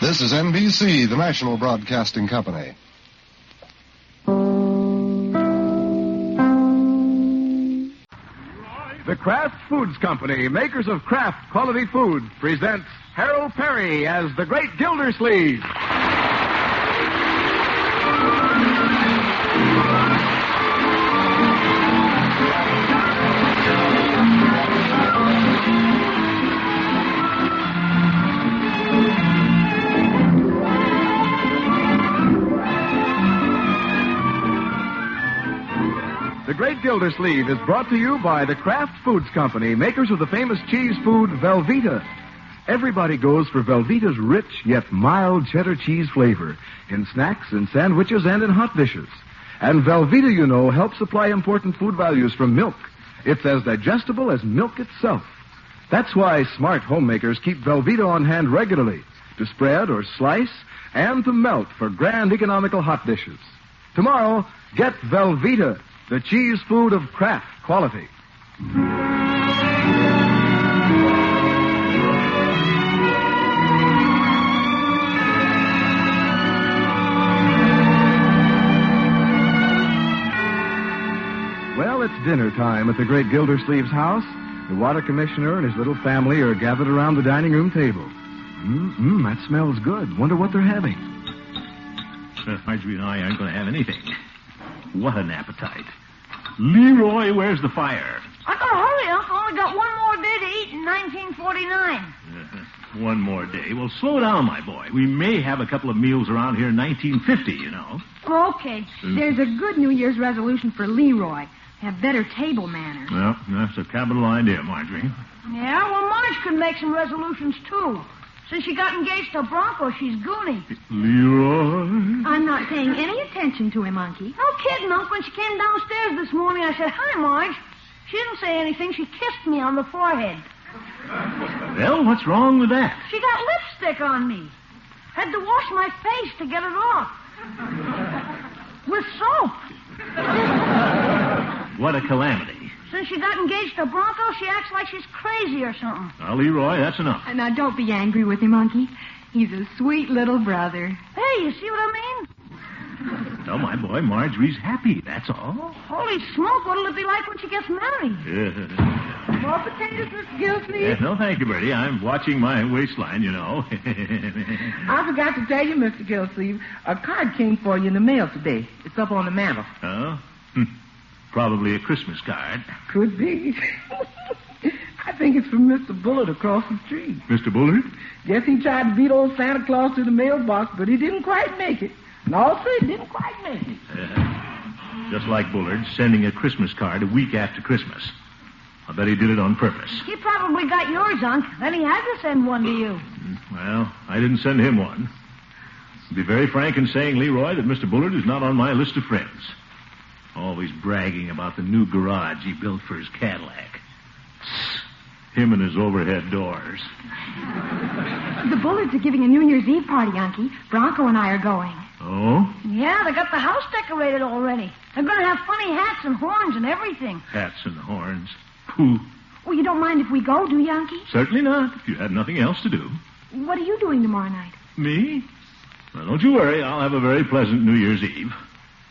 J: This is NBC, the National Broadcasting Company.
S: The Kraft Foods Company, makers of Kraft quality food, presents Harold Perry as the Great Gildersleeve. Great Gildersleeve is brought to you by the Kraft Foods Company, makers of the famous cheese food Velveeta. Everybody goes for Velveeta's rich yet mild cheddar cheese flavor in snacks, in sandwiches, and in hot dishes. And Velveeta, you know, helps supply important food values from milk. It's as digestible as milk itself. That's why smart homemakers keep Velveeta on hand regularly to spread or slice and to melt for grand economical hot dishes. Tomorrow, get Velveeta, the cheese food of Kraft quality. Well, it's dinner time at the Great Gildersleeve's house. The water commissioner and his little family are gathered around the dining room table. That smells good. Wonder what they're having.
B: Marjorie and I aren't going to have anything. What an appetite. Leroy, where's the fire?
M: I gotta hurry, Uncle. I only got one more day to eat in 1949.
B: One more day. Well, slow down, my boy. We may have a couple of meals around here in 1950, you know.
L: Okay. There's a good New Year's resolution for Leroy. Have better table manners.
B: Well, that's a capital idea, Marjorie.
M: Yeah, well, Marge could make some resolutions, too. Since she got engaged to Bronco, she's goony.
B: Leroy?
L: I'm not paying any attention to him, Unky.
M: No kidding, Uncle. When she came downstairs this morning, I said, "Hi, Marge." She didn't say anything. She kissed me on the forehead.
B: Well, what's wrong with that?
M: She got lipstick on me. Had to wash my face to get it off. With soap.
B: What a calamity.
M: Since she got engaged to Bronco, she acts like she's crazy or something.
B: Now, Leroy, that's enough.
L: Now, don't be angry with him, Unky. He's a sweet little brother.
M: Hey, you see what I mean?
B: No, my boy, Marjorie's happy, that's all.
M: Holy smoke, what'll it be like when she gets married? More potatoes, Mr. Gildersleeve?
B: No, thank you, Bertie. I'm watching my waistline, you know.
G: I forgot to tell you, Mr. Gildersleeve, a card came for you in the mail today. It's up on the mantel.
B: Oh? Probably a Christmas card.
G: Could be. I think it's from Mr. Bullard across the street.
B: Mr. Bullard?
G: Guess he tried to beat old Santa Claus to the mailbox, but he didn't quite make it. And also, he didn't quite make it.
B: Just like Bullard, sending a Christmas card a week after Christmas. I bet he did it on purpose.
M: He probably got yours, Unc. Then he had to send one to you.
B: Well, I didn't send him one. I'll be very frank in saying, Leroy, that Mr. Bullard is not on my list of friends. Always bragging about the new garage he built for his Cadillac. Him and his overhead doors.
L: The Bullards are giving a New Year's Eve party, Unky. Bronco and I are going.
B: Oh?
M: Yeah, they got the house decorated already. They're going to have funny hats and horns and everything.
B: Hats and horns? Pooh.
L: Well, you don't mind if we go, do you, Unky?
B: Certainly not, if you had nothing else to do.
L: What are you doing tomorrow night?
B: Me? Well, don't you worry. I'll have a very pleasant New Year's Eve.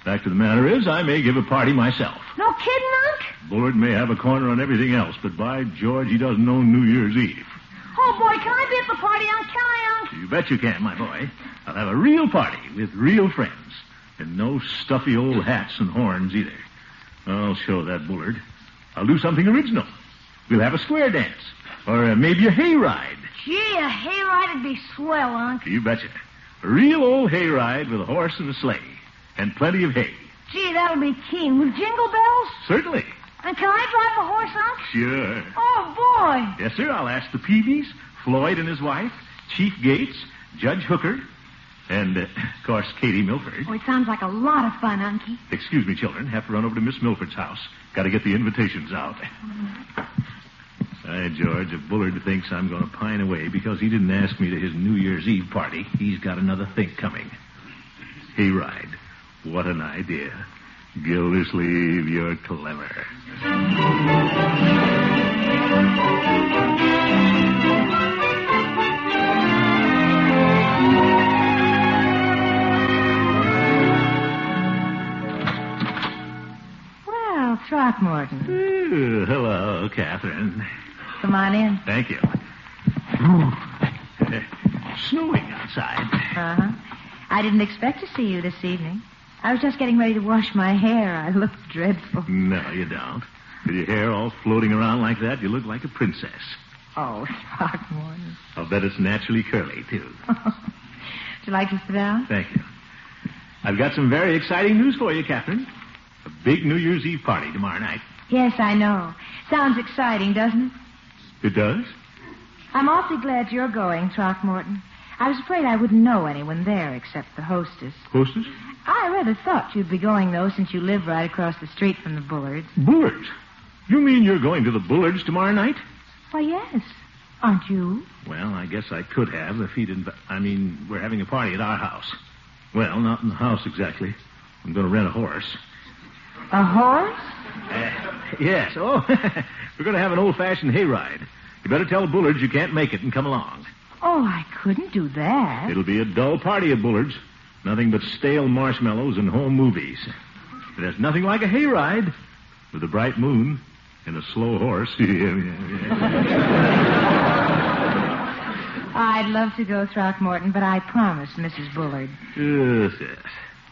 B: Fact of the matter is, I may give a party myself.
M: No kidding, Unc?
B: Bullard may have a corner on everything else, but by George, he doesn't know New Year's Eve.
M: Oh, boy, can I be at the party, Unc? Can I, Unc?
B: You bet you can, my boy. I'll have a real party with real friends. And no stuffy old hats and horns either. I'll show that Bullard. I'll do something original. We'll have a square dance. Or maybe a hayride.
M: Gee, a hayride would be swell, Unc.
B: You betcha. A real old hayride with a horse and a sleigh. And plenty of hay.
M: Gee, that'll be keen. With jingle bells?
B: Certainly.
M: And can I drive the horse, Unc?
B: Sure.
M: Oh, boy.
B: Yes, sir. I'll ask the Peavies, Floyd and his wife, Chief Gates, Judge Hooker, and, of course, Katie Milford.
L: Oh, it sounds like a lot of fun, Unky.
B: Excuse me, children. Have to run over to Miss Milford's house. Got to get the invitations out. Hey, George, if Bullard thinks I'm going to pine away because he didn't ask me to his New Year's Eve party, he's got another think coming. Hayride. What an idea. Gildersleeve, you're clever.
A: Well, Throckmorton.
B: Ooh, hello, Catherine.
A: Come on in.
B: Thank you. Snowing outside.
A: Uh-huh. I didn't expect to see you this evening. I was just getting ready to wash my hair. I look dreadful.
B: No, you don't. With your hair all floating around like that, you look like a princess.
A: Oh, Throckmorton.
B: I'll bet it's naturally curly, too.
A: Would you like to sit down?
B: Thank you. I've got some very exciting news for you, Catherine. A Big New Year's Eve party tomorrow night.
A: Yes, I know. Sounds exciting, doesn't it?
B: It does?
A: I'm awfully glad you're going, Throckmorton. I was afraid I wouldn't know anyone there except the hostess.
B: Hostess?
A: I rather thought you'd be going, though, since you live right across the street from the Bullards.
B: Bullards? You mean you're going to the Bullards tomorrow night?
A: Why, yes. Aren't you?
B: Well, I guess I could have if he'd we're having a party at our house. Well, not in the house exactly. I'm going to rent a horse.
A: A horse?
B: Yes. Oh, we're going to have an old-fashioned hayride. You better tell Bullards you can't make it and come along.
A: Oh, I couldn't do that.
B: It'll be a dull party at Bullards. Nothing but stale marshmallows and home movies. But there's nothing like a hayride with a bright moon and a slow horse.
A: I'd love to go, Throckmorton, but I promised Mrs. Bullard.
B: Yes.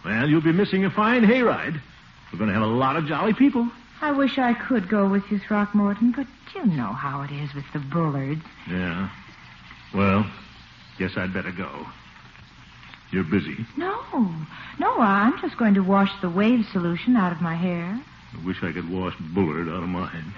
B: Well, you'll be missing a fine hayride. We're going to have a lot of jolly people.
A: I wish I could go with you, Throckmorton, but you know how it is with the Bullards.
B: Yeah. Well, guess I'd better go. You're busy.
A: No, I'm just going to wash the wave solution out of my hair.
B: I wish I could wash Bullard out of mine.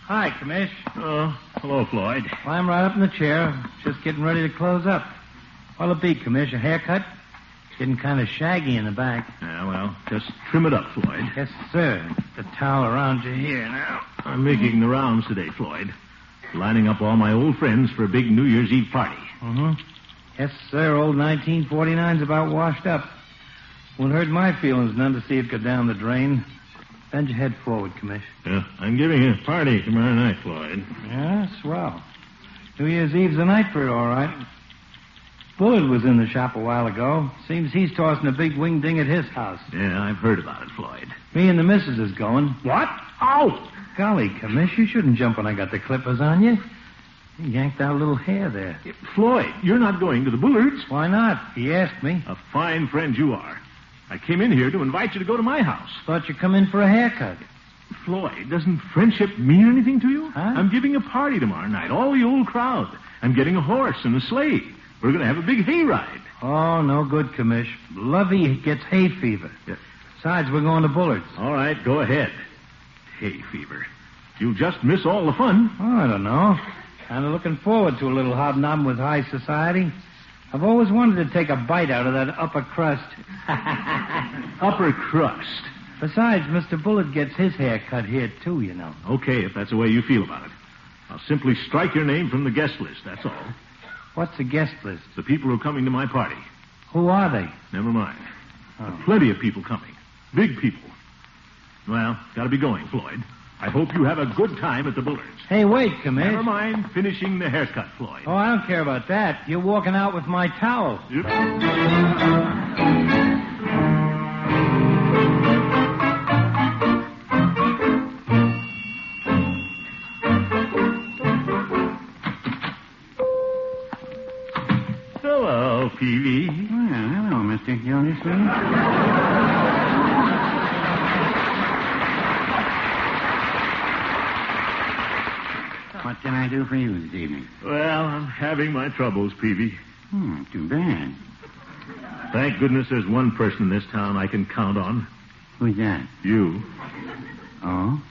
I: Hi, Commish.
B: Oh, hello, Floyd.
I: Climb right up in the chair. Just getting ready to close up. What'll it be, Commish? A haircut? Getting kind of shaggy in the back.
B: Yeah, well, just trim it up, Floyd.
I: Yes, sir. The towel around your hair now.
B: I'm making the rounds today, Floyd. Lining up all my old friends for a big New Year's Eve party.
I: Mm-hmm. Yes, sir. Old 1949's about washed up. Won't hurt my feelings none to see it go down the drain. Bend your head forward, Commish.
B: Yeah, I'm giving a party tomorrow night, Floyd.
I: Yeah, swell. New Year's Eve's the night for it, all right. Bullard was in the shop a while ago. Seems he's tossing a big wing ding at his house.
B: Yeah, I've heard about it, Floyd.
I: Me and the missus is going.
B: What? Oh!
I: Golly, Commish, you shouldn't jump when I got the clippers on you. You yanked out a little hair there.
B: Floyd, you're not going to the Bullards.
I: Why not? He asked me.
B: A fine friend you are. I came in here to invite you to go to my house.
I: Thought you'd come in for a haircut.
B: Floyd, doesn't friendship mean anything to you?
I: Huh?
B: I'm giving a party tomorrow night. All the old crowd. I'm getting a horse and a sleigh. We're going to have a big hayride.
I: Oh, no good, Commish. Lovey gets hay fever.
B: Yeah.
I: Besides, we're going to Bullards.
B: All right, go ahead. Hay fever. You'll just miss all the fun.
I: Oh, I don't know. Kind of looking forward to a little hobnobbing with high society. I've always wanted to take a bite out of that upper crust.
B: Upper crust?
I: Besides, Mr. Bullard gets his hair cut here, too, you know.
B: Okay, if that's the way you feel about it. I'll simply strike your name from the guest list, that's all.
I: What's the guest list?
B: The people who are coming to my party.
I: Who are they?
B: Never mind.
I: Oh.
B: Plenty of people coming. Big people. Well, gotta be going, Floyd. I hope you have a good time at the Bullards.
I: Hey, wait, Commish.
B: Never mind finishing the haircut, Floyd.
I: Oh, I don't care about that. You're walking out with my towel.
B: Yep. Hello, Peavy.
F: Well, hello, Mr. Gildersleeve. What can I do for you this evening?
B: Well, I'm having my troubles, Peavy.
F: Too bad.
B: Thank goodness there's one person in this town I can count on.
F: Who's that?
B: You.
F: Oh?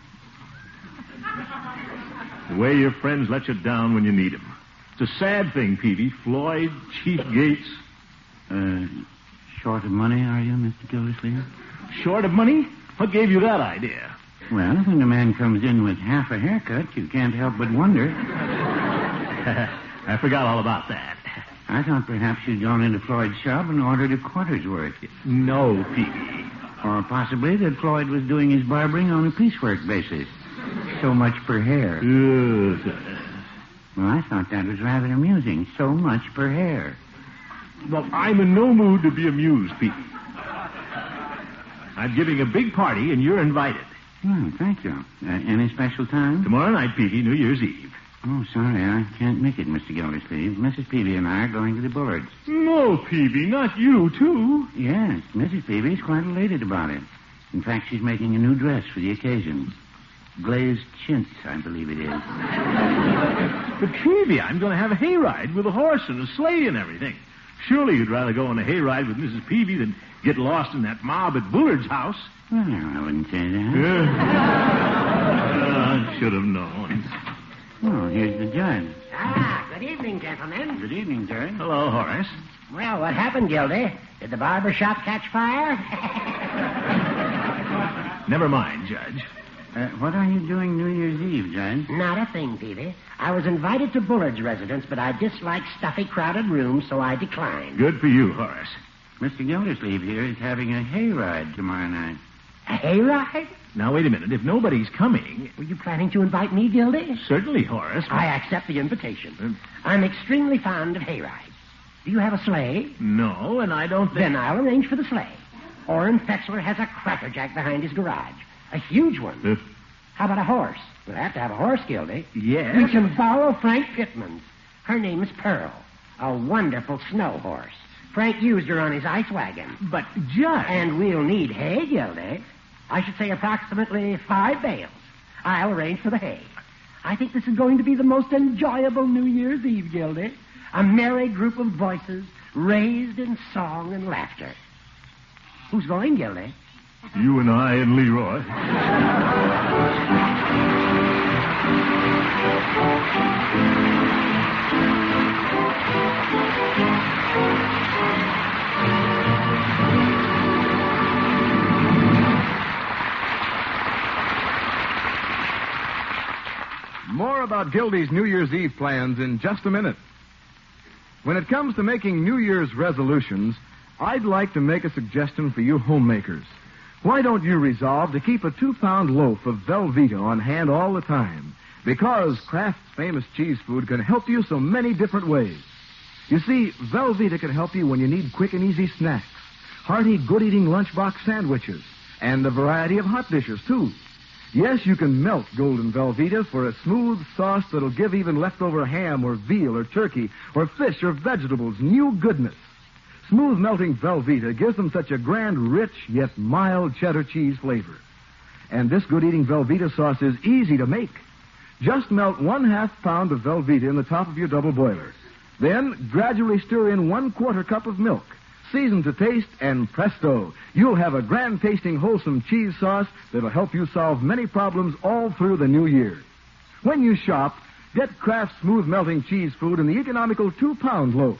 B: The way your friends let you down when you need them. It's a sad thing, Peavy. Floyd, Chief Gates.
F: Short of money, are you, Mr. Gildersleeve?
B: Short of money? What gave you that idea?
F: Well, when a man comes in with half a haircut, you can't help but wonder.
B: I forgot all about that.
F: I thought perhaps you'd gone into Floyd's shop and ordered a quarter's worth.
B: No, Peavy.
F: Or possibly that Floyd was doing his barbering on a piecework basis. So much per hair. Well, I thought that was rather amusing. So much per hair.
B: Well, I'm in no mood to be amused, Peavy. I'm giving a big party, and you're invited.
F: Oh, thank you. Any special time?
B: Tomorrow night, Peavy, New Year's Eve.
F: Oh, sorry, I can't make it, Mr. Gildersleeve. Mrs. Peavy and I are going to the Bullards.
B: No, Peavy, not you, too.
F: Yes, Mrs. Peavy's quite elated about it. In fact, she's making a new dress for the occasion. Glazed chintz, I believe it is.
B: But, Peavy, I'm going to have a hayride with a horse and a sleigh and everything. Surely you'd rather go on a hayride with Mrs. Peavy than get lost in that mob at Bullard's house.
F: Well, I wouldn't say that.
B: I should have known.
F: Oh, here's the judge.
E: Good evening, gentlemen.
F: Good evening, Judge.
B: Hello, Horace.
E: Well, what happened, Gildy? Did the barber shop catch fire?
B: Never mind, Judge.
F: What are you doing New Year's Eve, Judge?
E: Not a thing, Peavy. I was invited to Bullard's residence, but I dislike stuffy, crowded rooms, so I declined.
B: Good for you, Horace.
F: Mr. Gildersleeve here is having a hayride tomorrow night.
E: A hayride?
B: Now, wait a minute. If nobody's coming...
E: Were you planning to invite me, Gildy?
B: Certainly, Horace.
E: I accept the invitation. I'm extremely fond of hayrides. Do you have a sleigh?
B: No, and I don't think...
E: Then I'll arrange for the sleigh. Orrin Fetzler has a crackerjack behind his garage. A huge one. How about a horse? We'll have to have a horse, Gildy.
B: Yes?
E: We can borrow Frank Pittman's. Her name's Pearl. A wonderful snow horse. Frank used her on his ice wagon.
B: But, Judge...
E: And we'll need hay, Gildy. I should say approximately 5 bales. I'll arrange for the hay. I think this is going to be the most enjoyable New Year's Eve, Gildy. A merry group of voices raised in song and laughter. Who's going, Gildy?
B: You and I and Leroy.
S: More about Gildy's New Year's Eve plans in just a minute. When it comes to making New Year's resolutions, I'd like to make a suggestion for you homemakers. Why don't you resolve to keep a 2-pound loaf of Velveeta on hand all the time? Because Kraft's famous cheese food can help you so many different ways. You see, Velveeta can help you when you need quick and easy snacks, hearty, good-eating lunchbox sandwiches, and a variety of hot dishes, too. Yes, you can melt golden Velveeta for a smooth sauce that'll give even leftover ham or veal or turkey or fish or vegetables new goodness. Smooth melting Velveeta gives them such a grand, rich, yet mild cheddar cheese flavor. And this good-eating Velveeta sauce is easy to make. Just melt 1/2 pound of Velveeta in the top of your double boiler. Then gradually stir in 1/4 cup of milk. Season to taste, and presto, you'll have a grand-tasting, wholesome cheese sauce that'll help you solve many problems all through the new year. When you shop, get Kraft's smooth-melting cheese food in the economical 2-pound loaf.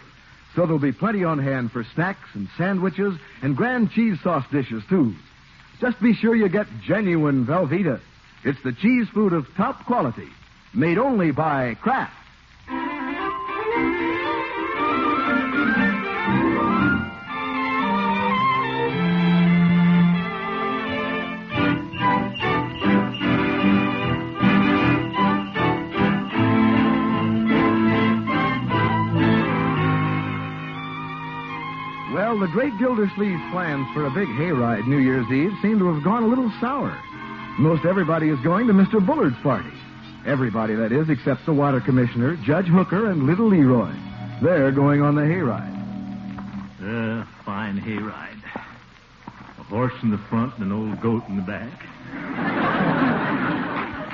S: So there'll be plenty on hand for snacks and sandwiches and grand cheese sauce dishes, too. Just be sure you get genuine Velveeta. It's the cheese food of top quality, made only by Kraft. Well, the Great Gildersleeve's plans for a big hayride New Year's Eve seem to have gone a little sour. Most everybody is going to Mr. Bullard's party. Everybody, that is, except the water commissioner, Judge Hooker, and little Leroy. They're going on the hayride.
B: Fine hayride. A horse in the front and an old goat in the back.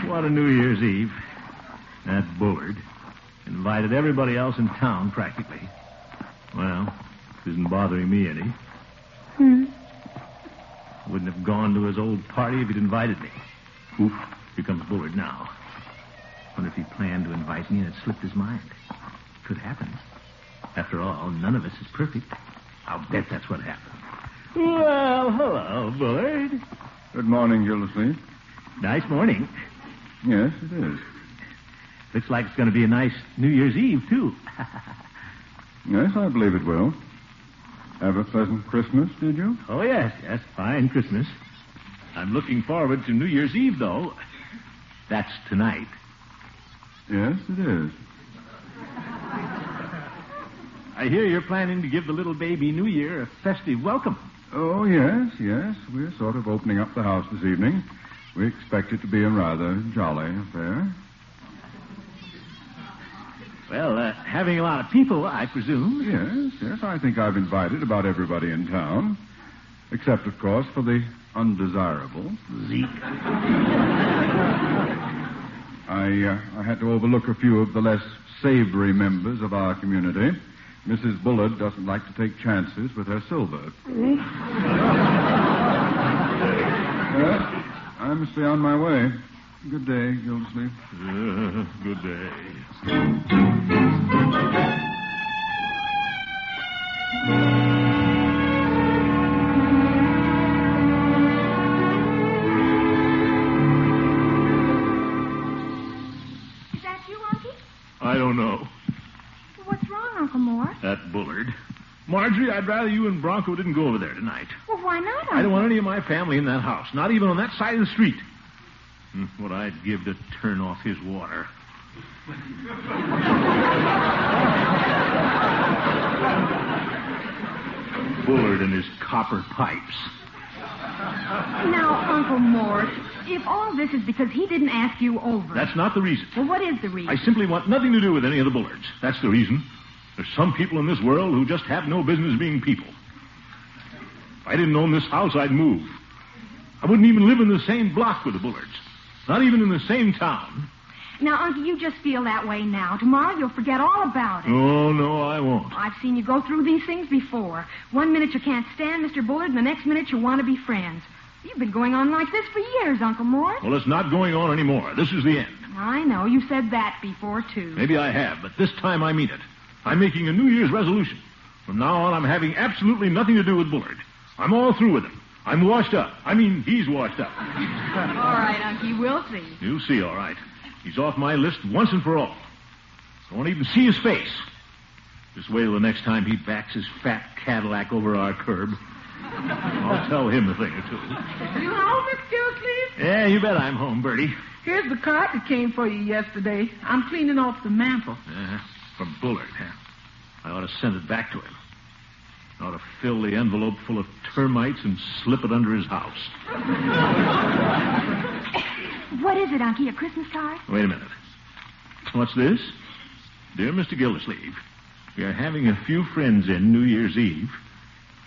B: What a New Year's Eve. That Bullard invited everybody else in town, practically. Well, it isn't bothering me any. Wouldn't have gone to his old party if he'd invited me. Oof, here comes Bullard now. Wonder if he planned to invite me and it slipped his mind. Could happen. After all, none of us is perfect. I'll bet that's what happened. Well, hello, Bullard.
J: Good morning, Gildersleeve.
B: Nice morning.
J: Yes, it is.
B: Looks like it's going to be a nice New Year's Eve, too.
J: Yes, I believe it will. Have a pleasant Christmas, did you?
B: Oh, yes. Fine Christmas. I'm looking forward to New Year's Eve, though. That's tonight.
J: Yes, it is.
B: I hear you're planning to give the little baby New Year a festive welcome.
J: Oh, yes. We're sort of opening up the house this evening. We expect it to be a rather jolly affair.
B: Well, having a lot of people, I presume.
J: Yes. I think I've invited about everybody in town. Except, of course, for the undesirable.
K: Zeke.
J: I had to overlook a few of the less savory members of our community. Mrs. Bullard doesn't like to take chances with her silver. I must be on my way. Good day, Gildersleeve.
K: Good day.
L: Is that you, Unky?
B: I don't know.
L: What's wrong, Uncle Mort?
B: That Bullard. Marjorie, I'd rather you and Bronco didn't go over there tonight.
L: Well, why not, Uncle?
B: I don't want any of my family in that house, not even on that side of the street. What I'd give to turn off his water. Bullard and his copper pipes.
L: Now, Uncle Mort, if all this is because he didn't ask you over...
B: That's not the reason.
L: Well, what is the reason?
B: I simply want nothing to do with any of the Bullards. That's the reason. There's some people in this world who just have no business being people. If I didn't own this house, I'd move. I wouldn't even live in the same block with the Bullards. Not even in the same town.
L: Now, Uncle, you just feel that way now. Tomorrow you'll forget all about it.
B: Oh, no, I won't.
L: I've seen you go through these things before. One minute you can't stand Mr. Bullard, and the next minute you want to be friends. You've been going on like this for years, Uncle Mort.
B: Well, it's not going on anymore. This is the end.
L: I know. You said that before, too.
B: Maybe I have, but this time I mean it. I'm making a New Year's resolution. From now on, I'm having absolutely nothing to do with Bullard. I'm all through with him. I'm washed up. I mean, he's washed up.
L: All right, Unky, we'll see.
B: You'll see, all right. He's off my list once and for all. I won't even see his face. Just wait till the next time he backs his fat Cadillac over our curb. I'll tell him a thing or two.
G: You home, Miss Gildersleeve?
B: Yeah, you bet I'm home, Bertie.
G: Here's the card that came for you yesterday. I'm cleaning off the mantel.
B: From Bullard, huh? I ought to send it back to him. I ought to fill the envelope full of termites and slip it under his house.
L: What is it, Unky? A Christmas card?
B: Wait a minute. What's this? Dear Mr. Gildersleeve, we are having a few friends in New Year's Eve.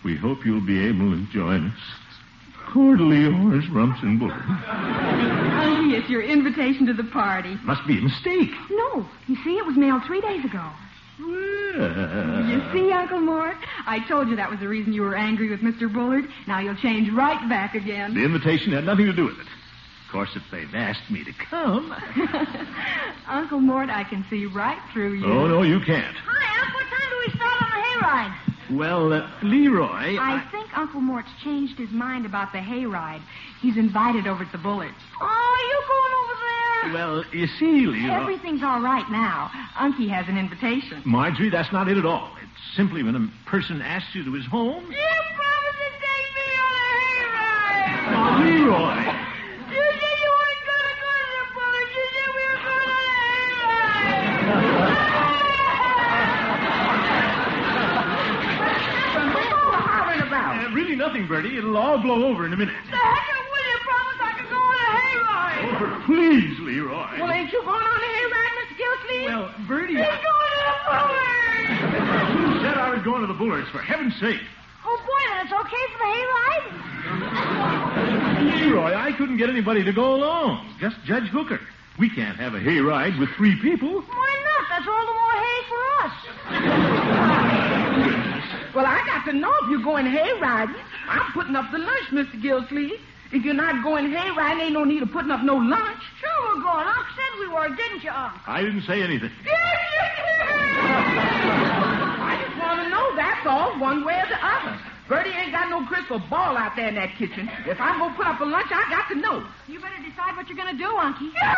B: We hope you'll be able to join us. Cordially yours, Rumson Bullard.
L: Unky, it's your invitation to the party.
B: Must be a mistake.
L: No. You see, it was mailed 3 days ago. You see, Uncle Mort? I told you that was the reason you were angry with Mr. Bullard. Now you'll change right back again.
B: The invitation had nothing to do with it. Of course, if they'd asked me to come...
L: Uncle Mort, I can see right through you.
B: Oh, no, you can't.
M: Hi, Unc. What time do we start on the hayride?
B: Well, Leroy...
L: I think Uncle Mort's changed his mind about the hayride. He's invited over at the Bullards.
M: Oh, you going over there?
B: Well, you see, Leroy...
L: Everything's all right now. Unky has an invitation.
B: Marjorie, that's not it at all. It's simply when a person asks you to his home...
M: You promised to take me on a hayride.
B: Oh, Leroy...
M: You said you weren't going to go to the Bullards. You said we were going on a hayride.
G: What's all the hollering about?
B: Really nothing, Bertie. It'll all blow over in a minute.
M: The heck will you promise I can go on a hayride?
B: Oh, please, Leroy.
G: Well, ain't you going on a hayride, Mr. Gildersleeve?
B: Well, Bertie...
M: He's going to the Bullards.
B: Who said I was going to the Bullards, for heaven's sake?
M: Oh, boy, then it's okay for the hayride?
B: Leroy, I couldn't get anybody to go along. Just Judge Hooker. We can't have a hayride with 3 people.
M: Why not? That's all the more hay for us.
G: Well, I got to know if you're going hayriding. I'm putting up the lunch, Mr. Gildersleeve. If you're not going hayriding, ain't no need of putting up no lunch.
M: Sure we're going. Unc said we were, didn't you, Unc?
B: I didn't say anything.
G: I just want to know, that's all, one way or the other. Bertie ain't got no crystal ball out there in that kitchen. If I'm going to put up a lunch, I got to know.
L: You better decide what you're going to do, Unky.
M: You said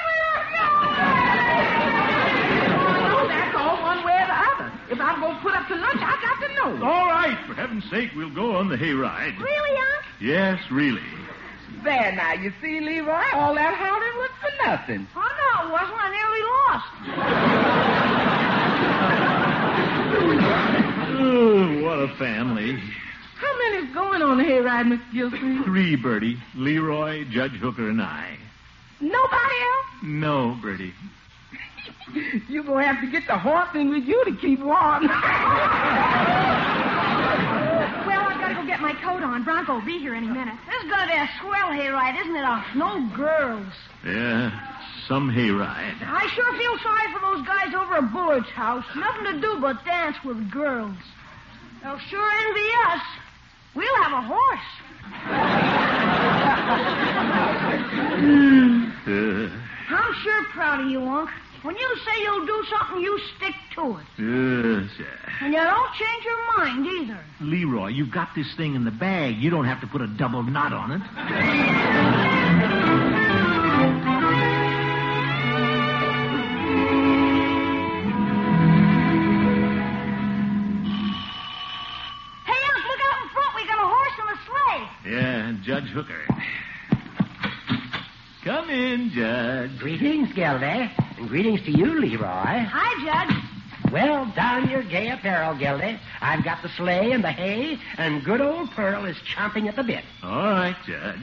M: we were going.
G: No, that's all, one way or the other. If I'm going to put up the lunch, I got to know.
B: All right, for heaven's sake, we'll go on the hayride.
M: Really, Unc?
B: Yes, really.
G: There now, you see, Leroy, all that hollering was for nothing.
M: Oh, no, it wasn't. I nearly lost.
B: Oh, what a family.
G: How many's going on the hayride, Mr. Gildersleeve?
B: 3, Bertie. Leroy, Judge Hooker, and I.
G: Nobody else?
B: No, Bertie.
G: You're going to have to get the horse in with you to keep warm.
L: Well, I've got to go get get my coat on. Bronco will be here any minute.
M: This is going to be a swell hayride, isn't it? No girls.
B: Yeah, some hayride.
M: I sure feel sorry for those guys over at Bullard's house. Nothing to do but dance with girls. They'll sure envy us. We'll have a horse. I'm sure proud of you, Unc. When you say you'll do something, you stick to it.
B: Yes.
M: And you don't change your mind either.
B: Leroy, you've got this thing in the bag. You don't have to put a double knot on it.
M: Hey, Unc, look out in front. We got a horse and a sleigh.
B: Yeah, Judge Hooker. Come in, Judge.
E: Greetings, Gildy. And greetings to you, Leroy.
M: Hi, Judge.
E: Well, don your gay apparel, Gildy. I've got the sleigh and the hay, and good old Pearl is chomping at the bit.
B: All right, Judge.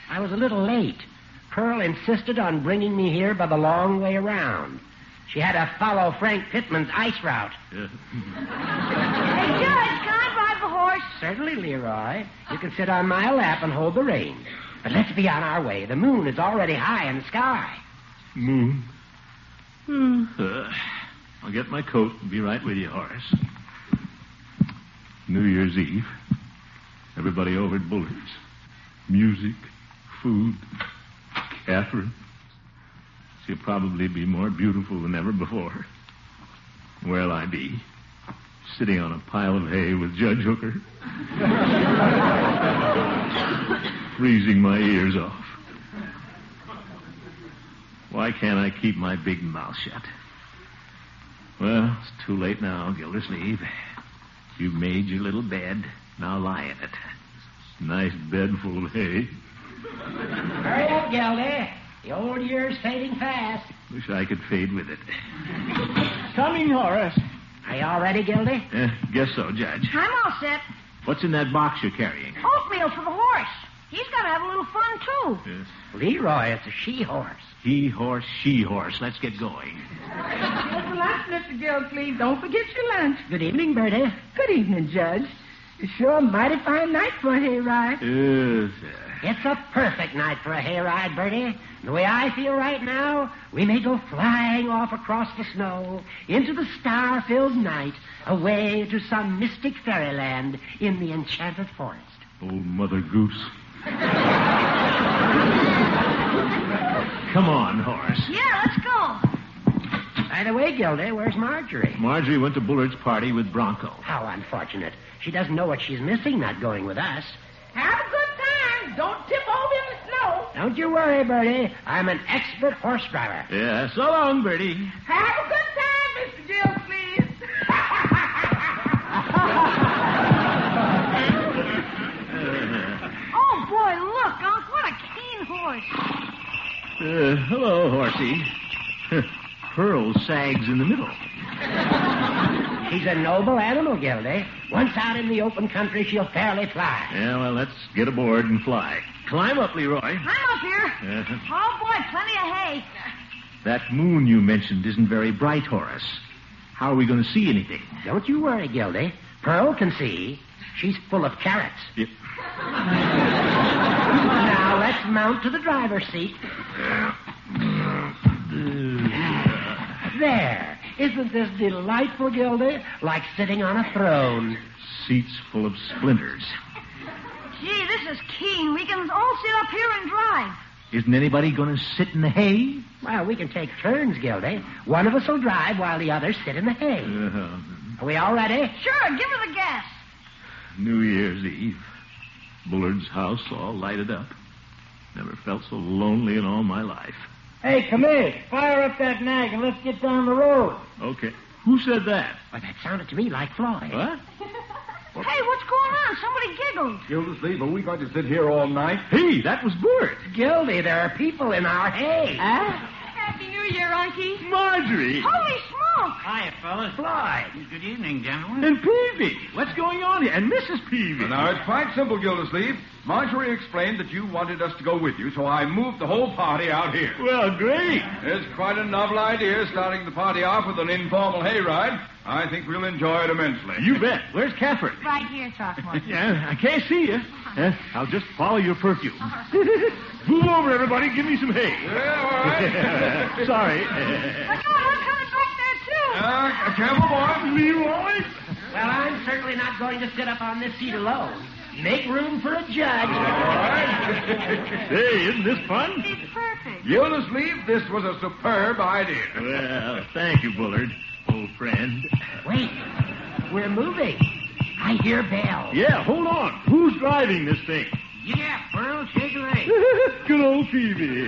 E: I was a little late. Pearl insisted on bringing me here by the long way around. She had to follow Frank Pittman's ice route.
M: Hey, Judge, can I ride the horse?
E: Certainly, Leroy. You can sit on my lap and hold the reins. But let's be on our way. The moon is already high in the sky.
B: Moon? I'll get my coat and be right with you, Horace. New Year's Eve. Everybody over at Bullard's. Music, food, Catherine. She'll probably be more beautiful than ever before. Where'll I be? Sitting on a pile of hay with Judge Hooker. Freezing my ears off. Why can't I keep my big mouth shut? Well, it's too late now, Gildersleeve. You've made your little bed. Now lie in it. Nice bed full of hay.
E: Hurry up, Gildy. The old year's fading fast.
B: Wish I could fade with it.
E: Coming, Horace. Are you all ready, Gildy?
B: Guess so, Judge.
M: I'm all set.
B: What's in that box you're carrying?
M: Oatmeal for the horse. He's got to have a little fun, too.
B: Yes.
E: Leroy, it's a she-horse.
B: He horse, she horse. Let's get going.
G: Here's the lunch, Mr. Gildersleeve. Don't forget your lunch.
E: Good evening, Bertie.
G: Good evening, Judge. It's sure a mighty fine night for a hayride.
B: Yes.
E: It's a perfect night for a hayride, Bertie. The way I feel right now, we may go flying off across the snow into the star-filled night, away to some mystic fairyland in the enchanted forest.
B: Old Mother Goose. Come on, Horace.
M: Yeah, let's go.
E: By the way, Gildy, where's Marjorie?
B: Marjorie went to Bullard's party with Bronco.
E: How unfortunate. She doesn't know what she's missing not going with us.
G: Have a good time. Don't tip over in the snow.
E: Don't you worry, Bertie. I'm an expert horse driver.
B: Yeah, so long, Bertie.
G: Have a good time, Mr. Gildersleeve.
M: Oh, boy, look, Unc, what a keen horse.
B: Hello, horsey. Pearl sags in the middle.
E: She's a noble animal, Gildy. Once out in the open country, she'll fairly fly.
B: Yeah, well, let's get aboard and fly. Climb up, Leroy.
M: I'm up here. Oh, boy, plenty of hay.
B: That moon you mentioned isn't very bright, Horace. How are we going to see anything?
E: Don't you worry, Gildy. Pearl can see. She's full of carrots.
B: Yep.
E: Now, let's mount to the driver's seat. There. Isn't this delightful, Gildy? Like sitting on a throne.
B: Seats full of splinters.
M: Gee, this is keen. We can all sit up here and drive.
B: Isn't anybody going to sit in the hay?
E: Well, we can take turns, Gildy. One of us will drive while the others sit in the hay. Are we all ready?
M: Sure, give her the gas.
B: New Year's Eve. Bullard's house all lighted up. Never felt so lonely in all my life.
I: Hey, come here. Fire up that nag and let's get down the road.
B: Okay. Who said that?
E: Well, that sounded to me like Floyd.
B: What?
M: Hey, what's going on? Somebody giggled.
J: Gildersleeve, are we going to sit here all night?
B: Hey, that was Bullard.
E: Gildy, there are people in our hay.
G: Happy New
L: New Year, Unky.
N: Marjorie.
L: Holy smoke!
F: Hiya, fellas. Fly. Good evening, gentlemen.
N: And Peavy. What's going on here? And Mrs. Peavy.
J: Now, it's quite simple, Gildersleeve. Marjorie explained that you wanted us to go with you, so I moved the whole party out here.
N: Well, great.
J: It's quite a novel idea, starting the party off with an informal hayride. I think we'll enjoy it immensely.
N: You bet. Where's Catherine?
A: Right here, Throckmorton.
N: Yeah, I can't see you. I'll just follow your perfume. Move over, everybody. Give me some hay.
J: Yeah, all right.
N: Sorry.
L: Look out, I'm coming back there, too.
J: Careful, boy.
N: Leroy.
E: Well, I'm certainly not going to sit up on this seat alone. Make room for a judge.
N: Hey, isn't this fun?
A: It's perfect.
J: Gildersleeve, this was a superb idea.
N: Well, thank you, Bullard, old friend.
E: Wait, we're moving. I hear bells.
N: Yeah, hold on. Who's driving this thing?
F: Yeah, Pearl, shake a leg.
N: Good old Peavy.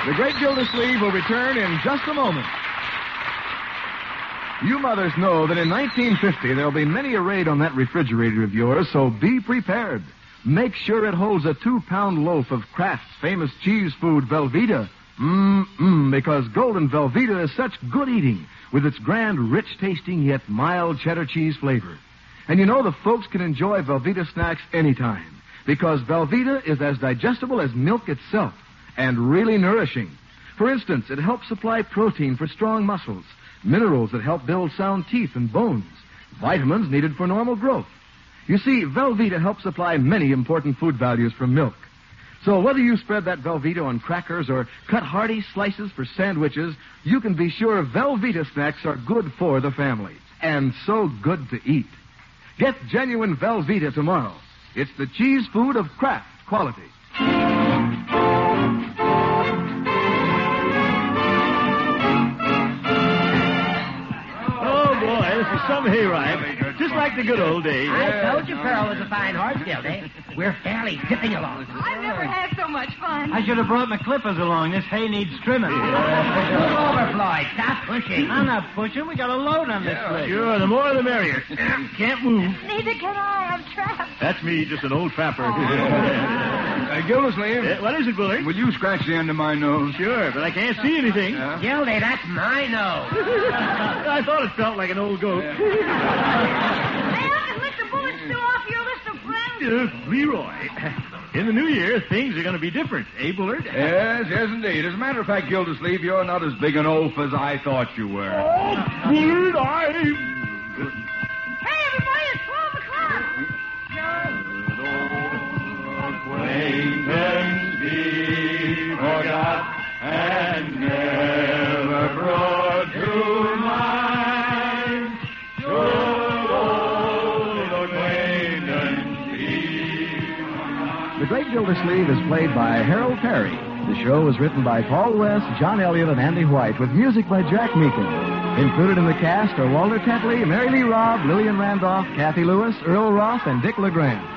S: The Great Gildersleeve will return in just a moment. You mothers know that in 1950 there'll be many a raid on that refrigerator of yours, so be prepared. Make sure it holds a 2-pound loaf of Kraft's famous cheese food, Velveeta. Because golden Velveeta is such good eating with its grand, rich-tasting yet mild cheddar cheese flavor. And you know the folks can enjoy Velveeta snacks anytime because Velveeta is as digestible as milk itself and really nourishing. For instance, it helps supply protein for strong muscles, minerals that help build sound teeth and bones, vitamins needed for normal growth. You see, Velveeta helps supply many important food values from milk. So whether you spread that Velveeta on crackers or cut hearty slices for sandwiches, you can be sure Velveeta snacks are good for the family and so good to eat. Get genuine Velveeta tomorrow. It's the cheese food of Kraft quality.
N: Some hayride, just like the good old days.
E: I told you Pearl was a fine horse, Gildy. We're fairly zipping along.
L: I've never had so much fun.
I: I should have brought my clippers along. This hay needs trimming.
E: Move over, Floyd. Stop pushing.
I: I'm not pushing. We got a load on this place.
N: Sure, the more the merrier. Can't move.
L: Neither can I. I'm trapped.
N: That's me, just an old trapper.
J: Gildersleeve.
N: What is it, Bullard?
J: Will you scratch the end of my nose?
N: Sure, but I can't see anything.
E: Gildy, that's my nose.
N: I thought it felt like an old goat.
L: Hey, Uncle, Mr. Bullet's still off your list of friends.
N: Leroy, in the new year, things are going to be different, eh, Bullard?
J: Yes, indeed. As a matter of fact, Gildersleeve, you're not as big an oaf as I thought you were.
N: Oh, Bullard,
L: Hey, everybody, it's 12 o'clock.
K: Acquaintance be forgot and never brought to mind. Should old acquaintance be forgot.
U: The Great Gildersleeve is played by Harold Perry. The show was written by Paul West, John Elliott, and Andy White, with music by Jack Meakin. Included in the cast are Walter Tetley, Mary Lee Robb, Lillian Randolph, Kathy Lewis, Earl Roth, and Dick LeGrand.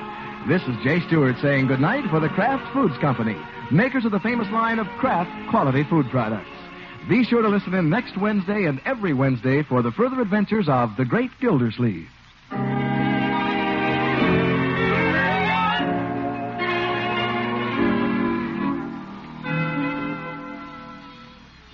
U: This is Jay Stewart saying goodnight for the Kraft Foods Company, makers of the famous line of Kraft quality food products. Be sure to listen in next Wednesday and every Wednesday for the further adventures of the Great Gildersleeve.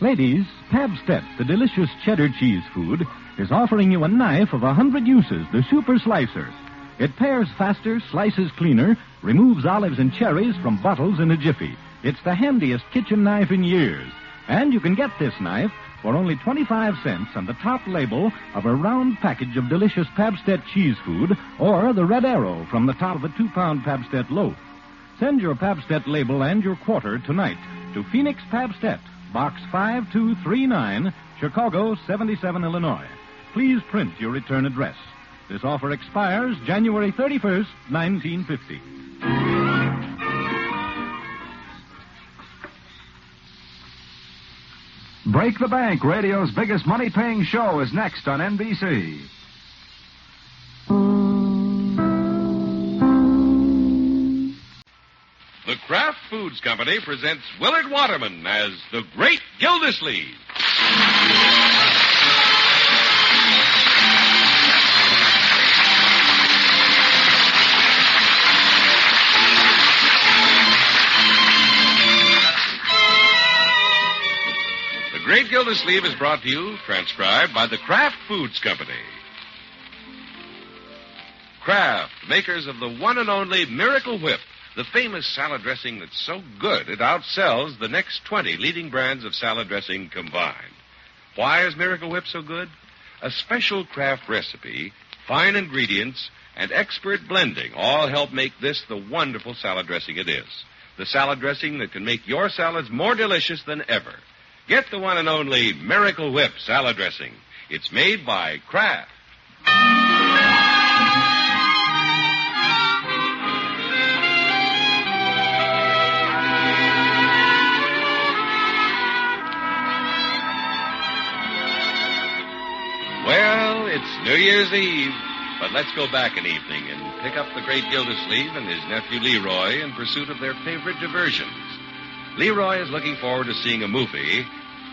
W: Ladies, Pabstet, the delicious cheddar cheese food, is offering you a knife of 100 uses, the Super Slicer. It pares faster, slices cleaner, removes olives and cherries from bottles in a jiffy. It's the handiest kitchen knife in years. And you can get this knife for only 25 cents on the top label of a round package of delicious Pabstet cheese food or the red arrow from the top of a 2-pound Pabstet loaf. Send your Pabstet label and your quarter tonight to Phoenix Pabstet, Box 5239, Chicago 77, Illinois. Please print your return address. This offer expires January 31st, 1950.
T: Break the Bank, radio's biggest money-paying show, is next on NBC.
C: The Kraft Foods Company presents Willard Waterman as the Great Gildersleeve. Great Gildersleeve is brought to you, transcribed by the Kraft Foods Company. Kraft, makers of the one and only Miracle Whip, the famous salad dressing that's so good it outsells the next 20 leading brands of salad dressing combined. Why is Miracle Whip so good? A special Kraft recipe, fine ingredients, and expert blending all help make this the wonderful salad dressing it is. The salad dressing that can make your salads more delicious than ever. Get the one and only Miracle Whip salad dressing. It's made by Kraft. Well, it's New Year's Eve, but let's go back an evening and pick up the Great Gildersleeve and his nephew Leroy in pursuit of their favorite diversions. Leroy is looking forward to seeing a movie,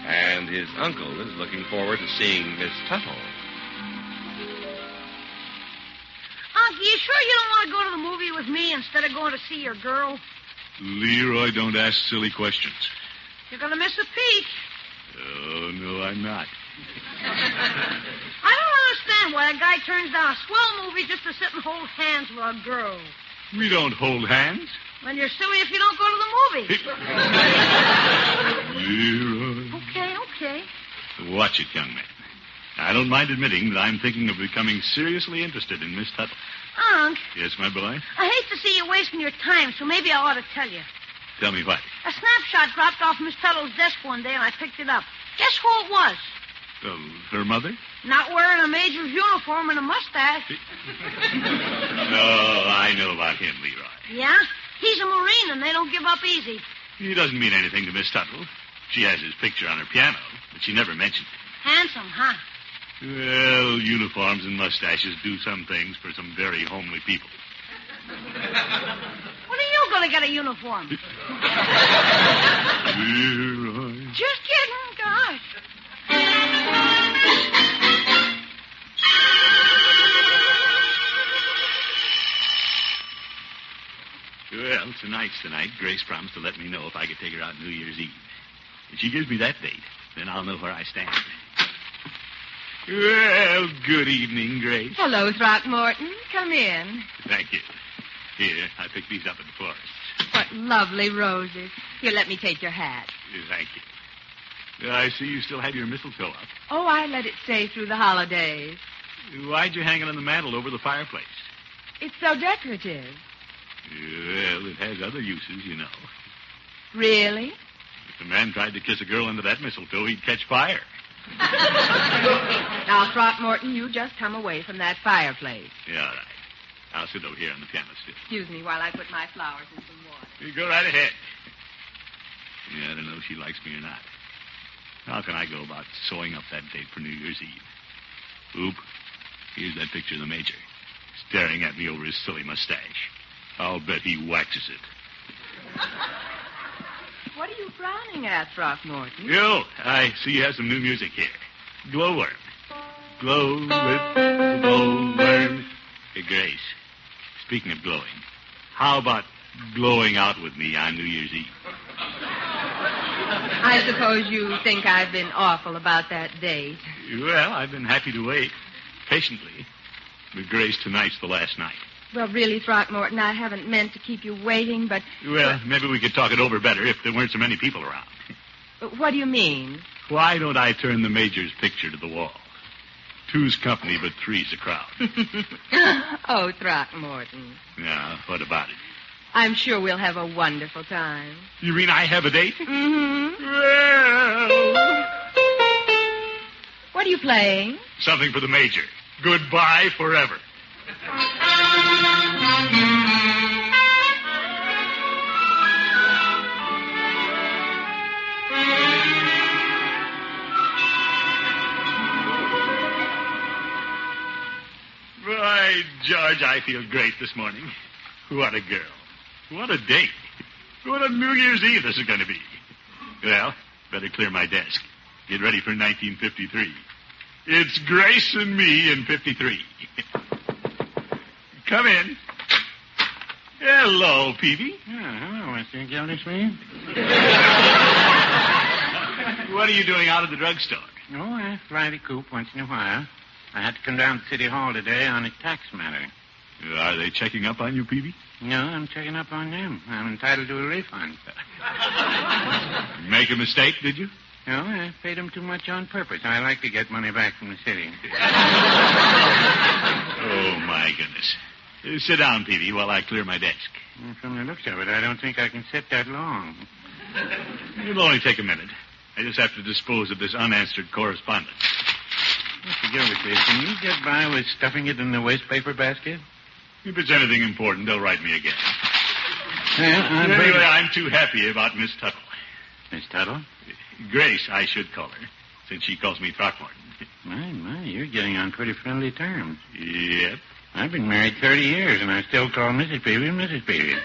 C: and his uncle is looking forward to seeing Miss Tuttle.
M: Uncle, you sure you don't want to go to the movie with me instead of going to see your girl?
N: Leroy, don't ask silly questions.
M: You're going to miss a peek.
N: Oh, no, I'm not.
M: I don't understand why a guy turns down a swell movie just to sit and hold hands with a girl.
N: We don't hold hands.
M: Then you're silly if you don't go to the movie.
N: Leroy.
M: Okay.
N: Watch it, young man. I don't mind admitting that I'm thinking of becoming seriously interested in Miss Tuttle.
M: Unc.
N: Yes, my boy?
M: I hate to see you wasting your time, so maybe I ought to tell you.
N: Tell me what?
M: A snapshot dropped off Miss Tuttle's desk one day, and I picked it up. Guess who it was?
N: Her mother?
M: Not wearing a major's uniform and a mustache.
N: Oh, I know about him, Leroy.
M: Yeah? He's a Marine, and they don't give up easy.
N: He doesn't mean anything to Miss Tuttle. She has his picture on her piano, but she never mentioned it.
M: Handsome, huh?
N: Well, uniforms and mustaches do some things for some very homely people.
M: When are you going to get a uniform?
N: Leroy.
M: Just kidding, gosh.
N: Well, tonight's the night. Grace promised to let me know if I could take her out New Year's Eve. If she gives me that date, then I'll know where I stand. Well, good evening, Grace.
D: Hello, Throckmorton. Come in.
N: Thank you. Here, I picked these up at the florist.
D: What lovely roses. Here, let me take your hat.
N: Thank you. I see you still have your mistletoe up.
D: Oh, I let it stay through the holidays.
N: Why'd you hang it on the mantel over the fireplace?
D: It's so decorative.
N: Well, it has other uses, you know.
D: Really?
N: If a man tried to kiss a girl under that mistletoe, he'd catch fire.
D: Now, Throckmorton, you just come away from that fireplace.
N: Yeah, all right. I'll sit over here on the piano stool.
D: Excuse me while I put my flowers in some water.
N: You go right ahead. Yeah, I don't know if she likes me or not. How can I go about sewing up that date for New Year's Eve? Oop, here's that picture of the Major, staring at me over his silly mustache. I'll bet he waxes it.
D: What are you frowning at, Throckmorton?
N: Yo, I see you have some new music here. Glowworm. Glow with glowworm. Hey, Grace, speaking of glowing, how about glowing out with me on New Year's Eve?
D: I suppose you think I've been awful about that date.
N: Well, I've been happy to wait, patiently. But Grace, tonight's the last night.
D: Well, really, Throckmorton, I haven't meant to keep you waiting, but...
N: Well, maybe we could talk it over better if there weren't so many people around.
D: What do you mean?
N: Why don't I turn the Major's picture to the wall? Two's company, but three's a crowd.
D: Oh, Throckmorton.
N: Now, what about it?
D: I'm sure we'll have a wonderful time.
N: You mean I have a date?
D: Mm-hmm.
N: Well...
D: What are you playing?
N: Something for the Major. Goodbye forever. By George, I feel great this morning. What a girl. What a date. What a New Year's Eve this is going to be. Well, better clear my desk. Get ready for 1953. It's Grace and me in 53. Come in. Hello, Peavy.
F: Hello, Mr. Gildersleeve.
N: What are you doing out at the drugstore?
F: Oh, I fly the coop once in a while. I had to come down to City Hall today on a tax matter.
N: Are they checking up on you, Peavy?
F: No, I'm checking up on them. I'm entitled to a refund.
N: Make a mistake, did you?
F: No, I paid them too much on purpose. I like to get money back from the city.
N: Oh, my goodness. Sit down, Peavy, while I clear my desk.
F: Well, from the looks of it, I don't think I can sit that long.
N: It'll only take a minute. I just have to dispose of this unanswered correspondence.
F: Mr. Gildersleeve, can you get by with stuffing it in the waste paper basket?
N: If it's anything important, they'll write me again.
F: Well,
N: anyway, I'm too happy about Miss Tuttle.
F: Miss Tuttle?
N: Grace, I should call her, since she calls me Throckmorton.
F: My, you're getting on pretty friendly terms.
N: Yep.
F: I've been married 30 years, and I still call Mrs. Peavy Mrs. Peavy.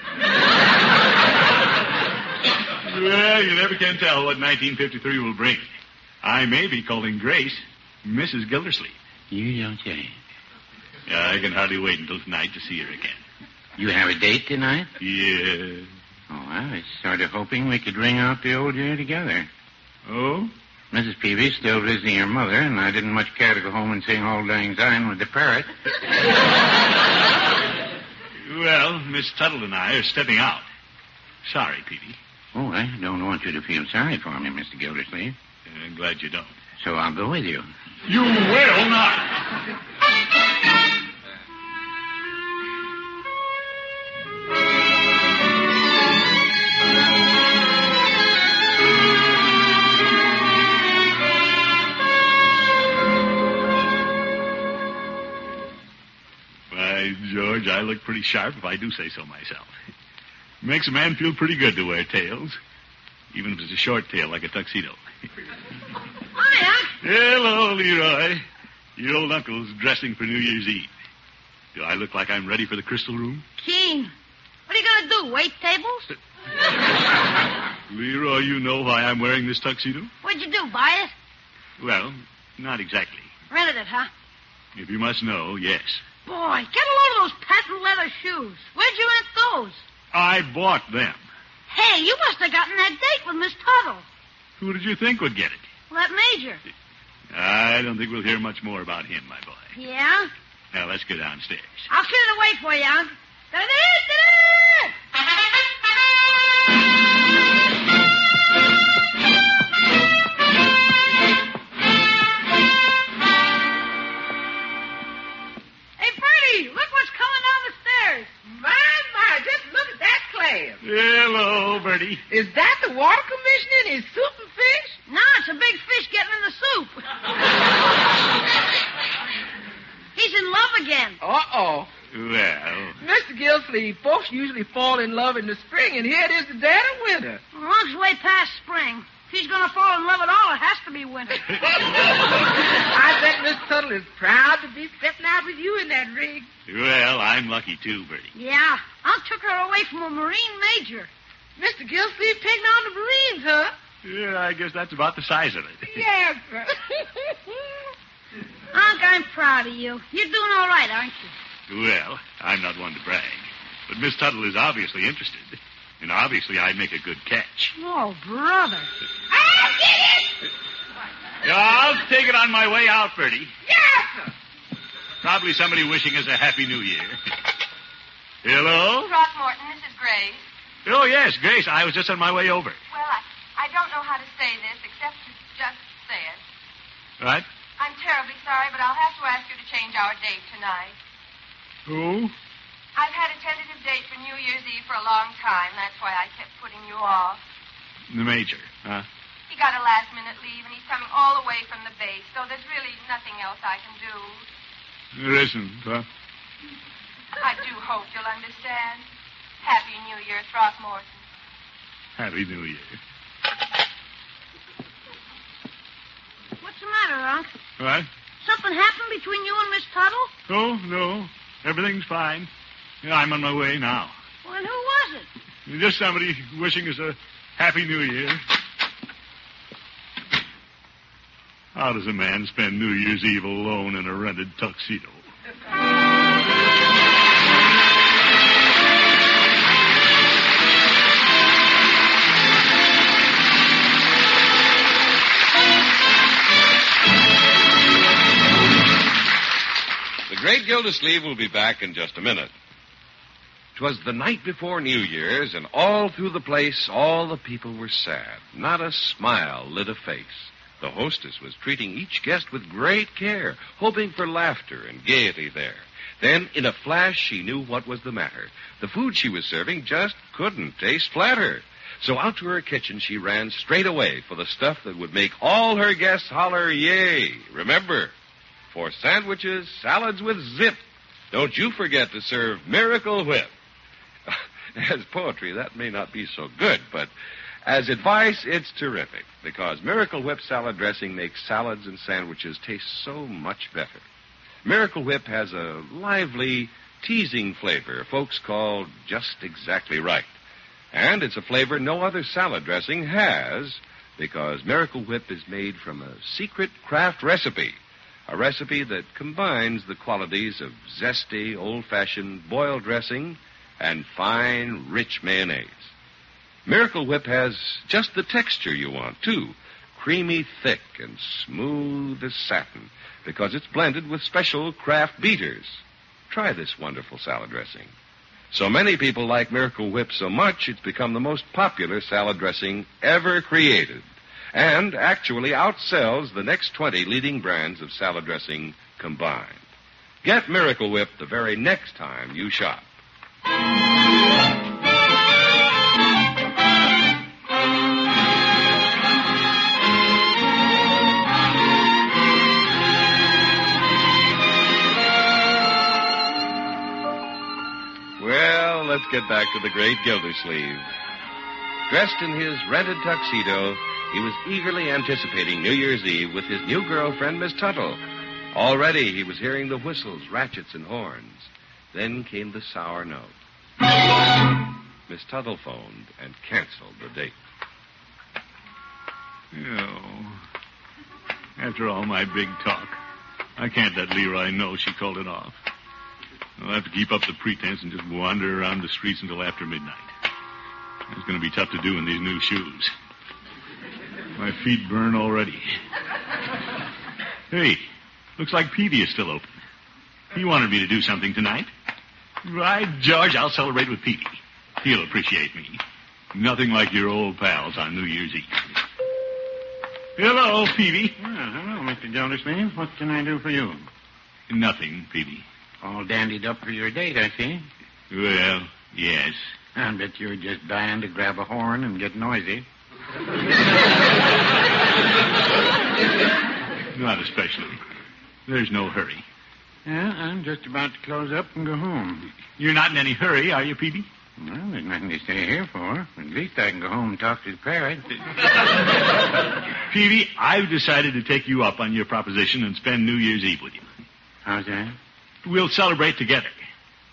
N: Well, you never can tell what 1953 will bring. I may be calling Grace Mrs. Gildersleeve.
F: You don't say.
N: I can hardly wait until tonight to see her again.
F: You have a date tonight?
N: Yeah.
F: Oh, I was sort of hoping we could ring out the old year together.
N: Oh?
F: Mrs. Peavy's still visiting her mother, and I didn't much care to go home and sing Auld Lang Syne with the parrot.
N: Well, Miss Tuttle and I are stepping out. Sorry, Peavy.
F: Oh, I don't want you to feel sorry for me, Mr. Gildersleeve.
N: I'm glad you don't.
F: So I'll go with you.
N: You will not. By George, I look pretty sharp if I do say so myself. Makes a man feel pretty good to wear tails, even if it's a short tail like a tuxedo.
L: Hi, Unc.
N: Hello, Leroy. Your old uncle's dressing for New Year's Eve. Do I look like I'm ready for the crystal room?
L: Keen. What are you going to do, wait tables?
N: Leroy, you know why I'm wearing this tuxedo?
L: What'd you do, buy it?
N: Well, not exactly.
L: Rented it, huh?
N: If you must know, yes.
L: Boy, get a load of those patent leather shoes. Where'd you rent those?
N: I bought them.
L: Hey, you must have gotten that date with Miss Tuttle.
N: Who did you think would get it?
L: Well, that major.
N: I don't think we'll hear much more about him, my boy.
L: Yeah?
N: Now, let's go downstairs.
L: I'll clear the way for you, Unc. Hey, Bertie, look what's coming down the stairs.
G: My, just look at that class.
N: Hello, Bertie.
G: Is that the water commissioner and his soup and fish?
L: No, it's a big fish getting in the soup. He's in love again.
G: Uh-oh.
N: Well.
G: Mr. Gildersleeve, folks usually fall in love in the spring, and here it is the dead of winter.
L: Well, Unc's way past spring. If he's going to fall in love at all, it has to be winter.
G: I bet Miss Tuttle is proud to be stepping out with you in that rig.
N: Well, I'm lucky, too, Bertie.
L: Yeah, Unc took her away from a Marine major.
G: Mr. Gildersleeve taking on the Marines, huh?
N: Yeah, I guess that's about the size of it.
G: Yes, sir.
L: Unc, I'm proud of you. You're doing all right, aren't you?
N: Well, I'm not one to brag. But Miss Tuttle is obviously interested. And obviously I make a good catch.
L: Oh, brother.
G: I'll get it!
N: Yeah, I'll take it on my way out, Bertie.
G: Yes, sir.
N: Probably somebody wishing us a Happy New Year. Hello?
H: Throckmorton, this is Grace.
N: Oh, yes, Grace. I was just on my way over.
H: Well, I don't know how to say this except to just say it.
N: Right?
H: I'm terribly sorry, but I'll have to ask you to change our date tonight.
N: Who?
H: I've had a tentative date for New Year's Eve for a long time. That's why I kept putting you off.
N: The major, huh?
H: He got a last-minute leave, and he's coming all the way from the base, so there's really nothing else I can do.
N: There isn't, huh?
H: I do hope you'll understand. Happy New Year, Throckmorton.
N: Happy New Year.
L: What's the matter, Unc?
N: What?
L: Something happened between you and Miss Tuttle?
N: Oh, no. Everything's fine. Yeah, I'm on my way now.
L: Well, who was it?
N: Just somebody wishing us a Happy New Year. How does a man spend New Year's Eve alone in a rented tuxedo?
C: Great Gildersleeve will be back in just a minute. 'Twas the night before New Year's, and all through the place, all the people were sad. Not a smile lit a face. The hostess was treating each guest with great care, hoping for laughter and gaiety there. Then, in a flash, she knew what was the matter. The food she was serving just couldn't taste flatter. So out to her kitchen she ran straight away for the stuff that would make all her guests holler, yay. Remember, for sandwiches, salads with zip, don't you forget to serve Miracle Whip. As poetry, that may not be so good, but as advice, it's terrific, because Miracle Whip salad dressing makes salads and sandwiches taste so much better. Miracle Whip has a lively, teasing flavor folks call just exactly right. And it's a flavor no other salad dressing has, because Miracle Whip is made from a secret craft recipe, a recipe that combines the qualities of zesty, old-fashioned boiled dressing and fine, rich mayonnaise. Miracle Whip has just the texture you want, too, creamy thick and smooth as satin, because it's blended with special craft beaters. Try this wonderful salad dressing. So many people like Miracle Whip so much, it's become the most popular salad dressing ever created, and actually outsells the next 20 leading brands of salad dressing combined. Get Miracle Whip the very next time you shop. Well, let's get back to the Great Gildersleeve. Dressed in his rented tuxedo, he was eagerly anticipating New Year's Eve with his new girlfriend, Miss Tuttle. Already he was hearing the whistles, ratchets, and horns. Then came the sour note. Miss Tuttle phoned and canceled the date.
N: After all my big talk, I can't let Leroy know she called it off. I'll have to keep up the pretense and just wander around the streets until after midnight. It's going to be tough to do in these new shoes. My feet burn already. Hey, looks like Peavy is still open. He wanted me to do something tonight. Right, George, I'll celebrate with Peavy. He'll appreciate me. Nothing like your old pals on New Year's Eve. Hello, Peavy.
F: Hello, Mr. Gildersleeve. What can I do for you?
N: Nothing, Peavy.
F: All dandied up for your date, I see.
N: Well, yes.
F: I bet you're just dying to grab a horn and get noisy.
N: Not especially. There's no hurry.
F: Yeah, I'm just about to close up and go home.
N: You're not in any hurry, are you, Peavy?
F: Well, there's nothing to stay here for. At least I can go home and talk to the parrot.
N: Peavy, I've decided to take you up on your proposition and spend New Year's Eve with you.
F: How's that?
N: We'll celebrate together.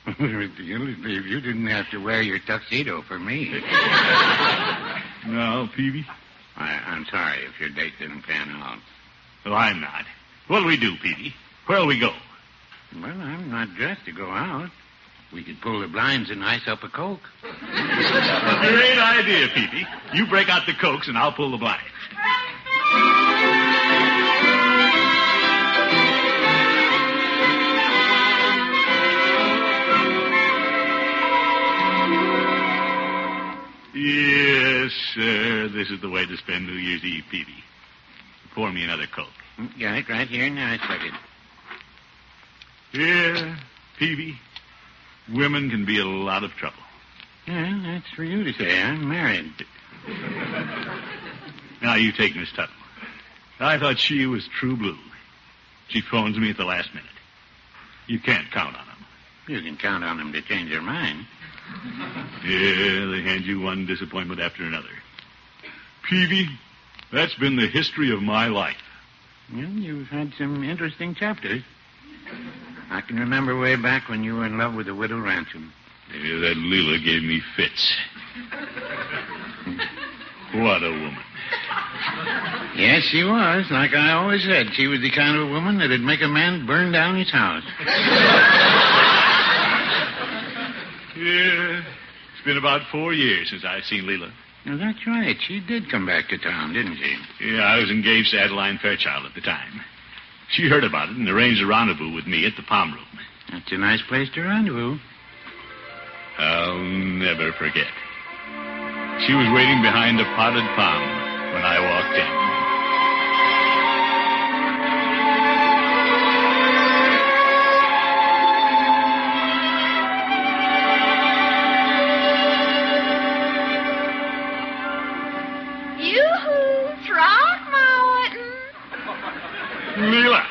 F: Mr. Gildersleeve, you didn't have to wear your tuxedo for me.
N: No, Peavy?
F: I'm sorry if your date didn't pan out.
N: Well, I'm not. What'll we do, Peavy? Where'll we go?
F: Well, I'm not dressed to go out. We could pull the blinds and ice up a Coke.
N: Great idea, Peavy. You break out the Cokes and I'll pull the blinds. Yes, sir. This is the way to spend New Year's Eve, Peavy. Pour me another Coke.
F: Got it right here in the ice bucket.
N: Yeah, Peavy. Women can be a lot of trouble.
F: Yeah, that's for you to say. I'm married.
N: Now, you take Miss Tuttle. I thought she was true blue. She phones me at the last minute. You can't count on them.
F: You can count on them to change their mind.
N: Yeah, they hand you one disappointment after another. Peavy, that's been the history of my life.
F: Well, you've had some interesting chapters. I can remember way back when you were in love with the widow Ransom.
N: Yeah, that Leela gave me fits. What a woman.
F: Yes, she was. Like I always said, she was the kind of woman that'd make a man burn down his house.
N: Yeah, it's been about 4 years since I've seen Leela.
F: Well, that's right. She did come back to town, didn't she?
N: Yeah, I was engaged to Adeline Fairchild at the time. She heard about it and arranged a rendezvous with me at the Palm Room.
F: That's a nice place to rendezvous.
N: I'll never forget. She was waiting behind a potted palm when I walked in. Leela,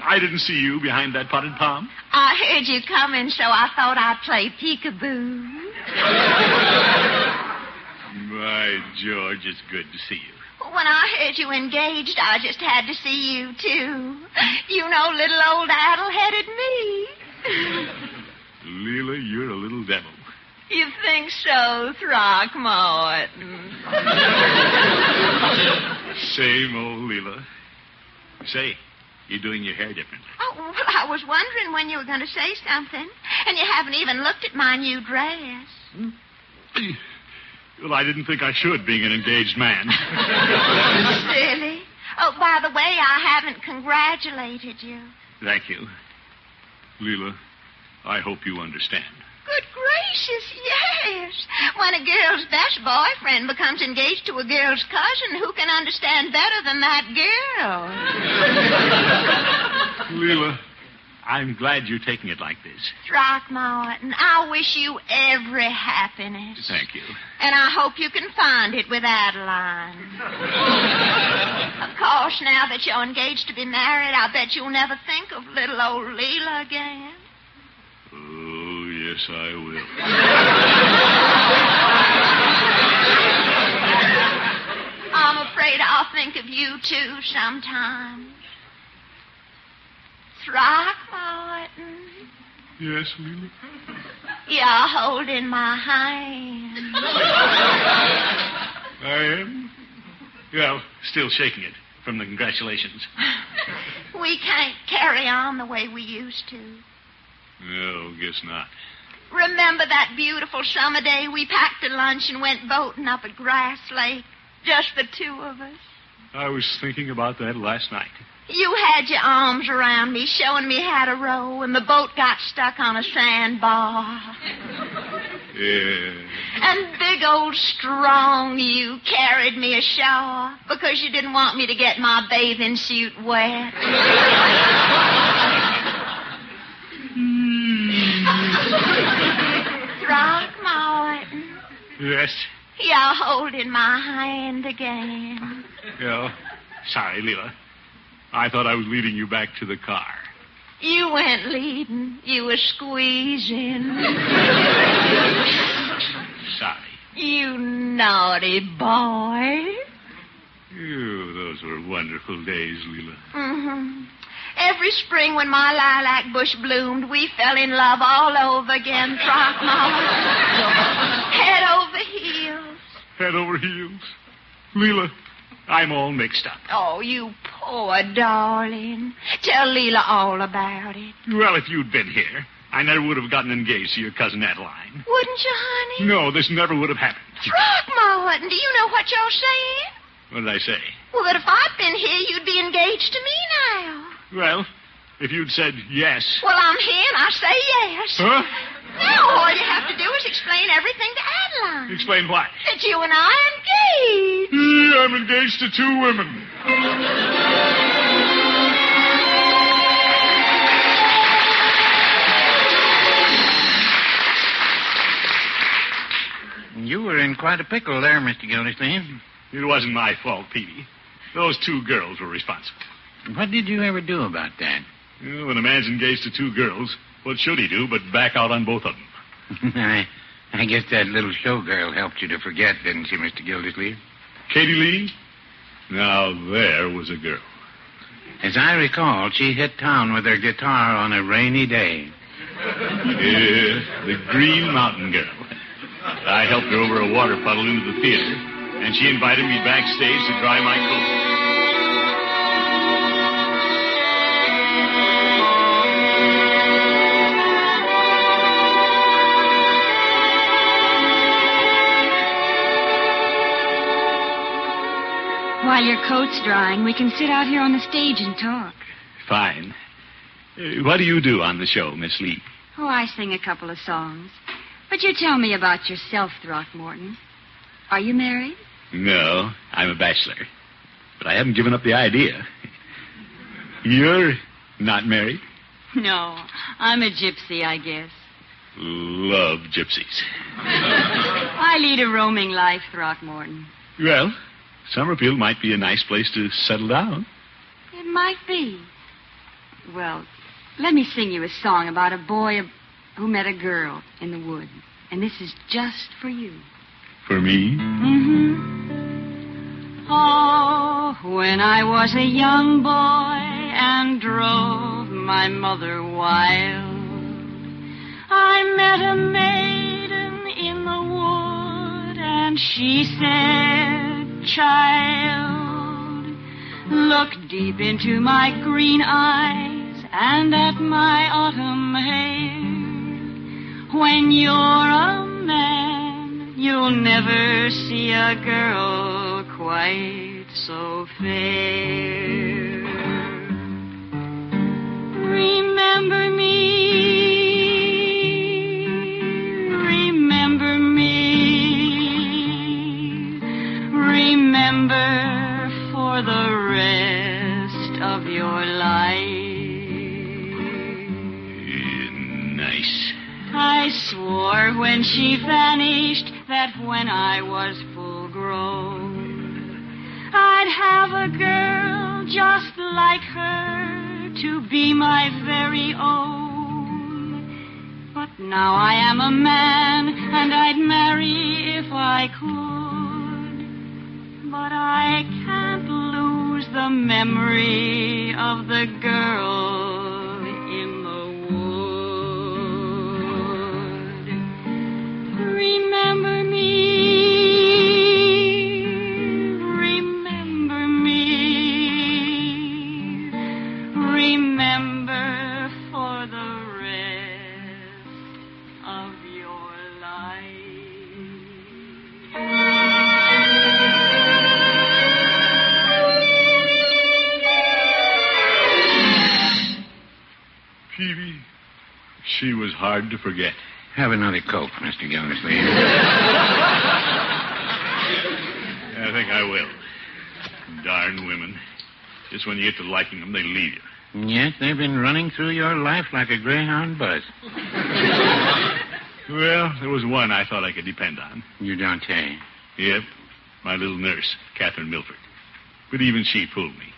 N: I didn't see you behind that potted palm.
O: I heard you coming, so I thought I'd play peekaboo.
N: By George, it's good to see you.
O: When I heard you engaged, I just had to see you, too. You know, little old addle-headed me.
N: Leela, you're a little devil.
O: You think so, Throckmorton?
N: Same old Leela. Say, you're doing your hair differently.
O: Oh, well, I was wondering when you were going to say something, and you haven't even looked at my new dress.
N: Well, I didn't think I should, being an engaged man.
O: Silly. Oh, by the way, I haven't congratulated you.
N: Thank you. Leela, I hope you understand.
O: Good gracious, yes. When a girl's best boyfriend becomes engaged to a girl's cousin, who can understand better than that girl?
N: Leela, I'm glad you're taking it like this.
O: Throckmorton, I wish you every happiness.
N: Thank you.
O: And I hope you can find it with Adeline. Of course, now that you're engaged to be married, I bet you'll never think of little old Leela again.
N: Oh, yes, I will.
O: I'm afraid I'll think of you, too, sometimes. Throckmorton.
N: Yes, Leela?
O: You're holding my hand.
N: I am? Well, still shaking it from the congratulations.
O: We can't carry on the way we used to.
N: No, guess not.
O: Remember that beautiful summer day we packed a lunch and went boating up at Grass Lake? Just the two of us.
N: I was thinking about that last night.
O: You had your arms around me, showing me how to row, and the boat got stuck on a sandbar.
N: Yeah.
O: And big old strong you carried me ashore because you didn't want me to get my bathing suit wet. Throckmorton.
N: Yes?
O: You're holding my hand again.
N: Yeah. Sorry, Leela. I thought I was leading you back to the car.
O: You weren't leading. You were squeezing.
N: Sorry.
O: You naughty boy.
N: Oh, those were wonderful days, Leela.
O: Mm-hmm. Every spring when my lilac bush bloomed, we fell in love all over again, Throckmorton. Head over heels.
N: Head over heels? Leela, I'm all mixed up.
O: Oh, you poor darling. Tell Leela all about it.
N: Well, if you'd been here, I never would have gotten engaged to your cousin Adeline.
O: Wouldn't you, honey?
N: No, this never would have happened.
O: Throckmorton, do you know what you're saying?
N: What did I say?
O: Well, that if I'd been here, you'd be engaged to me now.
N: Well, if you'd said yes.
O: Well, I'm here and I say yes.
N: Huh?
O: Now, all you have to do is explain everything to Adeline.
N: Explain what?
O: That you and I are engaged.
N: Yeah, I'm engaged to two women.
F: You were in quite a pickle there, Mr. Gildersleeve.
N: It wasn't my fault, Peavy. Those two girls were responsible.
F: What did you ever do about that?
N: Well, when a man's engaged to two girls, what should he do but back out on both of them?
F: I guess that little showgirl helped you to forget, didn't she, Mr. Gildersleeve?
N: Katie Lee? Now, there was a girl.
F: As I recall, she hit town with her guitar on a rainy day.
N: Yeah, the Green Mountain Girl. I helped her over a water puddle into the theater, and she invited me backstage to dry my clothes.
V: While your coat's drying, we can sit out here on the stage and talk.
N: Fine. What do you do on the show, Miss Lee?
P: Oh, I sing a couple of songs. But you tell me about yourself, Throckmorton. Are you married?
N: No, I'm a bachelor. But I haven't given up the idea. You're not married?
P: No, I'm a gypsy, I guess.
N: Love gypsies.
P: I lead a roaming life, Throckmorton.
N: Well, Summerfield might be a nice place to settle down.
P: It might be. Well, let me sing you a song about a boy who met a girl in the woods. And this is just for you.
N: For me?
P: Mm-hmm. Oh, when I was a young boy and drove my mother wild, I met a maiden in the wood, and she said, "Child, look deep into my green eyes and at my autumn hair. When you're a man, you'll never see a girl quite so fair. Remember me, remember me, remember for the rest of your life."
N: Nice.
P: I swore when she vanished that when I was full grown, I'd have a girl just like her to be my very own. But now I am a man, and I'd marry if I could. But I can't lose the memory of the girl in the wood. Remember me, remember me, remember for the rest of your
N: Peavy, she was hard to forget.
F: Have another Coke, Mr. Gildersleeve.
N: I think I will. Darn women. Just when you get to liking them, they leave you.
F: Yes, they've been running through your life like a greyhound buzz.
N: Well, there was one I thought I could depend on.
F: You don't say.
N: Yep. My little nurse, Catherine Milford. But even she fooled me.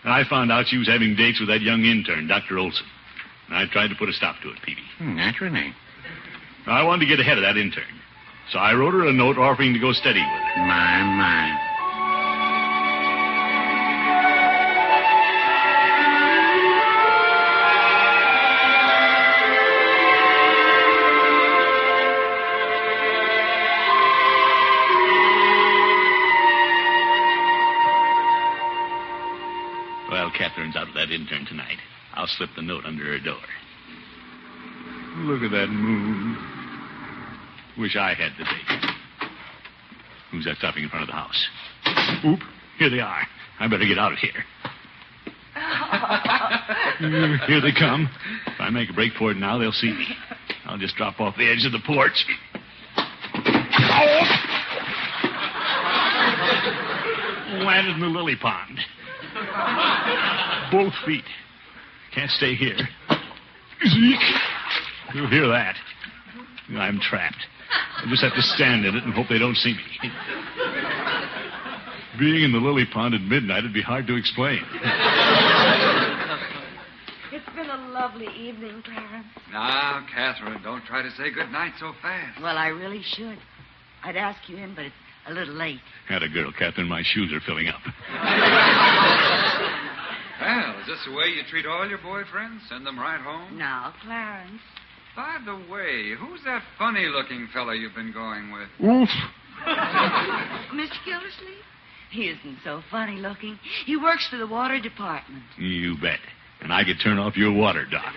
N: I found out she was having dates with that young intern, Dr. Olson. And I tried to put a stop to it, Peavy.
F: Naturally.
N: I wanted to get ahead of that intern. So I wrote her a note offering to go steady with her.
F: My.
N: Well, Catherine's out with that intern tonight. I'll slip the note under her door. Look at that moon. Wish I had the date. Who's that stopping in front of the house? Oop, here they are. I better get out of here. Here they come. If I make a break for it now, they'll see me. I'll just drop off the edge of the porch. Landed in the lily pond. Both feet. Can't stay here. Zeke. You'll hear that. I'm trapped. I just have to stand in it and hope they don't see me. Being in the lily pond at midnight would be hard to explain.
L: It's been a lovely evening, Clarence.
Q: Now, Catherine, don't try to say good night so fast.
L: Well, I really should. I'd ask you in, but it's a little late.
N: Had a girl, Catherine. My shoes are filling up.
Q: Well, is this the way you treat all your boyfriends? Send them right home?
L: Now, Clarence.
Q: By the way, who's that funny-looking fellow you've been going with?
N: Oof.
L: Mr. Gildersleeve? He isn't so funny-looking. He works for the water department.
N: You bet. And I could turn off your water, Doc.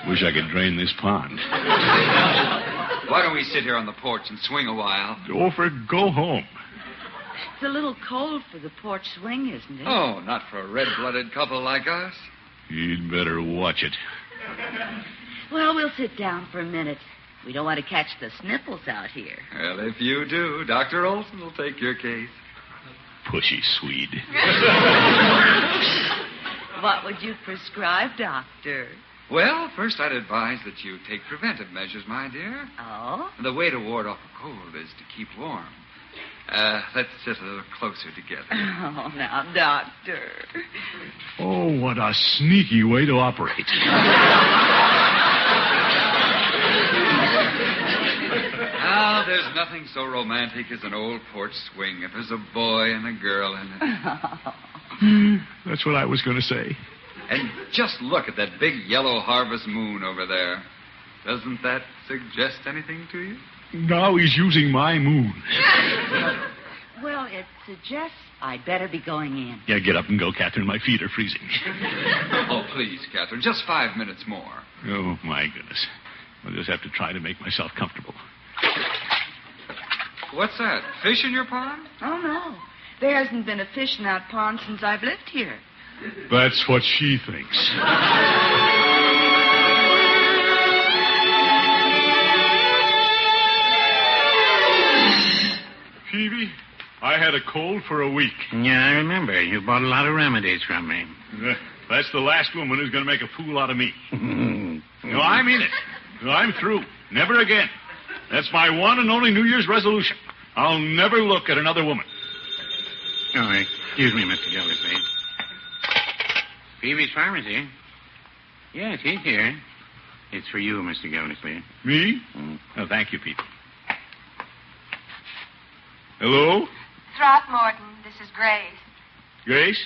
N: Wish I could drain this pond.
Q: Why don't we sit here on the porch and swing a while?
N: Gopher, go home.
A: a little cold for the porch swing, isn't it?
Q: Oh, not for a red-blooded couple like us.
N: You'd better watch it.
A: Well, we'll sit down for a minute. We don't want to catch the sniffles out here.
Q: Well, if you do, Dr. Olson will take your case.
N: Pushy Swede.
A: What would you prescribe, Doctor?
Q: Well, first I'd advise that you take preventive measures, my dear.
A: Oh?
Q: The way to ward off a cold is to keep warm. Let's sit a little closer together.
A: Oh, now, Doctor.
N: Oh, what a sneaky way to operate.
Q: Now, there's nothing so romantic as an old porch swing if there's a boy and a girl in it.
N: That's what I was going to say.
Q: And just look at that big yellow harvest moon over there. Doesn't that suggest anything to you?
N: Now he's using my moon.
A: Well, it suggests I'd better be going in.
N: Yeah, get up and go, Catherine. My feet are freezing.
Q: Oh, please, Catherine. Just 5 minutes more.
N: Oh, my goodness. I'll just have to try to make myself comfortable.
Q: What's that? Fish in your pond?
A: Oh, no. There hasn't been a fish in that pond since I've lived here.
N: That's what she thinks. Peavy, I had a cold for a week.
F: Yeah, I remember. You bought a lot of remedies from me.
N: That's the last woman who's going to make a fool out of me. No, I mean it. No, I'm through. Never again. That's my one and only New Year's resolution. I'll never look at another woman.
F: Oh, excuse me, Mr. Gildersleeve. Peavy's Pharmacy. Yes, he's here. It's for you, Mr. Gildersleeve.
N: Me? Oh, thank you, Pete. Hello?
H: Throckmorton, this is Grace.
N: Grace?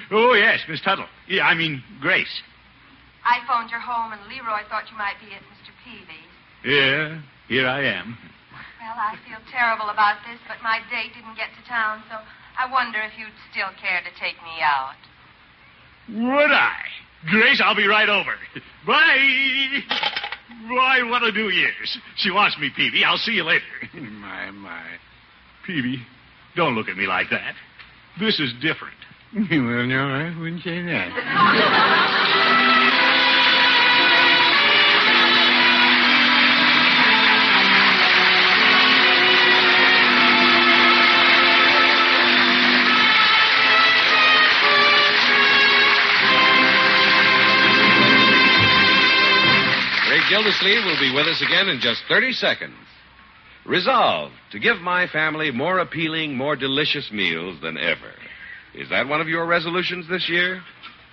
N: Oh, yes, Miss Tuttle. Yeah, I mean, Grace.
H: I phoned your home, and Leroy thought you might be at Mr. Peavy's.
N: Yeah, here I am.
H: Well, I feel terrible about this, but my date didn't get to town, so I wonder if you'd still care to take me out.
N: Would I? Grace, I'll be right over. Bye. Boy, what a New Year's. She wants me, Peavy. I'll see you later. My. Peavy, don't look at me like that. This is different.
F: Well, no, I wouldn't say that.
C: Great Gildersleeve will be with us again in just 30 seconds. Resolved to give my family more appealing, more delicious meals than ever. Is that one of your resolutions this year?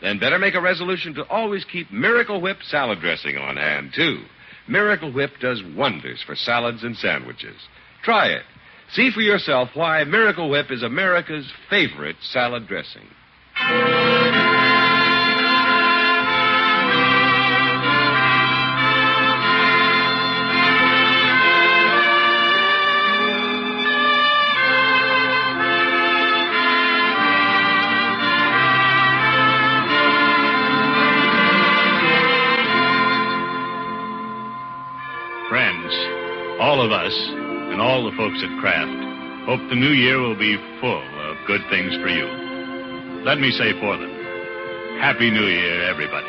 C: Then better make a resolution to always keep Miracle Whip salad dressing on hand, too. Miracle Whip does wonders for salads and sandwiches. Try it. See for yourself why Miracle Whip is America's favorite salad dressing.
N: All of us and all the folks at Kraft hope the new year will be full of good things for you. Let me say for them, Happy New Year, everybody.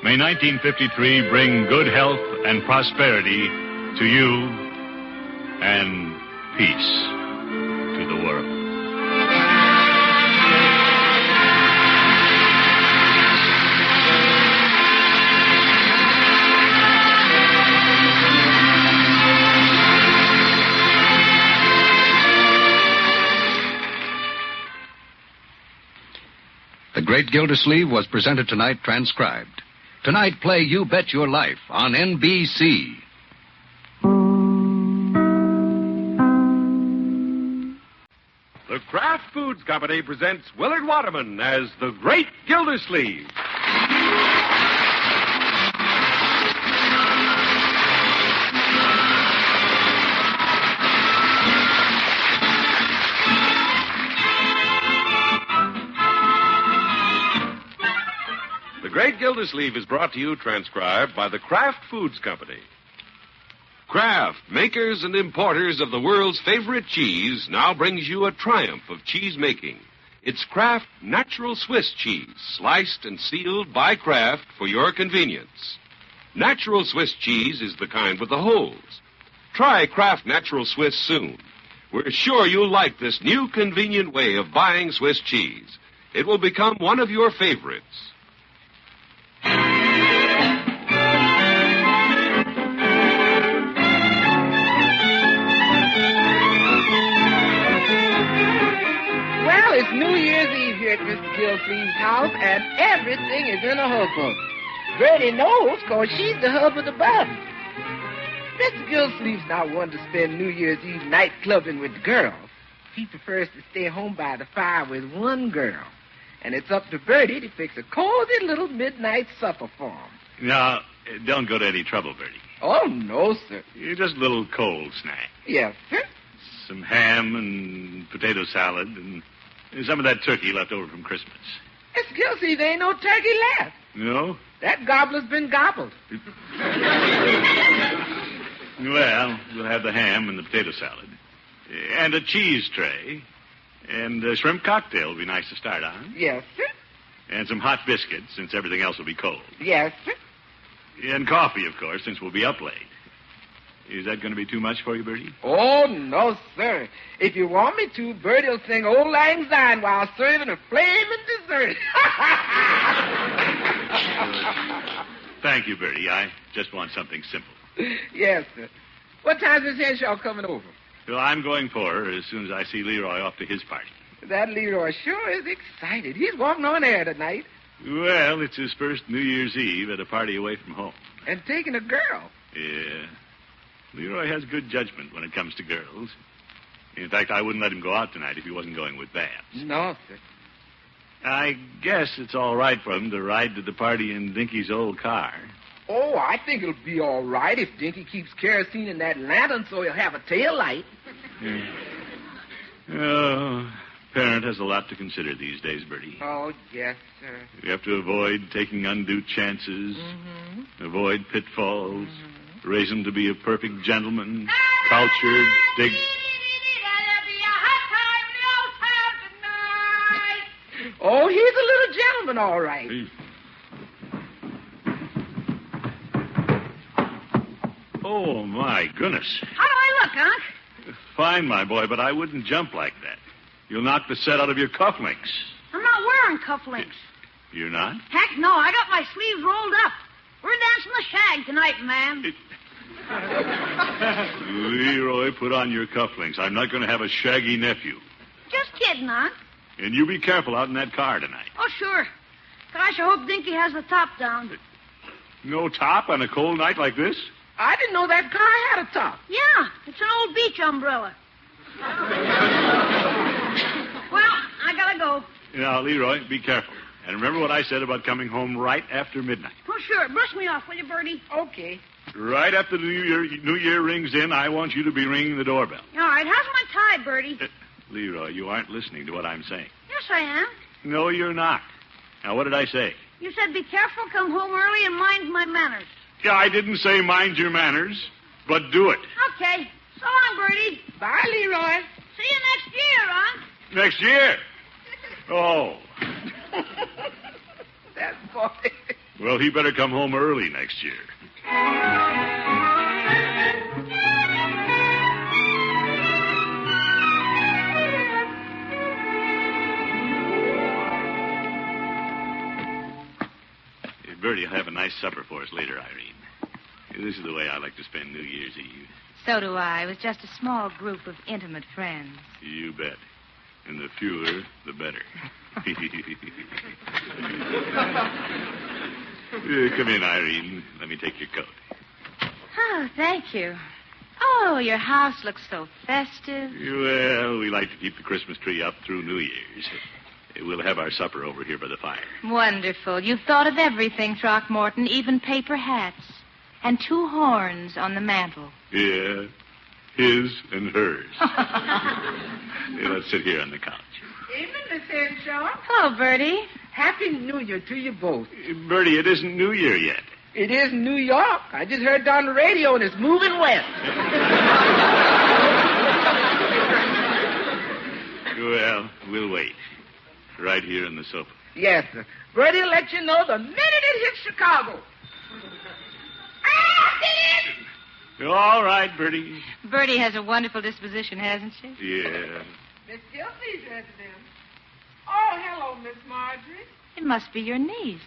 N: May 1953 bring good health and prosperity to you and peace to the world.
T: The Great Gildersleeve was presented tonight transcribed. Tonight play You Bet Your Life on NBC.
C: The Kraft Foods Company presents Willard Waterman as the Great Gildersleeve. The Great Gildersleeve is brought to you transcribed by the Kraft Foods Company. Kraft, makers and importers of the world's favorite cheese, now brings you a triumph of cheese making. It's Kraft Natural Swiss cheese, sliced and sealed by Kraft for your convenience. Natural Swiss cheese is the kind with the holes. Try Kraft Natural Swiss soon. We're sure you'll like this new convenient way of buying Swiss cheese. It will become one of your favorites.
G: Well, it's New Year's Eve here at Mr. Gildersleeve's house, and everything is in a hubbub. Bertie knows, 'cause she's the hub of the button. Mr. Gildersleeve's not one to spend New Year's Eve night clubbing with the girls. He prefers to stay home by the fire with one girl. And it's up to Bertie to fix a cozy little midnight supper for him.
N: Now, don't go to any trouble, Bertie.
G: Oh, no, sir.
N: Just a little cold snack.
G: Yes, sir.
N: Some ham and potato salad and some of that turkey left over from Christmas.
G: Mr. Gildersleeve, there ain't no turkey left.
N: No?
G: That gobbler's been gobbled.
N: Well, we'll have the ham and the potato salad. And a cheese tray. And a shrimp cocktail will be nice to start on.
G: Yes, sir.
N: And some hot biscuits, since everything else will be cold.
G: Yes, sir.
N: And coffee, of course, since we'll be up late. Is that going to be too much for you, Bertie?
G: Oh, no, sir. If you want me to, Bertie will sing Old Lang Syne while serving a flaming dessert.
N: Thank you, Bertie. I just want something simple.
G: Yes, sir. What time's Miss Henshaw coming over?
N: Well, I'm going for her as soon as I see Leroy off to his party.
G: That Leroy sure is excited. He's walking on air tonight.
N: Well, it's his first New Year's Eve at a party away from home.
G: And taking a girl.
N: Yeah. Leroy has good judgment when it comes to girls. In fact, I wouldn't let him go out tonight if he wasn't going with Babs.
G: No, sir.
N: I guess it's all right for him to ride to the party in Dinky's old car.
G: Oh, I think it'll be all right if Dinky keeps kerosene in that lantern so he'll have a tail light.
N: Oh, parent has a lot to consider these days, Bertie.
G: Oh, yes, sir.
N: You have to avoid taking undue chances, avoid pitfalls, raise him to be a perfect gentleman, cultured,
G: Oh, he's a little gentleman, all right.
N: Oh, my goodness.
M: How do I look, Unc?
N: Fine, my boy, but I wouldn't jump like that. You'll knock the set out of your cufflinks.
M: I'm not wearing cufflinks.
N: You're not?
M: Heck no, I got my sleeves rolled up. We're dancing the shag tonight, man.
N: Leroy, put on your cufflinks. I'm not going to have a shaggy nephew.
M: Just kidding, Unc.
N: And you be careful out in that car tonight.
M: Oh, sure. Gosh, I hope Dinky has the top down.
N: No top on a cold night like this?
G: I didn't know that car had a top.
M: Yeah, it's an old beach umbrella. Well, I gotta go.
N: Now, Leroy, be careful. And remember what I said about coming home right after midnight.
M: Oh, sure. Brush me off, will you, Bertie?
G: Okay.
N: Right after the New Year rings in, I want you to be ringing the doorbell.
M: All right. How's my tie, Bertie?
N: Leroy, you aren't listening to what I'm saying.
M: Yes, I am.
N: No, you're not. Now, what did I say?
M: You said be careful, come home early, and mind my manners.
N: Yeah, I didn't say mind your manners, but do it.
M: Okay. So long, Bertie.
G: Bye, Leroy.
M: See you next year, Unc.
N: Next year? Oh.
G: That boy.
N: Well, he better come home early next year. Bertie will have a nice supper for us later, Irene. This is the way I like to spend New Year's Eve.
A: So do I, with just a small group of intimate friends.
N: You bet. And the fewer, the better. Come in, Irene. Let me take your coat.
A: Oh, thank you. Oh, your house looks so festive.
N: Well, we like to keep the Christmas tree up through New Year's. We'll have our supper over here by the fire.
A: Wonderful. You've thought of everything, Throckmorton, even paper hats. And 2 horns on the mantel.
N: Yeah, his and hers. Yeah, let's sit here on the couch.
G: Evening, Miss Henshaw.
A: Hello, Bertie.
G: Happy New Year to you both.
N: Bertie, it isn't New Year yet.
G: It is in New York. I just heard it on the radio, and it's moving west.
N: Well, we'll wait. Right here in the sofa.
G: Yes, sir. Bertie will let you know the minute it hits Chicago.
N: All right, Bertie.
A: Bertie has a wonderful disposition, hasn't she?
N: Yeah.
G: Miss Gildersleeve's resident. Oh, hello, Miss Marjorie.
A: It must be your niece.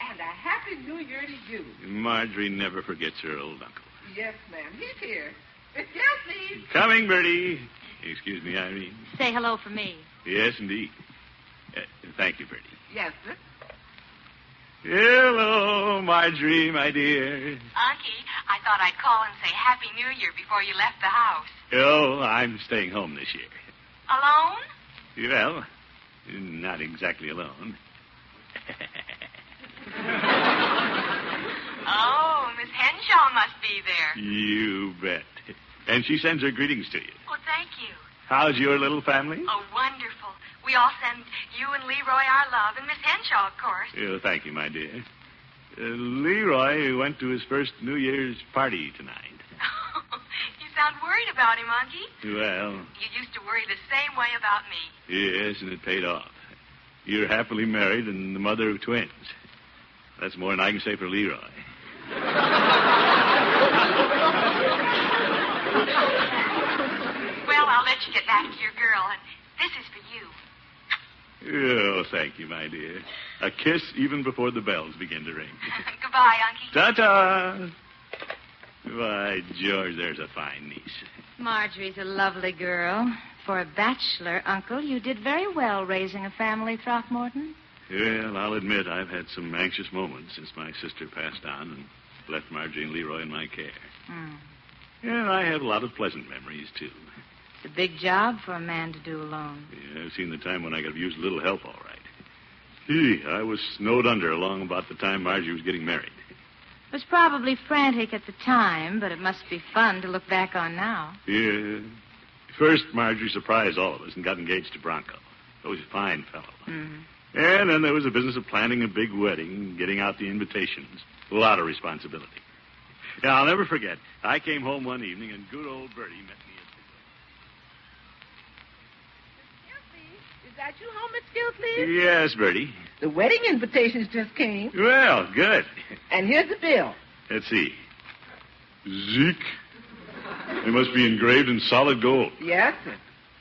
G: And a happy New Year to you.
N: Marjorie never forgets her old uncle.
G: Yes, ma'am. He's here. Miss Gildersleeve.
N: Coming, Bertie. Excuse me, Irene.
A: Say hello for me.
N: Yes, indeed. Thank you, Bertie.
G: Yes, sir.
N: Hello, Marjorie, my dear.
H: Unky, I thought I'd call and say Happy New Year before you left the house.
N: Oh, I'm staying home this year.
H: Alone?
N: Well, not exactly alone.
H: Oh, Miss Henshaw must be there.
N: You bet. And she sends her greetings to you.
H: Oh, thank you.
N: How's your little family?
H: Oh, wonderful. We all send you and Leroy our love, and Miss Henshaw, of course.
N: Oh, thank you, my dear. Leroy went to his first New Year's party tonight.
H: You sound worried about him, Unky.
N: Well,
H: You used to worry the same way about me.
N: yes, and it paid off. You're happily married and the mother of twins. That's more than I can say for Leroy.
H: Well, I'll let you get back to your girl, and this is for you.
N: Oh, thank you, my dear. A kiss even before the bells begin to ring.
H: Goodbye, Unky.
N: Ta-ta! Why, George, there's a fine niece.
A: Marjorie's a lovely girl. For a bachelor, Uncle, you did very well raising a family, Throckmorton.
N: Well, I'll admit I've had some anxious moments since my sister passed on and left Marjorie and Leroy in my care. And I have a lot of pleasant memories, too.
A: It's a big job for a man to do alone.
N: Yeah, I've seen the time when I could have used a little help, all right. Gee, I was snowed under along about the time Marjorie was getting married.
A: It was probably frantic at the time, but it must be fun to look back on now.
N: Yeah. First, Marjorie surprised all of us and got engaged to Bronco. He was a fine fellow.
A: Mm-hmm.
N: And then there was the business of planning a big wedding, getting out the invitations. A lot of responsibility. Yeah, I'll never forget. I came home one evening, and good old Bertie met me at
G: Is that you home, Miss Gildersleeve?
N: Yes, Bertie.
G: The wedding invitations just came.
N: Well, good.
G: And here's the bill.
N: Let's see. Zeke. They must be engraved in solid gold.
G: Yes, sir.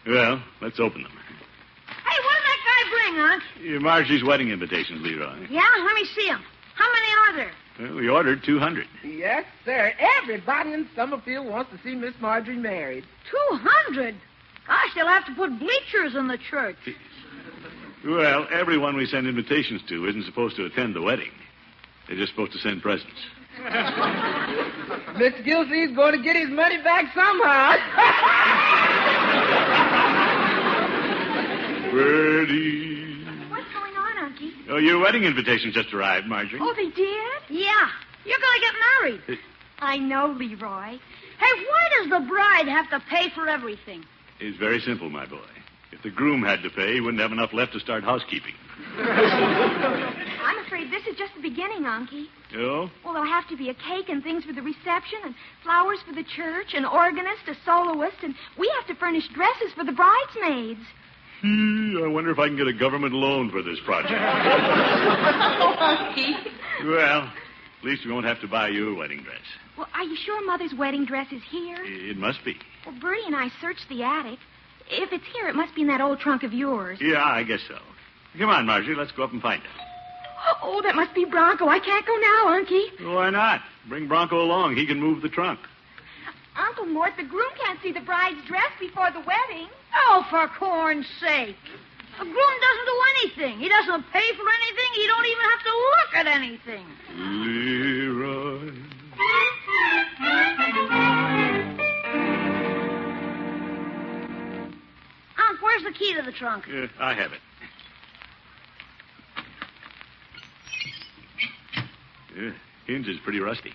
N: Well, let's open them.
M: Hey, what did that guy bring, Unc?
N: Marjorie's wedding invitations, Leroy.
M: Yeah, let me see them. How many are there?
N: Well, we ordered 200.
G: Yes, sir. Everybody in Summerfield wants to see Miss Marjorie married.
M: 200? Gosh, they'll have to put bleachers in the church.
N: Well, everyone we send invitations to isn't supposed to attend the wedding. They're just supposed to send presents.
G: Mr. Gildersleeve's going to get his money back somehow.
N: Bertie.
M: What's going on, Unky?
N: Oh, your wedding invitations just arrived, Marjorie.
M: Oh, they did? Yeah. You're going to get married. I know, Leroy. Hey, why does the bride have to pay for everything?
N: It's very simple, my boy. If the groom had to pay, he wouldn't have enough left to start housekeeping.
V: I'm afraid this is just the beginning, Unky.
N: Oh?
V: Well, there'll have to be a cake and things for the reception and flowers for the church, an organist, a soloist, and we have to furnish dresses for the bridesmaids.
N: I wonder if I can get a government loan for this project. Well, at least we won't have to buy you a wedding dress.
V: Well, are you sure Mother's wedding dress is here?
N: It must be.
V: Well, Bertie and I searched the attic. If it's here, it must be in that old trunk of yours.
N: Yeah, I guess so. Come on, Marjorie, let's go up and find it.
V: Oh, that must be Bronco. I can't go now, Unky.
N: Why not? Bring Bronco along. He can move the trunk.
V: Uncle Mort, the groom can't see the bride's dress before the wedding.
M: Oh, for corn's sake. The groom doesn't do anything. He doesn't pay for anything. He don't even have to look at anything.
N: Leroy.
M: Unc, where's the key to the trunk?
N: I have it. Hinge is pretty rusty.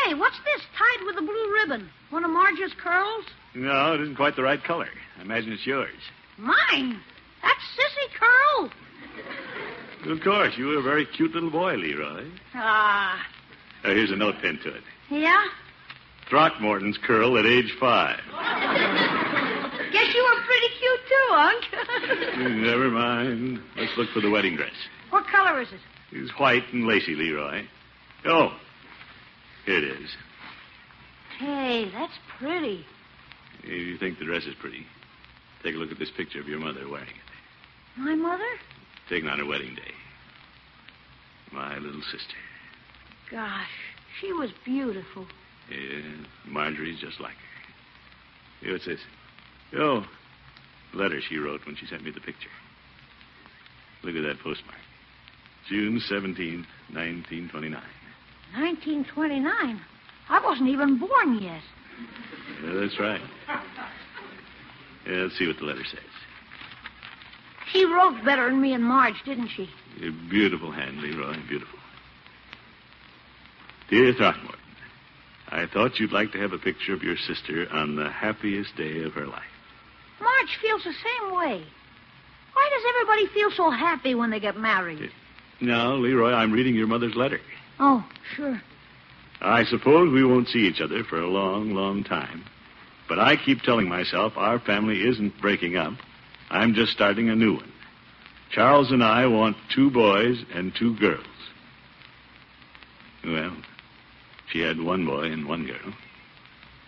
M: Hey, what's this tied with a blue ribbon? One of Marge's curls?
N: No, it isn't quite the right color. I imagine it's yours.
M: Mine? That's Sissy Curl?
N: Of course, you were a very cute little boy, Leroy.
M: Ah.
N: Here's a note pinned to it.
M: Yeah?
N: Throckmorton's curl at age 5.
M: Guess you were pretty cute, too, Unc.
N: Never mind. Let's look for the wedding dress.
M: What color is it?
N: It's white and lacy, Leroy. Oh, here it is.
M: Hey, that's pretty.
N: If you think the dress is pretty, take a look at this picture of your mother wearing it.
M: My mother?
N: Taken on her wedding day. My little sister.
M: Gosh, she was beautiful.
N: Yeah, Marjorie's just like her. Hey, what's this? Oh, letter she wrote when she sent me the picture. Look at that postmark. June 17th, 1929.
M: 1929? I wasn't even born yet.
N: Yeah, that's right. Yeah, let's see what the letter says.
M: She wrote better than me and Marge, didn't she?
N: A beautiful hand, Leroy, beautiful. Dear Throckmorton, I thought you'd like to have a picture of your sister on the happiest day of her life.
M: Marge feels the same way. Why does everybody feel so happy when they get married?
N: Now, Leroy, I'm reading your mother's letter.
M: Oh, sure.
N: I suppose we won't see each other for a long, long time. But I keep telling myself our family isn't breaking up. I'm just starting a new one. Charles and I want 2 boys and 2 girls. Well, she had 1 boy and 1 girl.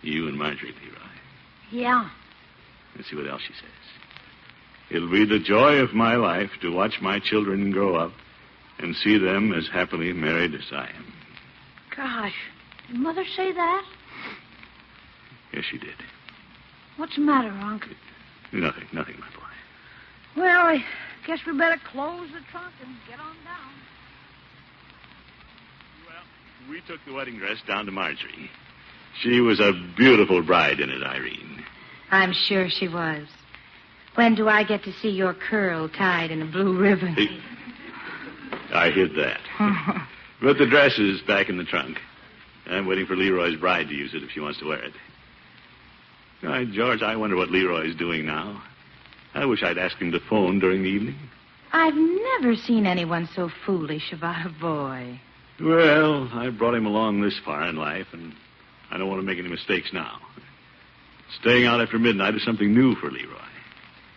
N: You and Marjorie, Leroy.
M: Yeah.
N: Let's see what else she says. It'll be the joy of my life to watch my children grow up and see them as happily married as I am.
M: Gosh, did Mother say that?
N: Yes, she did.
M: What's the matter, Unc?
N: Nothing, my boy.
M: Well, I guess we better close the trunk and get on down.
N: Well, we took the wedding dress down to Marjorie. She was a beautiful bride in it, Irene.
A: I'm sure she was. When do I get to see your curl tied in a blue ribbon?
N: I hid that. But the dress is back in the trunk. I'm waiting for Leroy's bride to use it if she wants to wear it. George, I wonder what Leroy's doing now. I wish I'd asked him to phone during the evening.
A: I've never seen anyone so foolish about a boy.
N: Well, I brought him along this far in life, and I don't want to make any mistakes now. Staying out after midnight is something new for Leroy.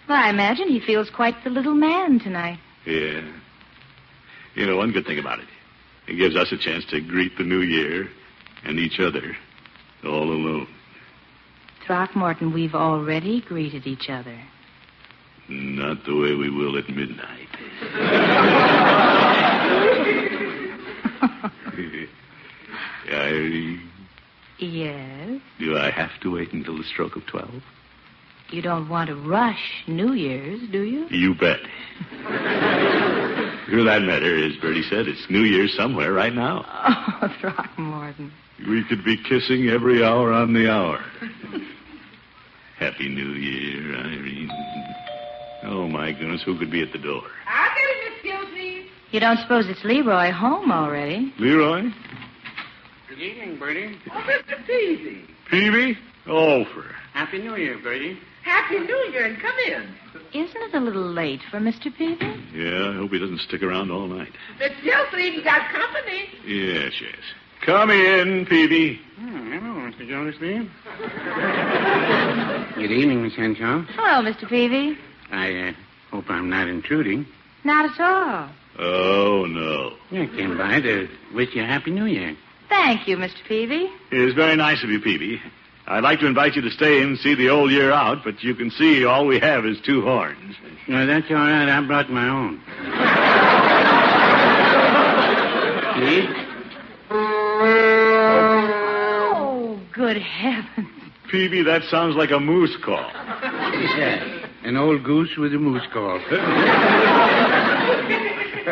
A: Well, I imagine he feels quite the little man tonight.
N: Yeah. You know, one good thing about it. It gives us a chance to greet the new year and each other all alone.
A: Throckmorton, we've already greeted each other.
N: Not the way we will at midnight. Irene?
A: Yes?
N: Do I have to wait until the stroke of 12?
A: You don't want to rush New Year's, do you?
N: You bet. For that matter, as Bertie said, it's New Year's somewhere right now.
A: Oh, Throckmorton.
N: We could be kissing every hour on the hour. Happy New Year, Irene. Oh, my goodness, who could be at the door?
G: I'll get it, Miss Gildersleeve.
A: You don't suppose it's Leroy home already?
N: Leroy?
F: Good evening, Bertie.
G: Oh, Mr. Peavy.
N: Peavy? Oh, for...
F: Happy New Year, Bertie.
G: Happy New Year, and come in.
A: Isn't it a little late for Mr. Peavy?
N: Yeah, I hope he doesn't stick around all night.
G: Miss Gildersleeve's got company.
N: Yes. Come in, Peavy.
F: Hello, Mr. Gildersleeve. Good evening, Miss Henshaw.
A: Hello, Mr. Peavy.
F: I hope I'm not intruding.
A: Not at all.
N: Oh, no.
F: I came by to wish you a Happy New Year.
A: Thank you, Mr. Peavy.
N: It's very nice of you, Peavy. I'd like to invite you to stay and see the old year out, but you can see all we have is 2 horns.
F: No, that's all right. I brought my own. See?
A: Oh, good heavens.
N: Peavy, that sounds like a moose call.
F: Yeah, an old goose with a moose call.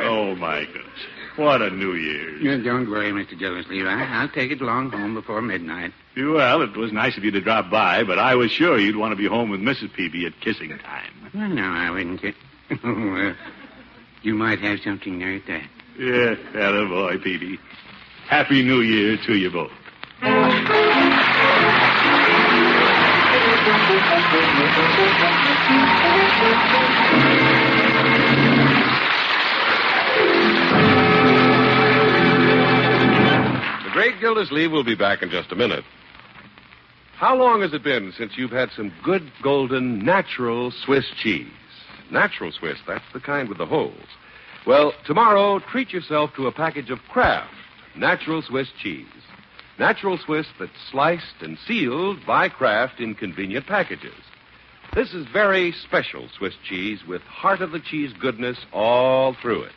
N: Oh, my goodness. What a New Year's.
F: No, don't worry, Mr. Gildersleeve. I'll take it along home before midnight.
N: Well, it was nice of you to drop by, but I was sure you'd want to be home with Mrs. Peavy at kissing time.
F: Well, no, I wouldn't. You might have something there at that.
N: Yeah, attaboy, Peavy. Happy New Year to you both.
C: Gildersleeve will be back in just a minute. How long has it been since you've had some good, golden, natural Swiss cheese? Natural Swiss, that's the kind with the holes. Well, tomorrow, treat yourself to a package of Kraft Natural Swiss cheese. Natural Swiss that's sliced and sealed by Kraft in convenient packages. This is very special Swiss cheese with heart-of-the-cheese goodness all through it.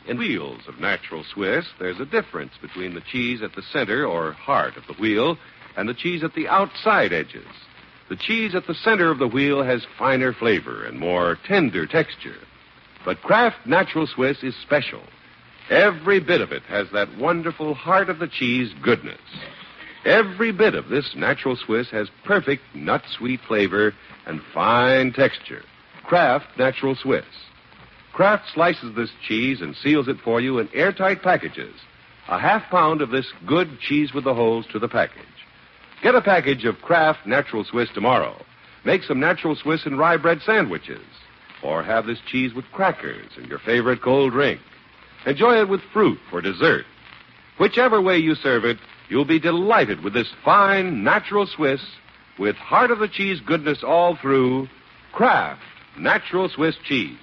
C: In wheels of Natural Swiss, there's a difference between the cheese at the center or heart of the wheel and the cheese at the outside edges. The cheese at the center of the wheel has finer flavor and more tender texture. But Kraft Natural Swiss is special. Every bit of it has that wonderful heart-of-the-cheese goodness. Every bit of this Natural Swiss has perfect nut-sweet flavor and fine texture. Kraft Natural Swiss. Kraft slices this cheese and seals it for you in airtight packages. A half pound of this good cheese with the holes to the package. Get a package of Kraft Natural Swiss tomorrow. Make some Natural Swiss and rye bread sandwiches. Or have this cheese with crackers and your favorite cold drink. Enjoy it with fruit for dessert. Whichever way you serve it, you'll be delighted with this fine Natural Swiss with heart-of-the-cheese goodness all through. Kraft Natural Swiss cheese.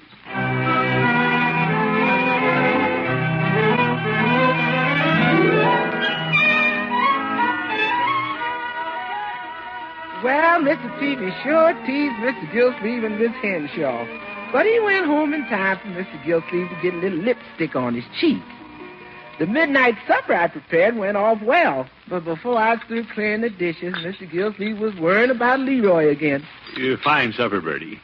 G: Well, Mr. Peavy sure teased Mr. Gildersleeve and Miss Henshaw. But he went home in time for Mr. Gildersleeve to get a little lipstick on his cheek. The midnight supper I prepared went off well. But before I was through clearing the dishes, Mr. Gildersleeve was worrying about Leroy again.
N: Fine supper, Bertie.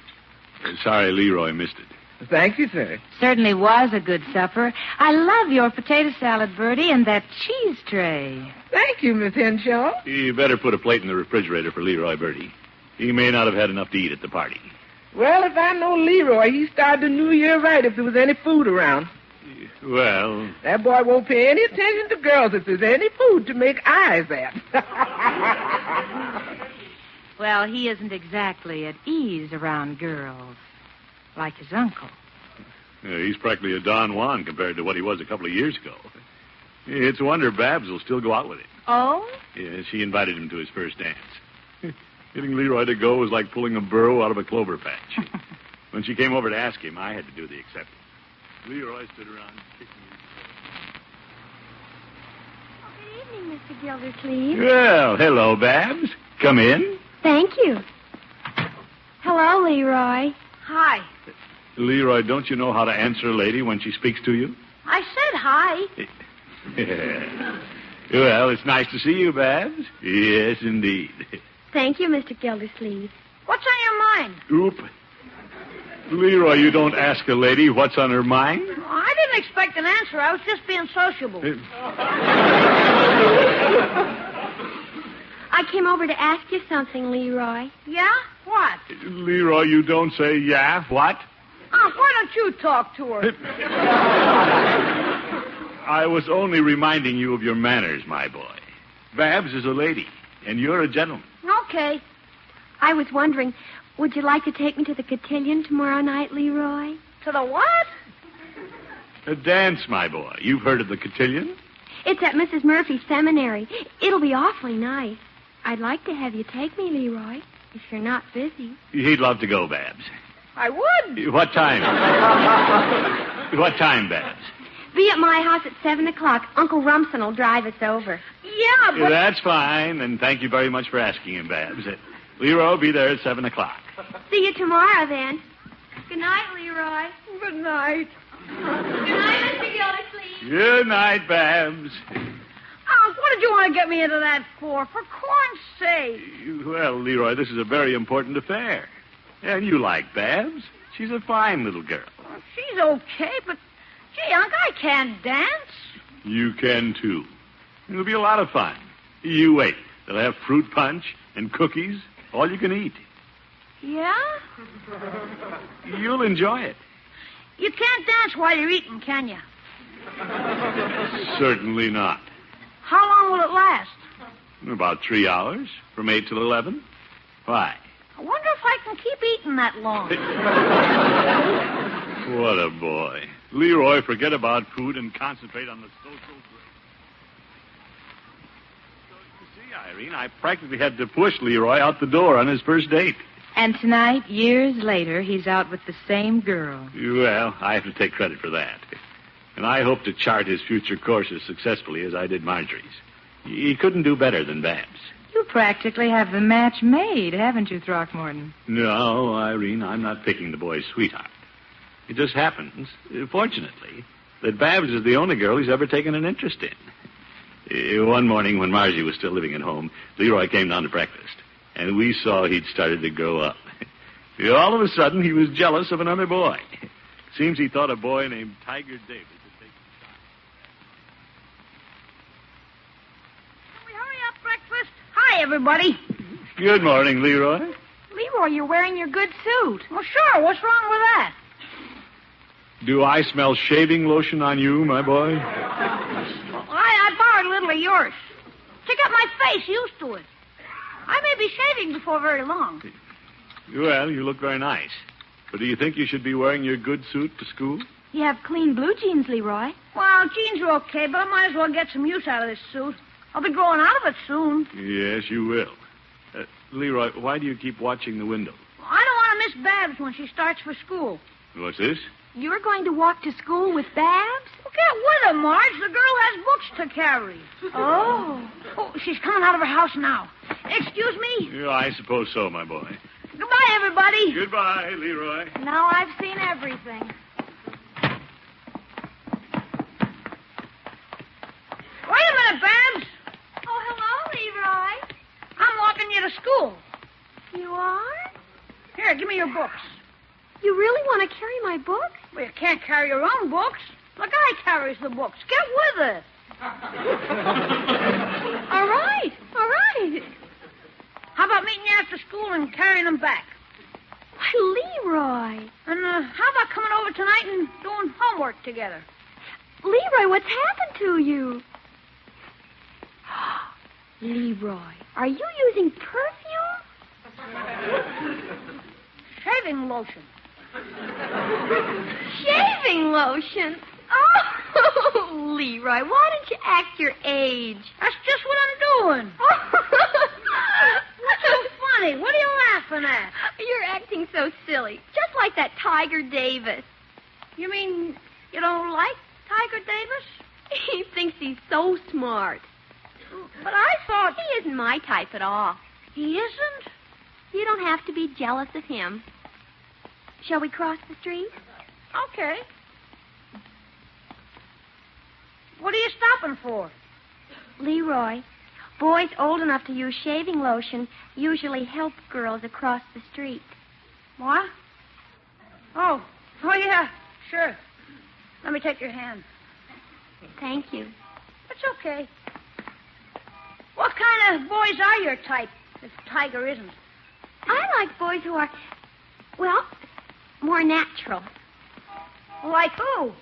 N: Sorry Leroy missed it.
G: Thank you, sir.
A: Certainly was a good supper. I love your potato salad, Bertie, and that cheese tray.
G: Thank you, Miss Henshaw.
N: You better put a plate in the refrigerator for Leroy, Bertie. He may not have had enough to eat at the party.
G: Well, if I know Leroy, he'd start the new year right if there was any food around.
N: Well...
G: That boy won't pay any attention to girls if there's any food to make eyes at.
A: Well, he isn't exactly at ease around girls, like his uncle.
N: He's practically a Don Juan compared to what he was a couple of years ago. It's a wonder Babs will still go out with him.
A: Oh?
N: Yeah, she invited him to his first dance. Getting Leroy to go was like pulling a burro out of a clover patch. When she came over to ask him, I had to do the accepting. Leroy stood around kicking his...
V: Good evening, Mr. Gildersleeve.
N: Well, hello, Babs. Come in.
V: Thank you. Hello, Leroy.
M: Hi.
N: Leroy, don't you know how to answer a lady when she speaks to you?
M: I said hi.
N: Well, it's nice to see you, Babs. Yes, indeed.
V: Thank you, Mr. Gildersleeve.
M: What's on your mind?
N: Oop. Leroy, you don't ask a lady what's on her mind?
M: I didn't expect an answer. I was just being sociable.
V: I came over to ask you something, Leroy.
M: Yeah? What?
N: Leroy, you don't say yeah. What?
M: Why don't you talk to her?
N: I was only reminding you of your manners, my boy. Babs is a lady, and you're a gentleman.
M: Okay.
V: I was wondering, would you like to take me to the cotillion tomorrow night, Leroy?
M: To the what?
N: A dance, my boy. You've heard of the cotillion?
V: It's at Mrs. Murphy's seminary. It'll be awfully nice. I'd like to have you take me, Leroy, if you're not busy.
N: He'd love to go, Babs.
M: I would.
N: What time? What time, Babs?
V: Be at my house at 7 o'clock. Uncle Rumson will drive us over.
M: Yeah, but...
N: That's fine, and thank you very much for asking him, Babs. Leroy will be there at 7 o'clock.
V: See you tomorrow, then. Good night, Leroy.
M: Good night.
V: Good night, Mr. Gildersleeve.
N: Good night, Babs.
M: What did you want to get me into that for? For corn's sake.
N: Well, Leroy, this is a very important affair. And you like Babs. She's a fine little girl.
M: Well, she's okay, but, gee, Unc, I can't dance.
N: You can, too. It'll be a lot of fun. You wait. They'll have fruit punch and cookies, all you can eat.
M: Yeah?
N: You'll enjoy it.
M: You can't dance while you're eating, can you?
N: Certainly not.
M: How long will it last?
N: About 3 hours, from 8 till 11. Why?
M: I wonder if I can keep eating that long.
N: What a boy. Leroy, forget about food and concentrate on the social Irene, I practically had to push Leroy out the door on his first date.
A: And tonight, years later, he's out with the same girl.
N: Well, I have to take credit for that. And I hope to chart his future course as successfully as I did Marjorie's. He couldn't do better than Babs.
A: You practically have the match made, haven't you, Throckmorton?
N: No, Irene, I'm not picking the boy's sweetheart. It just happens, fortunately, that Babs is the only girl he's ever taken an interest in. One morning when Marjorie was still living at home, Leroy came down to breakfast, and we saw he'd started to grow up. All of a sudden, he was jealous of another boy. Seems he thought a boy named Tiger Davis had taken a shot.
M: Can we hurry up breakfast? Hi, everybody.
N: Good morning, Leroy.
L: Leroy, you're wearing your good suit.
M: Well, sure. What's wrong with that?
N: Do I smell shaving lotion on you, my boy?
M: I borrowed a little of yours. To get my face used to it. I may be shaving before very long.
N: Well, you look very nice. But do you think you should be wearing your good suit to school?
L: You have clean blue jeans, Leroy.
M: Well, jeans are okay, but I might as well get some use out of this suit. I'll be growing out of it soon.
N: Yes, you will. Leroy, why do you keep watching the window?
M: I don't want to miss Babs when she starts for school.
N: What's this?
L: You're going to walk to school with Babs?
M: Well, get with her, Marge. The girl has books to carry.
L: Oh,
M: she's coming out of her house now. Excuse me?
N: Yeah, I suppose so, my boy.
M: Goodbye, everybody.
N: Goodbye, Leroy.
L: Now I've seen everything.
M: Wait a minute, Babs.
L: Oh, hello, Leroy.
M: I'm walking you to school.
L: You are?
M: Here, give me your books.
L: You really want to carry my books?
M: Well, you can't carry your own books. The guy carries the books. Get with it.
L: All right.
M: How about meeting you after school and carrying them back?
L: Why, Leroy.
M: And how about coming over tonight and doing homework together?
L: Leroy, what's happened to you? Leroy, are you using perfume?
M: Shaving lotion.
L: Shaving lotion? Oh, Leroy, why don't you act your age?
M: That's just what I'm doing. What's so funny? What are you laughing at?
L: You're acting so silly, just like that Tiger Davis.
M: You mean you don't like Tiger Davis?
L: He thinks he's so smart.
M: But I thought...
L: He isn't my type at all.
M: He isn't?
L: You don't have to be jealous of him. Shall we cross the street?
M: Okay. What are you stopping for?
L: Leroy, boys old enough to use shaving lotion usually help girls across the street.
M: What? Oh, yeah, sure. Let me take your hand.
L: Thank you.
M: It's okay. What kind of boys are your type, if Tiger isn't?
L: I like boys who are, well, more natural.
M: Like who?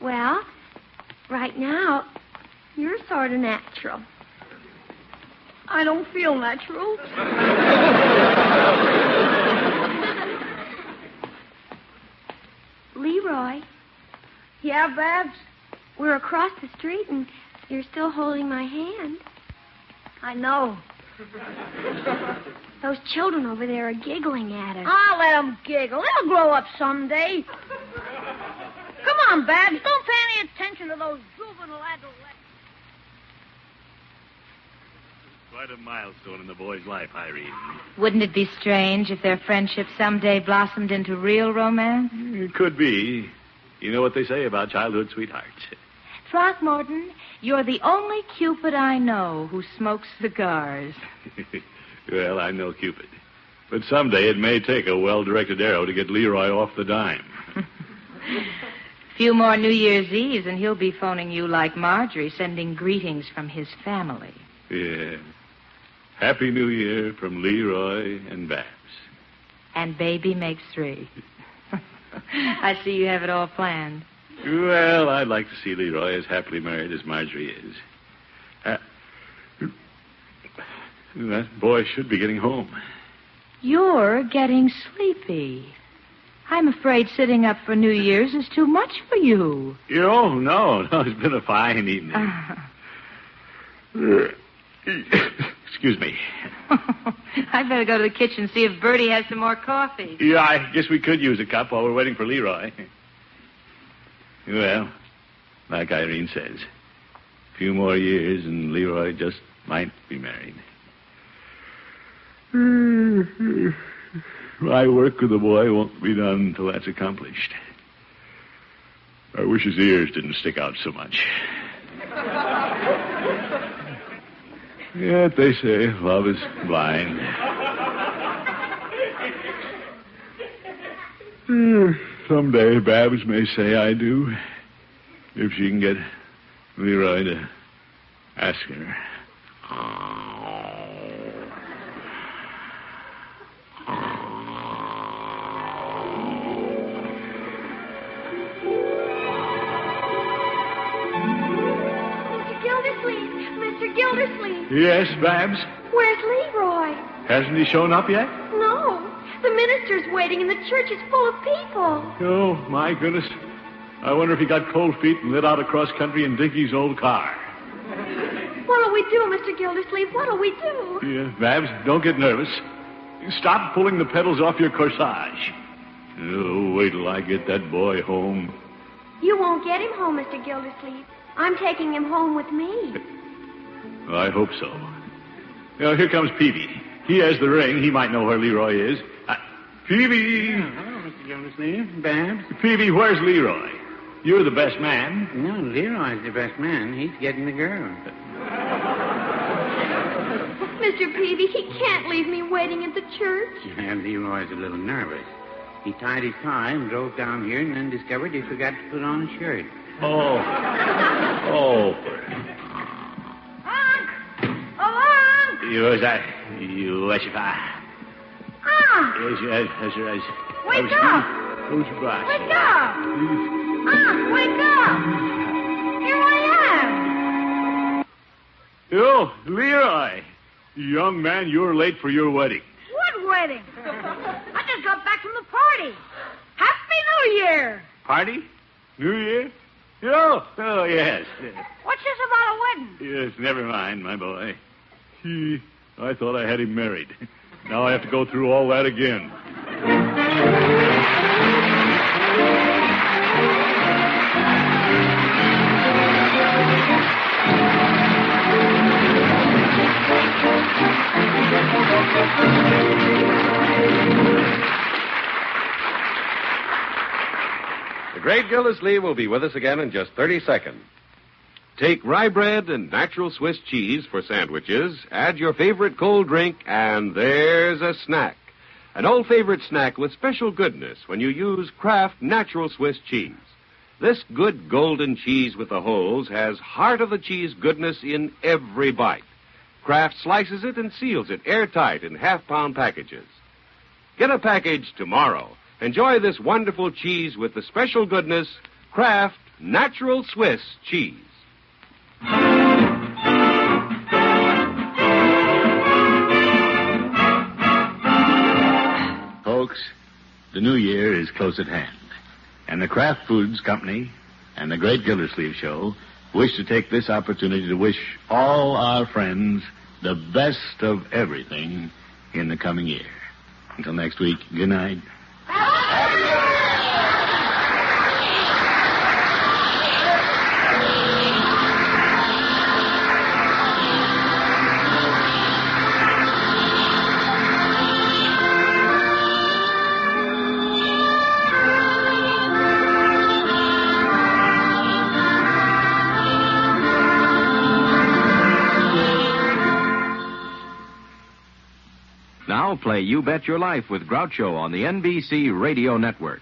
L: Well, right now, you're sort of natural.
M: I don't feel natural.
L: Leroy.
M: Yeah, Babs?
L: We're across the street and you're still holding my hand.
M: I know.
L: Those children over there are giggling at us.
M: I'll let them giggle. They'll grow up someday. Come on, Babs. Don't pay any attention to those juvenile adolescents.
N: Quite a milestone in the boy's life, Irene.
A: Wouldn't it be strange if their friendship someday blossomed into real romance?
N: It could be. You know what they say about childhood sweethearts.
A: Throckmorton, you're the only Cupid I know who smokes cigars.
N: Well, I know Cupid. But someday it may take a well-directed arrow to get Leroy off the dime.
A: Few more New Year's Eves and he'll be phoning you like Marjorie, sending greetings from his family.
N: Yeah. Happy New Year from Leroy and Babs.
A: And baby makes 3. I see you have it all planned.
N: Well, I'd like to see Leroy as happily married as Marjorie is. That boy should be getting home.
A: You're getting sleepy. I'm afraid sitting up for New Year's is too much for you.
N: Oh, no. It's been a fine evening. Excuse me.
A: I'd better go to the kitchen and see if Bertie has some more coffee.
N: Yeah, I guess we could use a cup while we're waiting for Leroy. Well, like Irene says, a few more years and Leroy just might be married. My work with the boy won't be done until that's accomplished. I wish his ears didn't stick out so much. Yet they say love is blind. Someday Babs may say I do, if she can get Leroy to ask her.
V: Mr. Gildersleeve.
N: Yes, Babs?
V: Where's Leroy?
N: Hasn't he shown up yet?
V: No. The minister's waiting and the church is full of people.
N: Oh, my goodness. I wonder if he got cold feet and lit out across country in Dickie's old car.
V: What'll we do, Mr. Gildersleeve? What'll we do?
N: Yeah, Babs, don't get nervous. Stop pulling the pedals off your corsage. Oh, wait till I get that boy home.
V: You won't get him home, Mr. Gildersleeve. I'm taking him home with me.
N: I hope so. Now, here comes Peavy. He has the ring. He might know where Leroy is. Peavy!
F: Hello, Mr. Gildersleeve. Babs?
N: Peavy, where's Leroy? You're the best man.
F: No, Leroy's the best man. He's getting the girl.
V: Mr. Peavy, he can't leave me waiting at the church.
F: And Leroy's a little nervous. He tied his tie and drove down here and then discovered he forgot to put on a shirt.
N: Oh. What's that? You,
V: Wake up! Wake up! Wake up! Here I am!
N: Oh, Leroy. Young man, you're late for your wedding.
M: What wedding? I just got back from the party. Happy New Year!
N: Party? New Year? Oh, yes.
M: What's this about a wedding?
N: Yes, never mind, my boy. I thought I had him married. Now I have to go through all that again.
C: The Great Gildersleeve will be with us again in just 30 seconds. Take rye bread and natural Swiss cheese for sandwiches, add your favorite cold drink, and there's a snack. An old favorite snack with special goodness when you use Kraft natural Swiss cheese. This good golden cheese with the holes has heart of the cheese goodness in every bite. Kraft slices it and seals it airtight in half-pound packages. Get a package tomorrow. Enjoy this wonderful cheese with the special goodness, Kraft natural Swiss cheese.
B: Folks, the new year is close at hand, and the Kraft Foods Company and the Great Gildersleeve Show wish to take this opportunity to wish all our friends the best of everything in the coming year. Until next week, good night.
R: Now play You Bet Your Life with Groucho on the NBC Radio Network.